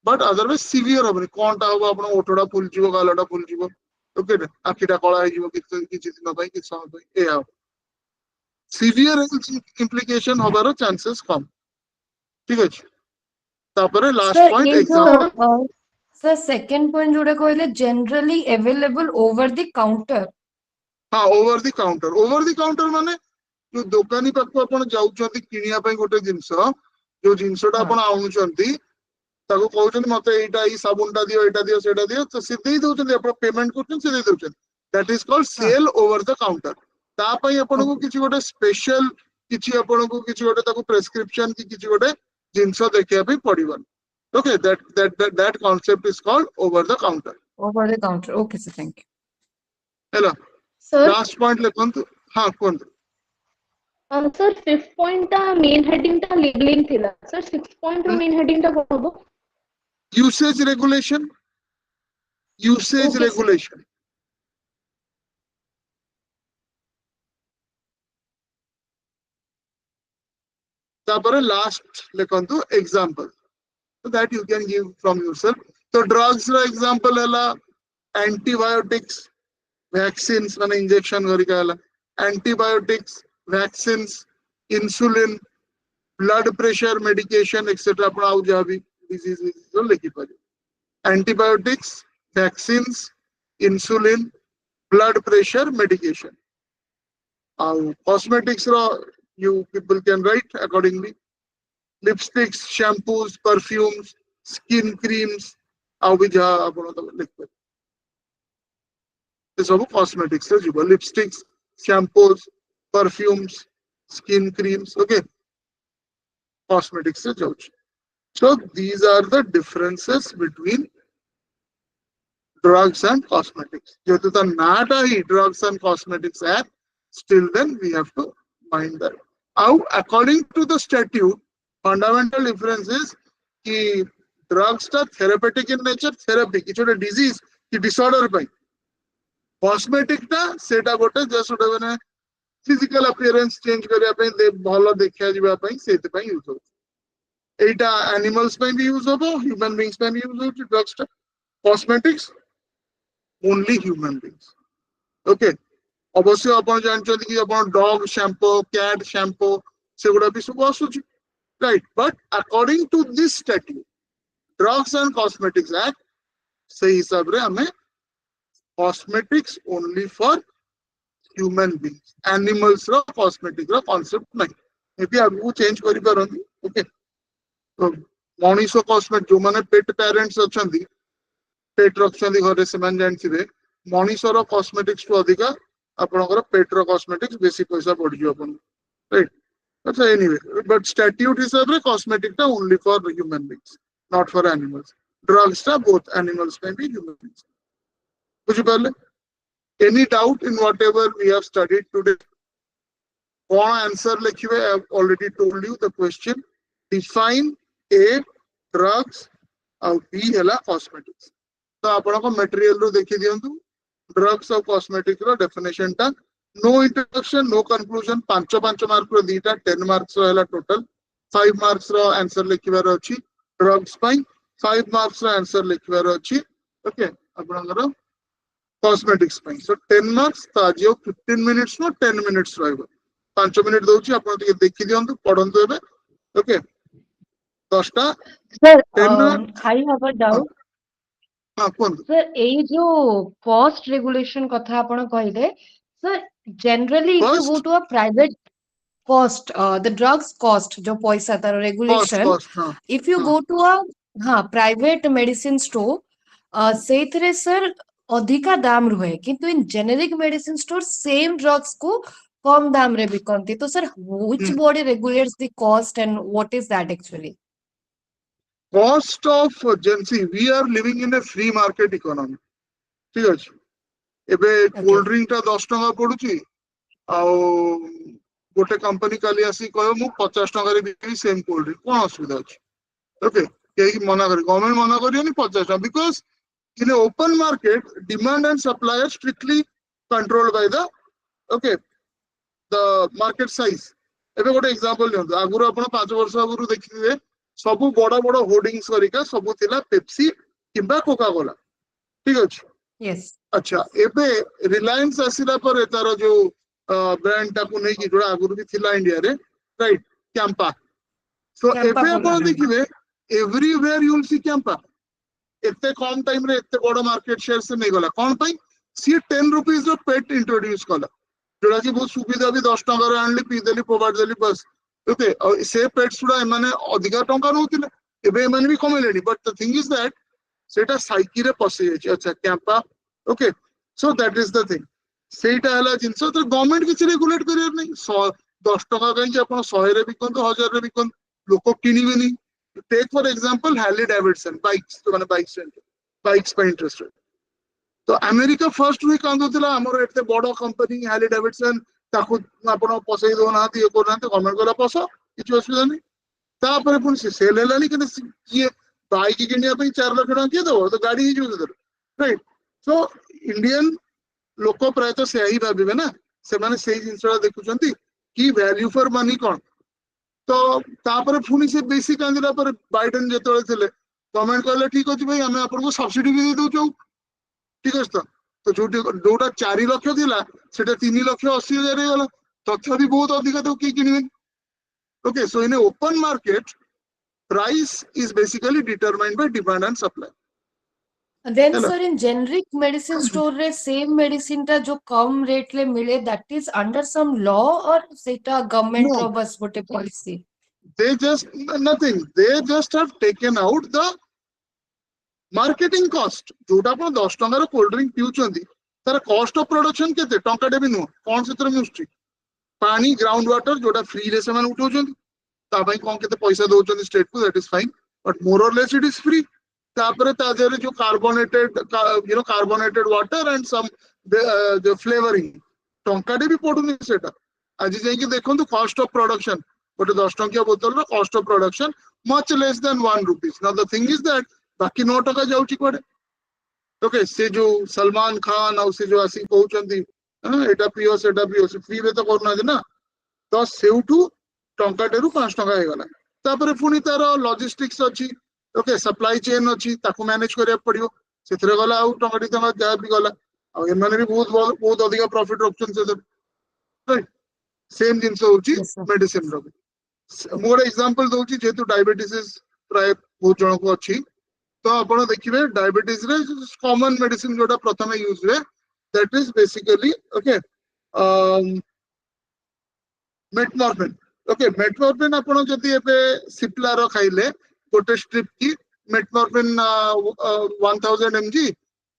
but otherwise severe होबनी कोनटा होबो आपण ओठडा फुल जीवो गालडा फुल जीवो ओके आखिटा कळा हो जीवो किछि दिन पई किछि समय पई ए आ सिवियर इम्प्लिकेशन होबारो चांसेस कम ठीक अछि तापरे लास्ट Sir, पॉइंट ये एग्जांपल जो सर सेकंड पॉइंट जोड़े कहले generally available over the counter हां ओवर द काउंटर माने जो दुकानी पाखु आपण जाउछंती किनिया पई गोटे जिंसो जो जिंसोटा आपण आउनुचंती ताको कहउछंती मते एटा ई साबुनटा दियो सेटा दियो तो से देई दउछंती आपण पेमेंट करछन से देई दउछंती that is called sale over the counter ता पई आपण को किछि गोटे स्पेशल किछि आपण को किछि गोटे ताको प्रेस्क्रिप्शन कि किछि गोटे जिंसो देखिया पई पड़िबन okay that concept is called over the counter okay sir thank you hello sir last point लेखंतु हां कोन सर 5th पॉइंट ता मेन हेडिंग ता लेबलिंग थिला सर 6th पॉइंट रो मेन हेडिंग ता कोन हो usage regulation Okay, sir. तापर लास्ट लेखंतु example so that you can give from yourself so drugs रो एग्जांपल हला एंटीबायोटिक्स वैक्सीन्स माने इंजेक्शन करिका हला antibiotics vaccines insulin blood pressure medication etcetera आपण आउ जा भी डिजीज जो लिखि पारे antibiotics, vaccines, insulin, blood pressure medication. Cosmetics you people can write accordingly. Lipsticks, shampoos, perfumes, skin creams. This is cosmetics. Lipsticks, shampoos, perfumes, skin creams. Okay. Cosmetics. So these are the differences between drugs and cosmetics. Jehetu ta nata hi drugs and cosmetics act, still then we have to mind that. Now, according to the statute, fundamental difference is ki drugs ta therapeutic in nature, therapy, ki chote disease, ki disorder pai. Cosmetic ta seta gote just one physical appearance change kariya pai, de bhalo dekhiya jiba pai, sete pai use hoche. Etah animals में भी use होबो human beings में भी use होबो drugs cosmetics only human beings okay अवश्य आपण जानचोदी कि आपण डॉग शैम्पू कैट शैम्पू सेगुडा भी सब आसुची right but according to this statute drugs and cosmetics act से हिसाब रे हमें cosmetics only for human beings animals रो कॉस्मेटिक रो कांसेप्ट नहीं मे बी आगु चेंज करि परंती ओके तो मनीष कॉस्मेटिक जो माने पेट पेरेंट्स अछंती पेट रखछंती घरे से मान जानथिबे मनीष रो कॉस्मेटिक्स तो अधिका आपनकर पेट रो कॉस्मेटिक्स बेसी पैसा पड़ जियो आपन राइट अच्छा एनीवे बट स्टैट्यूट हिसाब रे कॉस्मेटिक टा only for human beings not for animals drugs टा बोथ एनिमल्स में भी ह्यूमन बीइंग्स बुझि पाले any doubt in whatever we have studied today कौन answer लिखिबे I have already told you the question define a drugs और B हला cosmetics तो आपण को मटेरियल रो देखि दियंतु ड्रग्स और कॉस्मेटिक रो डेफिनेशन टा no introduction no conclusion 5 mark रो दीटा 10 मार्क्स रो हला टोटल 5 मार्क्स रो आंसर लिखिबार अछि ड्रग्स पई 5 मार्क्स रो आंसर लिखिबार अछि ओके आपनकर कॉस्मेटिक्स पई सो 10 मार्क्स तो आज 15 मिनिट्स नो 10 मिनिट्स रहबो 5 मिनिट दउची आपण टिके देखि दियंतु पढंतु एबे ओके 10टा Sir, 10 marks I have a doubt. हां कोन Sir, एई जो cost regulation कथा आपण कहले, sir, generally if you go first to a private cost, the drugs cost जो पैसा तार कॉस्ट regulation, कॉस्ट हां if you हां go to a हाँ private medicine store, ସେଇଥିରେ sir ଅଧିକା ଦାମ ରୁହେ କିନ୍ତୁ in generic medicine store same drugs को कम दाम रे बिकନ୍ତି तो sir which body regulates the cost and what is that actually? cost of agency we are living in a free market economy ठीक अछि एबे कोल्ड ड्रिंक टा 10 टका पडुची आ गोटे कंपनी काली आसी कहयो मु 50 टका रे बिकि सेम कोल्ड ड्रिंक कोन असुविधा अछि ओके केही मना करी गवर्नमेंट मना करियोनी 50 टका because in an open market demand and supply are strictly controlled by the okay the market size एबे गोटे एग्जांपल लियंतु आगुरो आपण 5 वर्ष आगुरो देखिबे सब बड़ बड़ होर्डिंग्स करिका सब थिला पेप्सी किबा कोका कोला ठीक अछि Yes. अच्छा एबे रिलायंस आसिला पर तार जो ब्रांड टा को नै कि जोड़ा आगुरो भी थिला इंडिया रे राइट कैंपा सो Campa एबे Cola. आपण देखिबे everywhere you will see Campa एते कम टाइम रे एते बड़ मार्केट शेयर से नै गला कोन पई सी 10 रुपीस रो पेट इंट्रोड्यूस कला जोड़ा कि बहुत सुविधा भी 10 टका रे आनली पी देली प्रोवाइड देली बस ओके और से पेट सुडा माने अधिका टंका नउतिले एबे माने भी कमेलेनी but the thing is that सेटा साइकी रे पसि जाय अच्छा Campa okay so that is the thing सेटा हला जिंसो तो गवर्नमेंट किछ रेगुलेट करियर नै 10 टका कहि आपण 100 रे बिकन 1000 रे बिकन लोक किनिबेनी take for example Harley Davidson bikes तो माने बाइक्स पे इंटरेस्टेड तो अमेरिका फर्स्ट वीक कांदुतिला हमर एते बड़ कंपनी हार्ले डेविडसन ताकू आपण पसई दो ना ये को ना गवर्नमेंट कोला पस किछ असुविधा नै तापर पुन से सेल हेलानी कि ये बाइक किनिया पे 4 लाख टका किए दो तो गाड़ी ही यूज कर राइट सो इंडियन लोक प्राय तो से ही भाबिबे ना से माने सेही जिंसरा देखुचंती कि वैल्यू फॉर मनी कोन तो तापर पुनी से बेसिक कांदिला पर बाइडेन जेतळे थिले गवर्नमेंट कहले ठीक अछि भाई हमें आपन को सब्सिडी भी दे दउचौ ठीक अछि तो जोटा 4 लाख थिला सेटा 3 लाख 80 हजार रे गला तथ्य भी बहुत अधिक तो की किनिबे okay so in a open market price is basically determined by demand and supply Then Hello. sir in generic medicine store रे same medicine टा जो कम rate ले मिले that is under some law or सेटा government No. रो बस गोटे policy? they just nothing they just have taken out the marketing cost जोटा आपण 10 टका रो कोल्ड ड्रिंक पिउचंदी तार कॉस्ट ऑफ प्रोडक्शन केते टंका डे भी नो कोन सेतर मिउस्ट्री पानी ग्राउंड वाटर जोटा फ्री रे समान उठौचंदी ता भाई कोन केते पैसा दउचंदी स्टेट को that is fine but more or less it is free तापरे ता जेरे जो carbonated you know carbonated water and some जो फ्लेवरिंग टंका डे भी पडुनी सेटा आज जाई कि देखंतु कॉस्ट ऑफ प्रोडक्शन गोटे 10 टंकिया बोतल रो cost of production much less than 1 rupees now the thing is that बाकी 9 टका जाउची कोडे ओके से जो सलमान खान और से जो आसी कहउचंदी एटा पियो सेटा पियो से फ्री रे तो करना ना तो सेउठू टंका टेरू 5 टका हे गला तापरे पुनी तार लॉजिस्टिक्स अछि ओके सप्लाई चेन अछि ताको मैनेज करिया पड़ियो सेथरे गला आउ टंका जा भी गला आ एमाने भी बहुत अधिक प्रॉफिट रखछन से राइट सेम जिंस होची Yes, sir. मेडिसिन रो मोर एग्जांपल दोची जेतु डायबिटीज प्राय बहुत जण को अछि तो आपण देखिबे डायबिटीज रे कॉमन मेडिसिन जोटा प्रथमे यूज रे that is basically okay metformin okay metformin आपण जदि एबे सिप्ला रो खाइले गोटे स्ट्रिप की metformin 1000 mg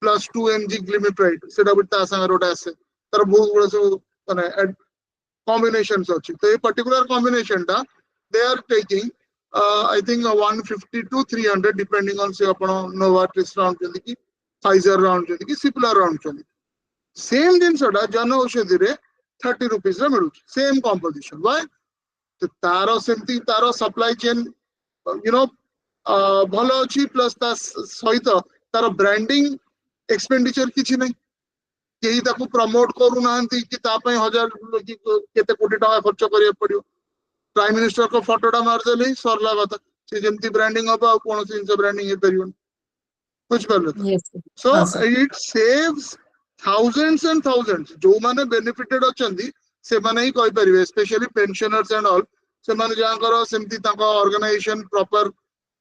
plus 2 mg glimepiride सेटा बिटा संग रोटा आसे तर बहुत बड़ा सब माने combinations अछि तो ये पर्टिकुलर कॉम्बिनेशन टा they are taking I think 150 to 300 depending on से आपण नोवार्टिस राउंड जदि की फाइजर राउंड जदि की सिप्ला राउंड जदि सेम जिनसटा जन औषधि रे 30 रुपीस रे मिलु सेम कंपोजिशन व्हाई तो तारो सेमती तारो सप्लाई चेन यू नो भलो अछि प्लस ता सहित तारो ब्रांडिंग एक्सपेंडिचर किछि नै केही ताकू प्रमोट करू नाहंती कि ता पय हजार केते कोटी टका खर्च करिया पड़ियो प्राइम मिनिस्टर को फोटोटा मार देले सरला बात से जेमती ब्रांडिंग अब आ कोन से ब्रांडिंग हे परियो कुछ पर Yes, sir. so sir. it saves thousands and thousands जो माने बेनिफिटेड अछंती से माने ही कहि परिबे स्पेशली पेंशनर्स एंड ऑल से माने जाकर सेमती ताको ऑर्गेनाइजेशन प्रॉपर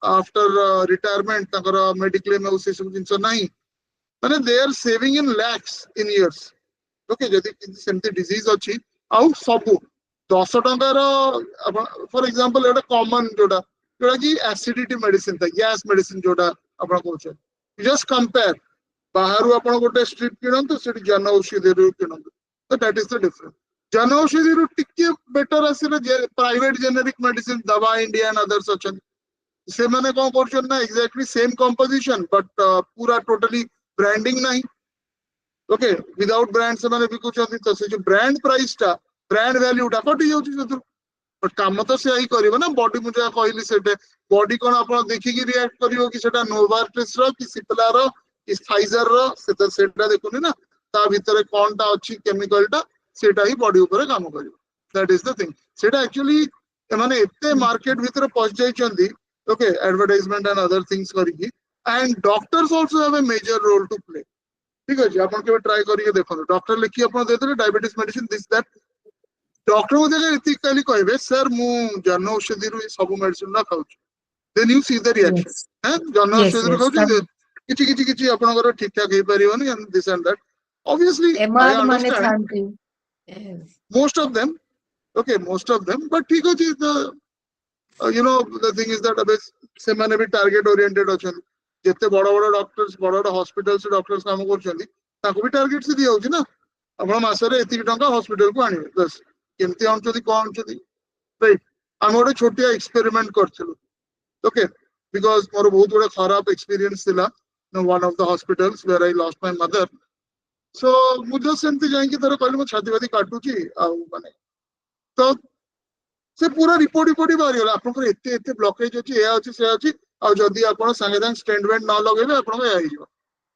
आफ्टर रिटायरमेंट ताकर मेडिक्लेम और से सब जिंस नाही माने they are saving in lakhs in years okay जदि सेमती डिजीज अछि आउ सब 10 टंकार फॉर एग्जांपल एटा कॉमन जोटा जोटा कि एसिडिटी मेडिसिन था गैस मेडिसिन जोटा आपण कहउछ जस्ट कंपेयर बाहर आपण गोटे स्ट्रिप किणंतु से जन औषधि रू किणंतु तो that is the difference Jan Aushadhi रू टिके बेटर आसीले प्राइवेट जेनेरिक मेडिसिन दवा इंडिया एंड अदर्स अछन से माने कोन करछन ना एग्जैक्टली सेम कंपोजिशन बट पूरा टोटली ब्रांडिंग नहीं ओके विदाउट ब्रांड से माने बिकुछन तो से जो ब्रांड प्राइस टा ब्रांड वैल्यू टा कटि जाउछ से बट काम तो से ही करिवो ना बॉडी मुझे कहली सेटे बॉडी कोन आपण देखि कि रिएक्ट करिवो कि सेटा नोवार्टिस रो कि सिप्ला रो कि फाइजर रो सेटा देखुनी ना ता भीतर कोनटा अछि केमिकल टा सेटा ही बॉडी ऊपर काम करिवो दैट इज द थिंग सेटा एक्चुअली माने एते मार्केट भीतर पहुंच जाई चंदी okay advertisement and other things करिकी and doctors also have a major role to play ठीक अछि आपण के ट्राई करिके देखो डॉक्टर लिखि आपण देते diabetes medicine this that doctor को देखा इतिकाली कहबे सर मु जन औषधि रू सब मेडिसिन ना खाउछ then you see the reaction Yes, हैं जन yes, औषधि रू yes. खाउछ किछि आपनकर ठीक ठाक हे परियोनी and this and that obviously I MR माने understand थांती. Yes. most of them okay most of them but ठीक अछि the you know the thing is that अबे से माने भी टारगेट ओरिएंटेड अछन जेते बड़ बड़ डॉक्टर्स बड़ बड़ हॉस्पिटल्स डॉक्टर्स काम करछन्ती ताको भी टारगेट से दिया होछि ना आपण मासरे एति टंका हॉस्पिटल को आनिबे बस केमती आउछथि कोन आउछथि राइट हम गोटे छोटिया एक्सपेरिमेंट करथिलु ओके बिकॉज मोर बहुत बड़ा खराब एक्सपीरियंस थिला no one of the hospitals where I lost my mother so मुझे सेमती जाई कि तरह कहली मो छाती वादी काटुची आ माने तो से पूरा रिपोर्ट बाहरी गला आपन एते एते ब्लॉकेज अछि ए अछि से अछि आ जदी आपण संगे संग स्टेंट बेंड न लगेबे आपण ए आइजो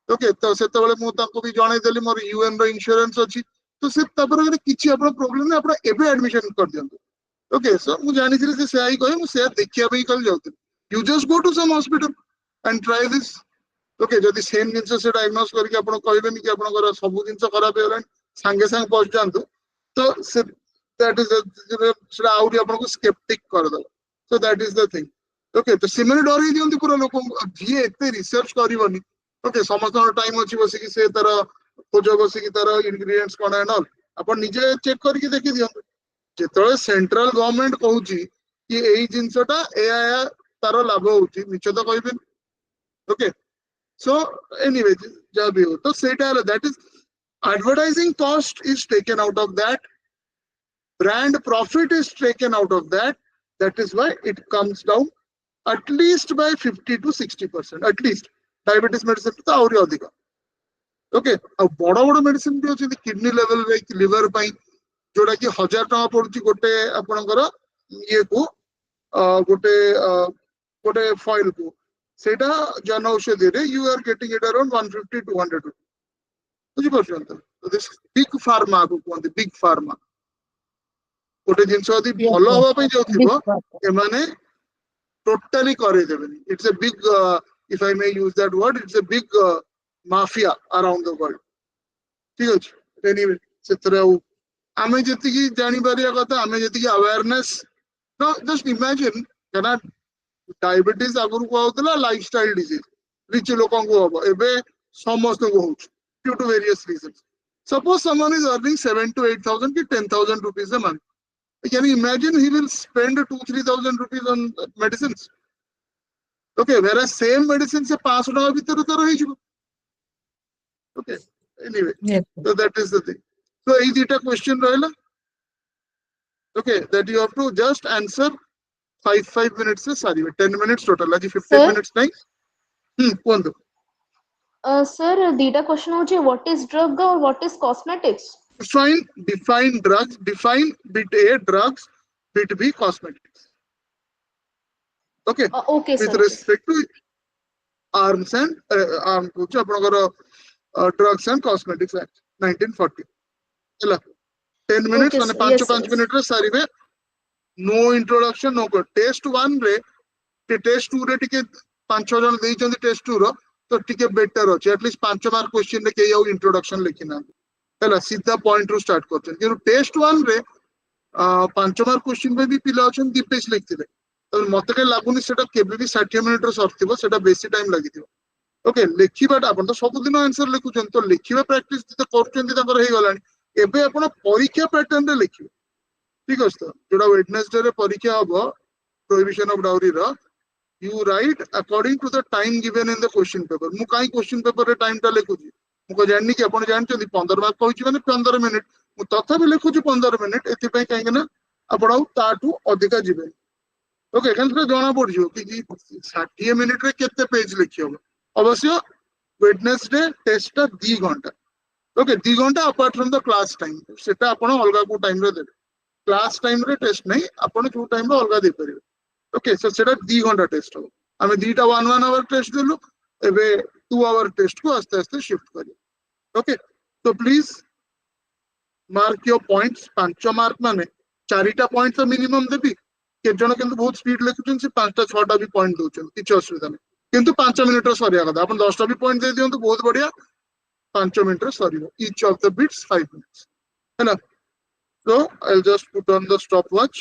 ओके तो सेते बेले मु ताको भी जणाई देली मोर यूएन रो इंश्योरेंस अछि तो से तपर किछि आपण प्रॉब्लम नै आपण एबे एडमिशन कर दियंतु ओके सो मु जानि थि से आई कहे मु से देखिया बई कल जाउत you just go to some hospital and try this okay जदी सेम जिंस से डायग्नोस करके आपण कहबेनी कि आपनकर सब जिंस खराब हेलन संगे संग पहुंच जांतु तो से दैट इज सेटा आउट आपन को स्केप्टिक कर दो सो that is the thing okay तो सिमिलर डरी दियंती पूरा लोक जी एते रिसर्च करिवनी ओके समस्त टाइम अछि बसी कि से तर खोज बसी कि तर इंग्रेडिएंट्स कोन एंड ऑल अपन निजे चेक करके देखि दियंतु जेतळे सेंट्रल गवर्नमेंट कहूची कि एई जिंसटा ए तार लाभ होची निश्चित तो कहबे ओके सो एनीवे जब भी हो तो सेटा that is advertising cost is taken out of that brand profit is taken out of that that is why it comes down at least by 50 to 60% at least diabetes medicine तो और अधिक okay अब बड़ बड़ medicine भी अछि kidney level रे liver पई जोड़ा कि 1000 टका पड़ुची गोटे आपनकर ये को गोटे फॉइल को सेटा जन औषधि रे you are getting it around 150 200 बुझी परछन तो दिस बिग फार्मा को कोन बिग फार्मा गोटे जिंस यदि Yes, भलो sir. हवा पई Big जाउथिबो part. एमाने टोटली करे देबेनी it's a big if I may use that word it's a big mafia around the world ठीक अछि एनीवे सेतरे आमे जति की जानि बारिया कथा आमे जति की अवेयरनेस नो जस्ट इमेजिन केना डायबिटीज आगुर को होतला लाइफस्टाइल डिजीज रिच लोकन को हो एबे समस्त को हो due to various reasons Suppose someone is earning 7 to 8,000 ki 10,000 rupees a month. Can you imagine he will spend 2-3,000 rupees on medicines? Okay, whereas same medicine se 500 taka bhitar tar rahi. Okay, anyway, Yes. so that is the thing. So ei dita question rahila. Okay, that you have to just answer 5 minutes se sari 10 minutes total aji 15 Sir? minutes nahi. Kuandu. Sir, dita question hoche what is drug or what is cosmetics? Define drugs, define bit A drugs, bit B cosmetics. Okay, Okay, with sir. respect to arms and arm drugs and cosmetics act 1940. 10 minutes Okay, ମାନେ sir. 5 Yes, 5 sir. minute ରେ ସାରିବେ no introduction no test 1 ରେ test 2 ରେ ଟିକେ 5 ଜଣ ଦେଇଛନ୍ତି test 2 ର ତ ଟିକେ better ଅଛି at least 5 ମାର୍କ question ରେ କେହି ଆଉ introduction ଲେଖିନାହାନ୍ତି ହେଲା ସିଧା point ରୁ start କରୁଛନ୍ତି କିନ୍ତୁ test 1 ରେ 5 ମାର୍କ question ପାଇଁ ବି ପିଲା ଅଛନ୍ତି 2 page ଲେଖିଥିଲେ ତ ମତେ କାଇଁ ଲାଗୁନି ସେଟା କେବେ ବି 60 ମିନିଟ ରେ ସରିଥିବ ସେଟା ବେଶୀ ଟାଇମ ଲାଗିଥିବ ଓକେ ଲେଖିବାଟା ଆପଣ ତ ସବୁଦିନ ଆନ୍ସର ଲେଖୁଛନ୍ତି ତ ଲେଖିବା ପ୍ରାକ୍ଟିସ ଯେତେ କରୁଛନ୍ତି ତାଙ୍କର ହେଇଗଲାଣି ଏବେ ଆପଣ ପରୀକ୍ଷା ପ୍ୟାଟର୍ନ ରେ ଲେଖିବେ ଠିକ ଅଛି ତ ଯୋଉଟା ୱେଡନେସଡେ ରେ ପରୀକ୍ଷା ହବ ପ୍ରୋହିବିସନ ଅଫ ଡାଉରୀ ର you write according to the time given in the question paper ମୁଁ କାଇଁ question paper ରେ time ଟା ଲେଖୁଛି ମୁଁ କଣ ଜାଣିନି କି ଆପଣ ଜାଣିଛନ୍ତି 15 ମାର୍କ କହିଛି ମାନେ 15 ମିନିଟ ମୁଁ ତଥାପି ଲେଖୁଛି 15 ମିନିଟ ଏଥିପାଇଁ କାହିଁକି ନା ଆପଣ ଆଉ ତାଠୁ ଅଧିକା ଯିବେନି ଓକେ କାରଣ ସେଟା ଜଣା ପଡିଯିବ କି 60 ମିନିଟରେ କେତେ ପେଜ ଲେଖି ହବ ଅବଶ୍ୟ ୱେଡନେସଡେ ଟେଷ୍ଟଟା 2 ଘଣ୍ଟା ଓକେ 2 ଘଣ୍ଟା apart from the class time ସେଟା ଆପଣ ଅଲଗା କୋଉ ଟାଇମ ରେ ଦେବେ କ୍ଲାସ ଟାଇମ ରେ ଟେଷ୍ଟ ନାହିଁ ଆପଣ ଯୋଉ ଟାଇମ ରେ ଅଲଗା ଦେଇପାରିବେ ଓକେ ସୋ ସେଟା 2 ଘଣ୍ଟା ଟେଷ୍ଟ ହବ ଆମେ ଦିଟା 1 hour ଟେଷ୍ଟ ଦେଲୁ ଏବେ 2 hour ଟେଷ୍ଟ କୁ ଆସ୍ତେ ଆସ୍ତେ ଶିଫ୍ଟ କରିବା okay so please mark your points 5 mark ମାନେ 4ଟା ପଏଣ୍ଟ ତ ମିନିମମ ଦେବି କେତେ ଜଣ କିନ୍ତୁ ବହୁତ ସ୍ପିଡ ଲେଖୁଛନ୍ତି ସେ 5ଟା 6ଟା ବି ପଏଣ୍ଟ ଦଉଛନ୍ତି କିଛି ଅସୁବିଧା ନାହିଁ କିନ୍ତୁ 5 ମିନିଟରେ ସରିବା କଥା ଆପଣ 10ଟା ବି ପଏଣ୍ଟ ଦେଇ ଦିଅନ୍ତୁ ବହୁତ ବଢିଆ 5 ମିନିଟରେ ସରିବ each of the bits 5 minutes ହେଲା so I'll just put on the stopwatch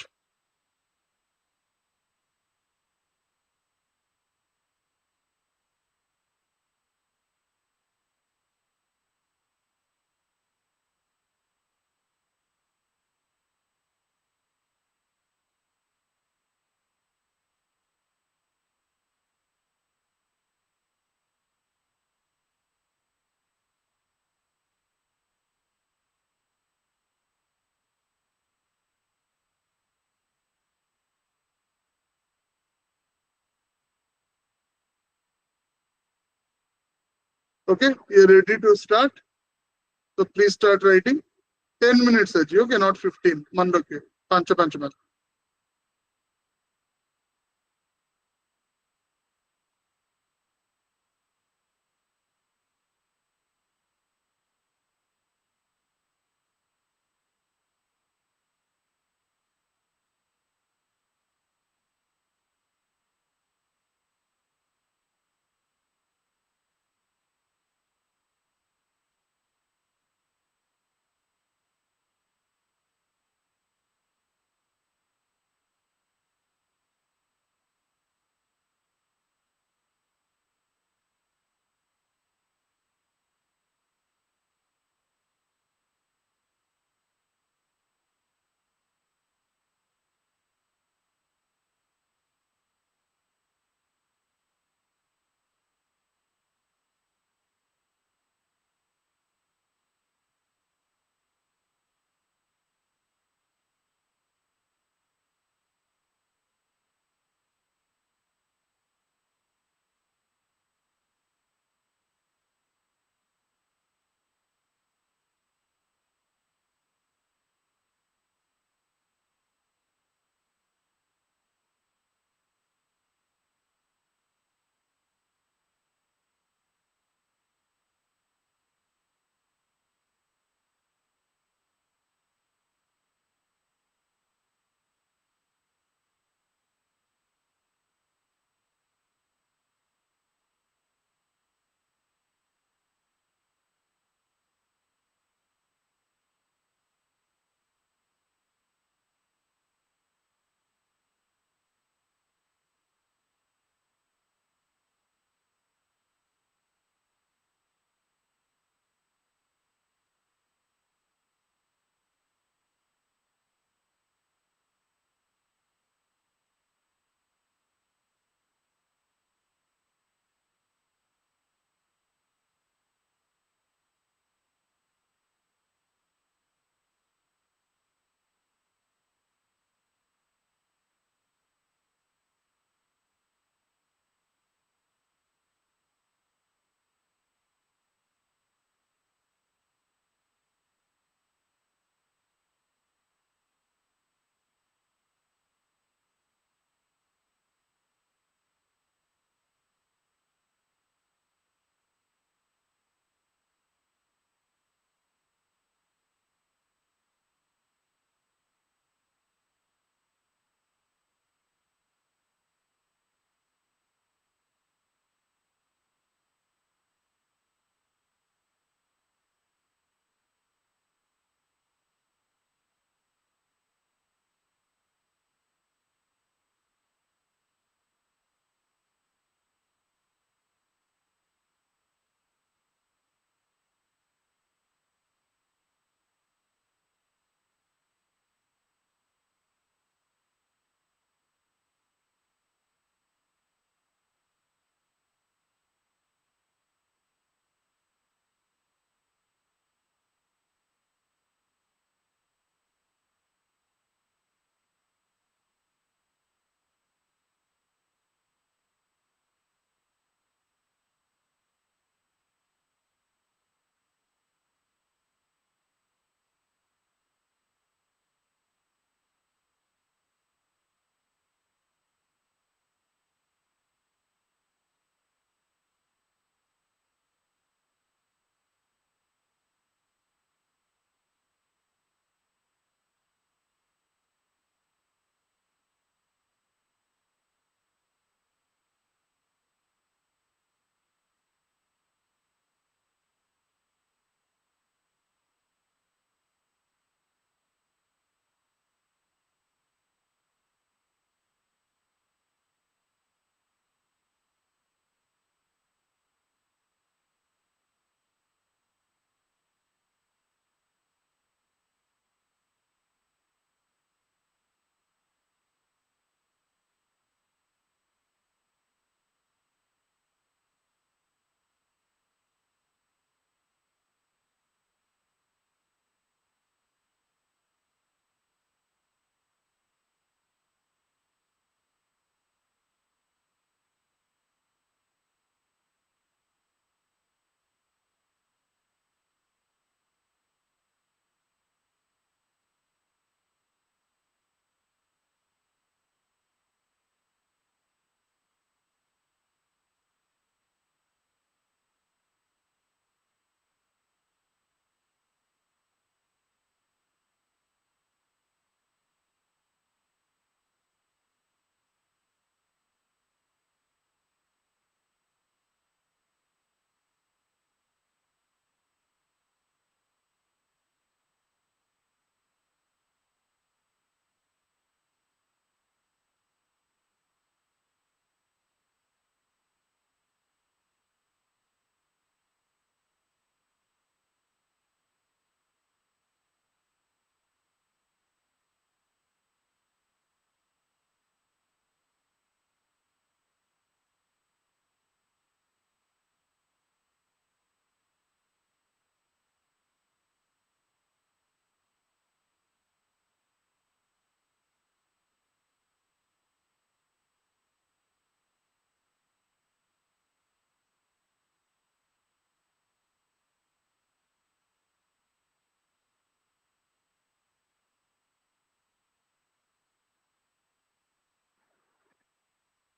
okay you're ready to start so please start writing 10 minutes aji okay not 15 man rakhiye 5 5 mark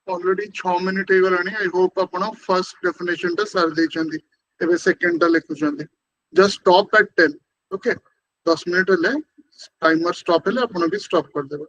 already 6 minute हो गलानी I hope आपण first definition टा सार देछंदी एबे second टा लिखुछंदी just stop at 10 okay 10 minute हेले टाइमर स्टॉप हेले आपण भी स्टॉप कर देबे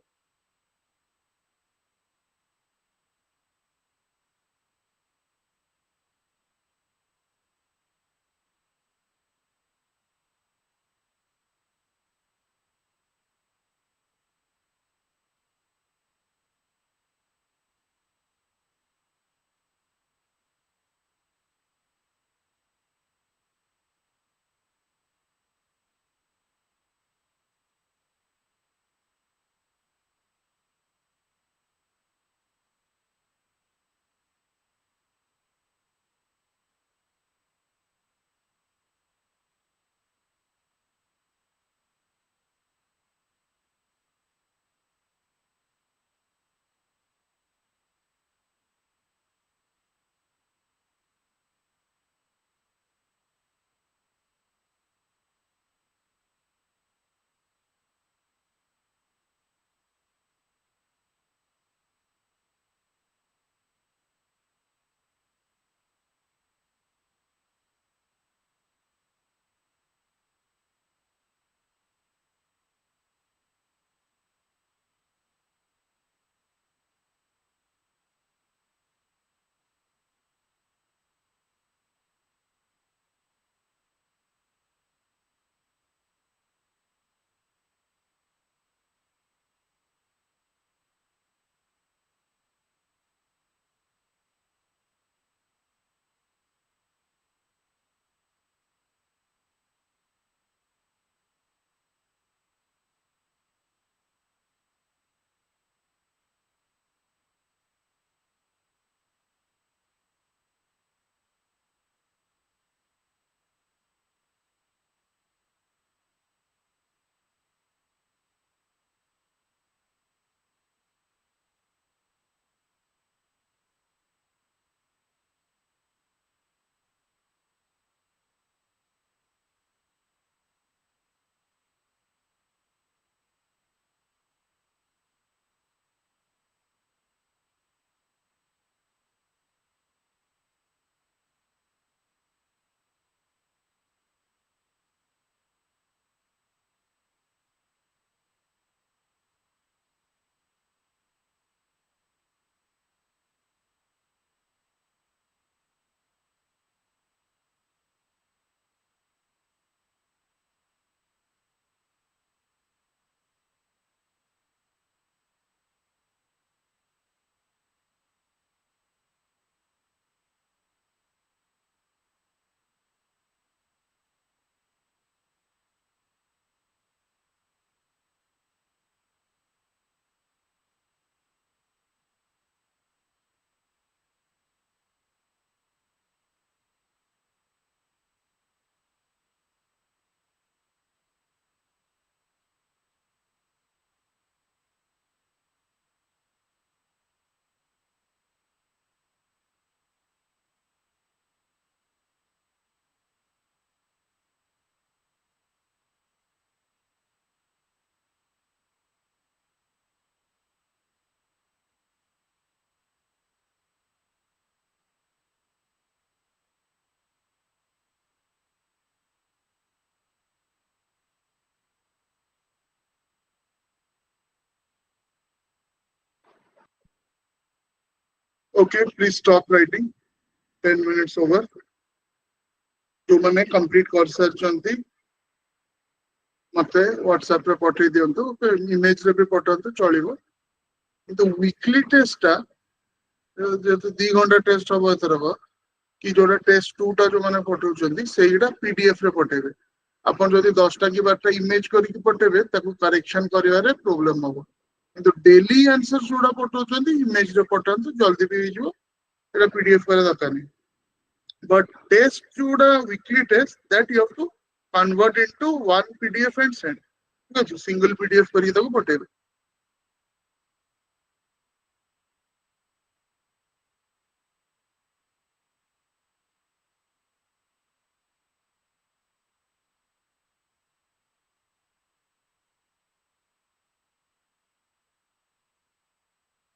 okay please stop writing 10 minutes over जो माने कंप्लीट कर सारचंती मते व्हाट्सएप रे पठै दियंतु इमेज रे भी पठंतु चलिबो किंतु वीकली टेस्ट टा जेतु 2 घंटा टेस्ट हबो एथरबो कि जोटा टेस्ट 2 टा जो माने पठौचंदी सेहीटा पीडीएफ रे पठेबे अपन जदि 10 टा की 12 टा इमेज करके पठेबे ताकू करेक्शन करिवारे प्रॉब्लम हबो किंतु डेली आंसर जोड़ा पठौचंदी इमेज रे पठंतु जल्दी भी हिजो एटा पीडीएफ करे दरकार नहीं but test जोड़ा weekly test that you have to convert into one pdf and send ठीक है सिंगल पीडीएफ करी दबो पठेबे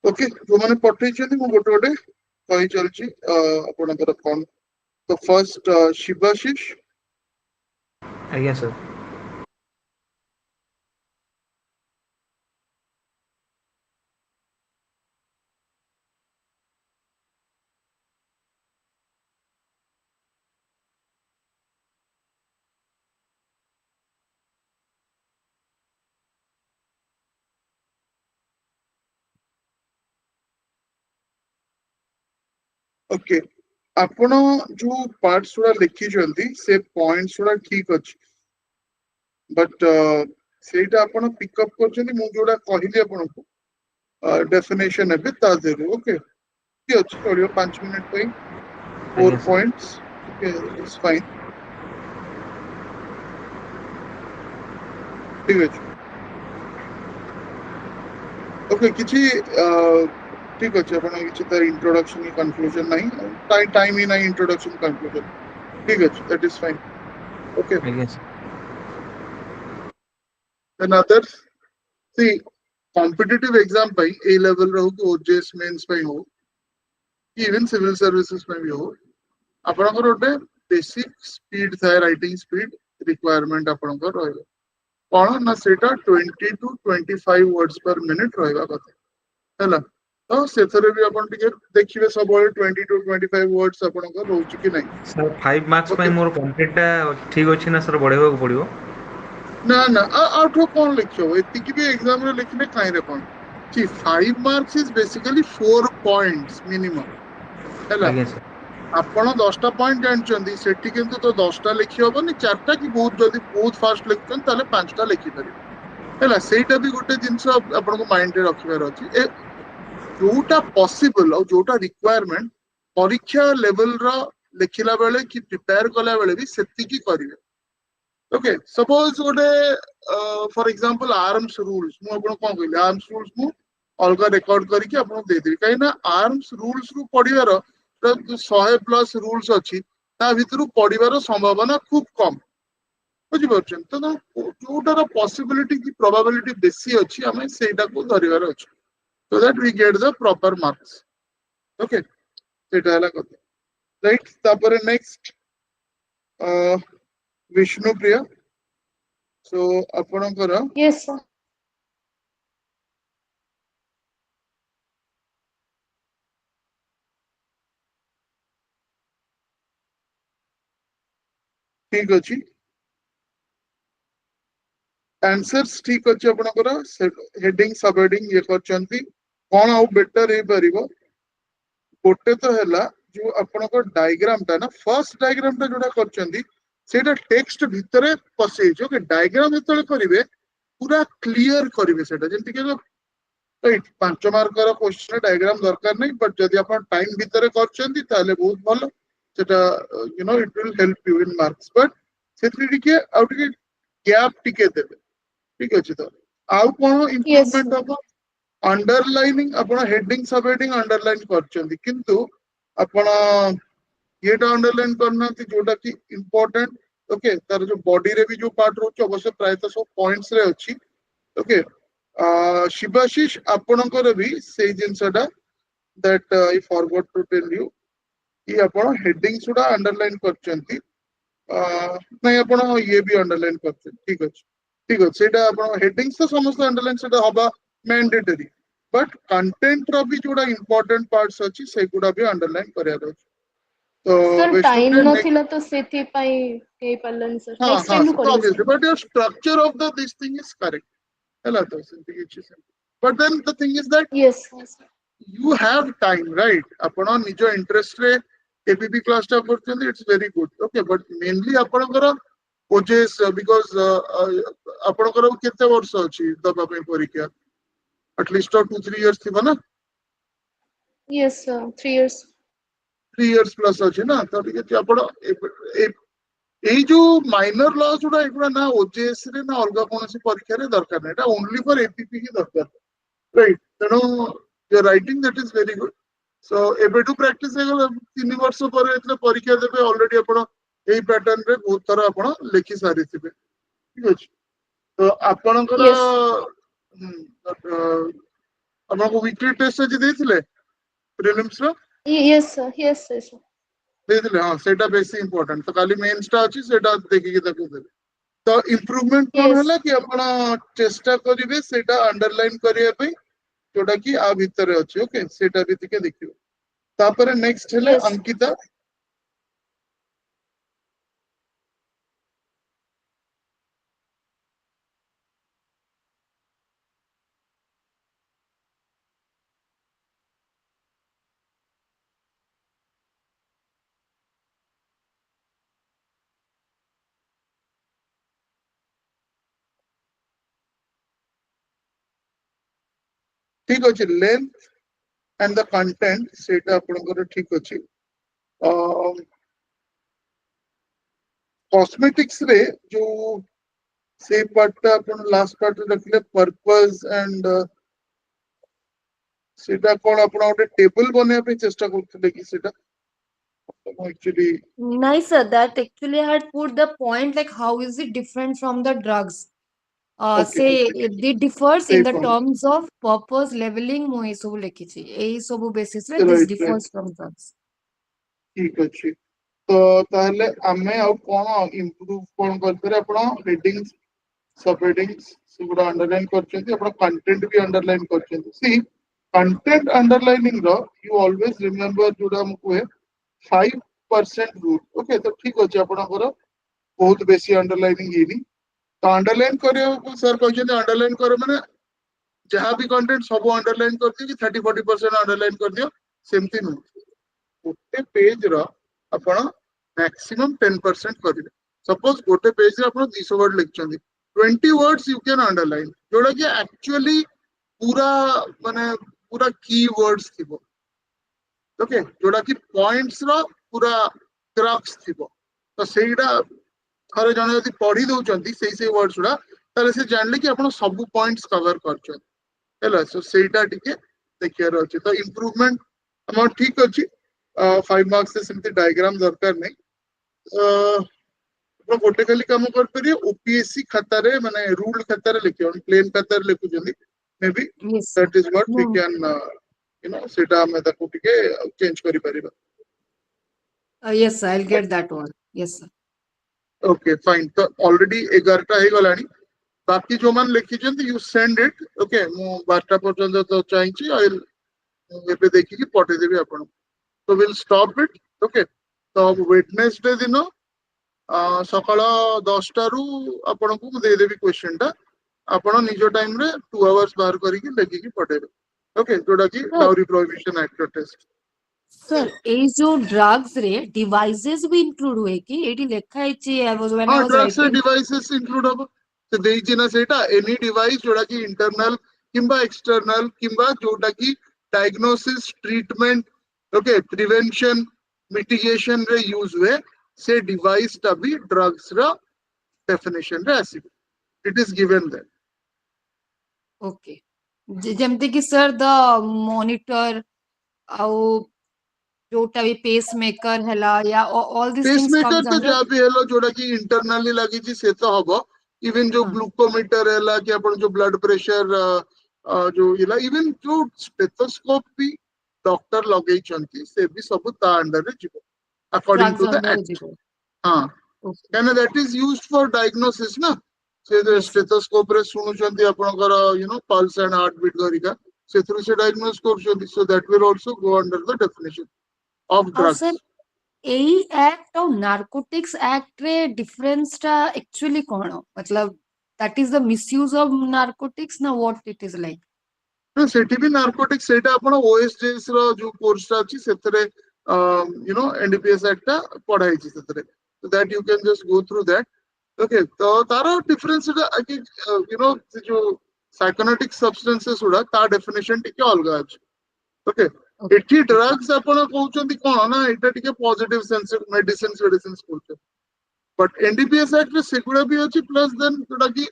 ओके जो मैंने पठेइछन्ती मु गोटे गोटे कहि चलछि आपनकर कोन तो फर्स्ट शिवाशिष आज्ञा सर ओके आपण जो पार्ट्स गुड़ा लिखिछन्ती से पॉइंट्स गुड़ा ठीक अछि बट सेटा आपण पिकअप करछन्ती मु जोडा कहिली आपनको डेफिनेशन एबे ता देरो ओके ठीक अछि चलियो 5 मिनिट पई 4 आज्ञा sir points okay it's fine ठीक अछि ओके किछि ठीक अछि आपण किछि त इंट्रोडक्शन कंक्लूजन नहीं टाइम ही नहीं इंट्रोडक्शन कंक्लूजन ठीक अछि दैट इज फाइन ओके आज्ञा सर देन अदर्स सी कॉम्पिटिटिव एग्जाम पाई ए लेवल रहो कि ओजेएस मेंस पाई हो कि इवन सिविल सर्विसेज में भी हो आपनकर ओटे बेसिक स्पीड थाए राइटिंग स्पीड रिक्वायरमेंट आपनकर रहइबो कोन ना सेटा 20 टू 25 वर्ड्स पर मिनिट रहइबा कथा हैला तो सेथरे भी आपन टिके देखिबे सब बळे 20 टू 25 वर्ड्स आपनकर रहउची कि नहीं सर 5 मार्क्स ओके पई मोर कंप्लीट ठीक अछि ना सर बढ़ेबा को पड़िबो ना ना आउटरो कोन लिखियो एति कि भी एग्जाम रे लिखले काई रे कोन सी 5 marks is basically 4 points minimum हैला आज्ञा सर आपण 10टा पॉइंट जानछन्ती सेठी किंतु तो 10टा लिखि होबनी 4टा कि बहुत जल्दी बहुत फास्ट लिखछन ताले 5टा लिखि परिबो हैला सेटा भी गोटे जिंस आपण को माइंड रे रखिबार अछि ए जोटा पॉसिबल और जोटा रिक्वायरमेंट परीक्षा लेवल रा लिखिला बेले कि प्रिपेयर कला बेले भी सेति की करिवे ओके सपोज गोटे फॉर एग्जांपल आर्म्स रूल्स मु आपण कोन कहले आर्म्स रूल्स मु अलगा रेकॉर्ड करके आपण दे देबी काई ना आर्म्स रूल्स रु पढिबार 100 प्लस रूल्स अछि ता भितरु पढिबार संभावना खूब कम बुझि परछन तो जोटार पॉसिबिलिटी की प्रोबेबिलिटी बेसी अछि हमें सेटा को धरिबार अछि so that we get the proper marks okay सेटा हला कथा राइट तापर नेक्स्ट विष्णु प्रिया सो आपणकर Yes, sir. ठीक अछि आंसर्स ठीक अछि आपणकर हेडिंग सब हेडिंग ये करचंती कोन आउ बेटर हे परिबो गोटे तो हैला जो आपणकर डायग्राम ता ना फर्स्ट डायग्राम ता जोडा करचंती सेटा टेक्स्ट भितरे पसे जो के डायग्राम जतले करिवे पूरा क्लियर करिवे सेटा जेंति के राइट 5 मार्क रो क्वेश्चन डायग्राम दरकार नहीं बट जदि आपण टाइम भितरे करचंती ताले बहुत भलो सेटा you know it will help you in marks but सेत्री टिके आउ टिके गैप टिके देबे ठीक अछि तो आउ कोन Yes, इंप्रूवमेंट sir. हबो अंडरलाइनिंग आपण हेडिंग सब हेडिंग अंडरलाइन करचंती किंतु आपण येटा अंडरलाइन करना कि जोटा कि इंपोर्टेंट ओके तार जो बॉडी रे भी जो पार्ट रोच अवश्य प्रायतः सब पॉइंट्स रे अछि ओके शिवाशिष आपणकर भी सेही जिंसटा that I forgot to tell you कि आपण हेडिंग्स गुडा अंडरलाइन करचंती नहीं आपण ये भी अंडरलाइन करचंती ठीक अछि सेटा आपण हेडिंग्स तो समस्त अंडरलाइन सेटा हबा मैंडेटरी बट कंटेंट रो भी जोडा इंपोर्टेंट पार्ट्स अछि से गुडा भी अंडरलाइन करिया अछि तो Sir, time विष्णुप्रिया नेक्स्ट नथिला तो सेति पई हे पलन sir. हाँ Next हाँ time से तो करियो sir. obviously but your structure of the this thing is correct हैला तो सेमति किछि से but then the thing is that Yes, yes. you have time right आपण निजो इंटरेस्ट रे एपीपी क्लास टा करछन it's very good okay but mainly आपणकर ओजेस बिकॉज आपणकर केते वर्ष अछि दबा पे परीक्षा एटलीस्ट 2-3 इयर्स थिबा ना Yes, sir. 3 years. 3 years plus अछि ना तो ठीक आपण এই जो माइनर लॉ जोड़ा एगुड़ा ना ओजेएस रे ना अलगा कोनोसी परीक्षा रे दरकार नै एटा ओनली फॉर एपीपी की दरकार राइट तेनो your writing that is very good so एबेटू प्रैक्टिस हे गला 3 वर्ष पर एतले परीक्षा देबे ऑलरेडी आपण एई पैटर्न रे बहुत तरह आपण लिखि सारी थिबे ठीक अछि तो आपणकर Yes. आपको वीकली टेस्ट आज देथिले प्रीलिम्स रो Yes, sir. Yes, sir. देथिले हां सेटा बेसी इंपोर्टेंट तो खाली मेंस टा अछि सेटा देखि के ताको देबे तो इंप्रूवमेंट कोन Yes. होला कि आपण चेष्टा करिवे सेटा अंडरलाइन करिया पे जोटा कि आ भीतर अछि ओके सेटा भी तिके देखियो तापर नेक्स्ट हेले Yes. अंकिता ठीक अछि लेंथ एंड द कंटेंट सेटा आपनकर ठीक अछि कॉस्मेटिक्स रे जो से पार्ट अपन लास्ट पार्ट रखले पर्पस एंड सेटा कोन आपण ओटे टेबल बने पे चेष्टा करथले कि सेटा actually Nice, sir. That actually had put the point like how is it different from the drugs? Okay Say okay it differs सही in the point terms of purpose leveling ମୁଁ ଏଇ ସବୁ ଲେଖିଛି ଏଇ ସବୁ basis ରେ this right right differs from drugs. ठीक अछि तो ताहले आमे आ कोन इंप्रूव कोन करथरे आपण हेडिंग्स सब हेडिंग्स सेगुडा अंडरलाइन करछन्ती आपण कंटेंट भी अंडरलाइन करछन्ती सी कंटेंट अंडरलाइनिंग रो यू ऑलवेज रिमेंबर जोडा हमको 5% रूल ओके तो ठीक अछि आपनकर बहुत बेसी अंडरलाइनिंग हेनी तो अंडरलाइन करियो सर कहछन्ती अंडरलाइन करो माने जहां भी कंटेंट सब अंडरलाइन कर दियो कि 30-40% अंडरलाइन कर दियो सेमती नु गोटे पेज रो आपण मैक्सिमम 10% करिवे सपोज गोटे पेज रे आपण 200 वर्ड लिखछन्ती 20 वर्ड्स यू कैन अंडरलाइन जोडा कि एक्चुअली पूरा माने पूरा की वर्ड्स थिबो ओके जोडा कि पॉइंट्स रो पूरा क्रक्स थिबो तो सेइडा थरे जने यदि पढ़ी दउचन्ती सेई वर्ड्स उडा ताले से जानले कि आपण सब पॉइंट्स कवर करछन हेला सो सेइटा टिके देखियार अछि तो इंप्रूवमेंट हम ठीक अछि 5 मार्क्स से सेमती डायग्राम दरकार नै तो गोटे खाली काम कर परिए ओपीएससी खाता रे माने रूल खाता रे लिखियो प्लेन खाता रे लिखु जंदी मे बी Yes, sir. That is what we No. Can you know सेटा हम ताको टिके चेंज करि परिबा Yes, sir. I'll get that one. Yes, sir. Okay fine तो ऑलरेडी 11 टा हे गलानी बाकी जो मान लिखी जंदी यू सेंड इट ओके मु 12 पर्यंत तो चाहिछि आई एबे देखि कि पठे देबी आपण तो विल स्टॉप इट ओके तो वेडनेसडे दिन सकाळ 10 रु आपण को देदेवी क्वेश्चन टा आपण निजो टाइम रे 2 आवर्स बाहर करिक लेखि कि पठेबे ओके जोडा कि Sir, dowry prohibition act test sir, ଏଇ ଯୋଉ drugs ରେ devices भी include हुए कि ଏଇଠି ଲେଖା ହେଇଛି when I हां was drugs writing. Devices include हो तो देइछि ना सेटा एनी डिवाइस जोडा कि इंटरनल किंबा एक्सटर्नल किंबा जोडा कि diagnosis treatment okay prevention mitigation रे यूज हुए से डिवाइस टा भी ड्रग्स रा डेफिनेशन रे आसी it is given there Okay. ଯେମିତି କି sir the monitor ଆଉ ଯୋଉଟା ବି pacemaker ହେଲା या all these things pacemaker comes तो under. जहाँ भी हेलो जोड़ा कि इंटरनली लगी थी से तो हबो इवन जो हाँ. ग्लूकोमीटर हैला कि अपन जो ब्लड प्रेशर जो हिला इवन जो स्टेथोस्कोप भी डॉक्टर लगेई चंती से भी सब ता अंडर रे जिवो according Drugs to the under act ଯିବ. हां Okay. Can that is used for diagnosis ना से Yes, sir. स्टेथोस्कोप रे सुनु चंती आपनकर you know pulse and heart beat करिका से थ्रू से डायग्नोस कर चंती so that will also go under the definition of ଆଉ sir ड्रग्स ଏଇ act ଆଉ narcotics act ରେ difference ଟା actually କଣ मतलब that is the misuse of narcotics ना what it is like. ना सेठी भी नार्कोटिक्स सेटा आपण ओएसजेएस रो जो कोर्स टा अछि सेतरे यू नो एनडीपीएस एक्ट टा पढाई छि सेतरे so that you can just go through that okay तो तारो डिफरेंस आई यू नो जो साइकोनेटिक सब्सटेंसेस उडा ता डेफिनेशन टिके अलगा अछि ओके Okay. एठी ड्रग्स आपण कहउचंती कोन ना एटा टिके पॉजिटिव सेंस मेडिसिन कहउछ बट एनडीपीएस एक्ट रे सेगुडा भी अछि प्लस देन जोडा कि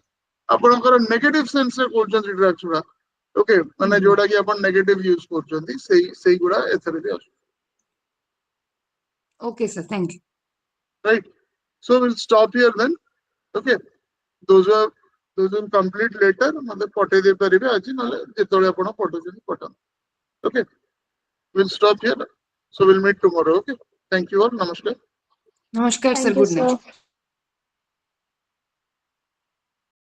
आपणकर नेगेटिव सेंस रे कहउचंती ड्रग्स उडा ओके माने Mhm. जोडा कि आपण नेगेटिव यूज करचंती सेही गुडा एथरे भी अछि Okay, sir. Thank you. right so we'll stop here then okay those were those will complete later मतलब पठे दे परिबे आज नले जेतळे आपण पठोचन पठन. Okay, we'll stop here, so we'll meet tomorrow. Okay, thank you all, namaskar. Namaskar, sir. Thank you, Good night. sir.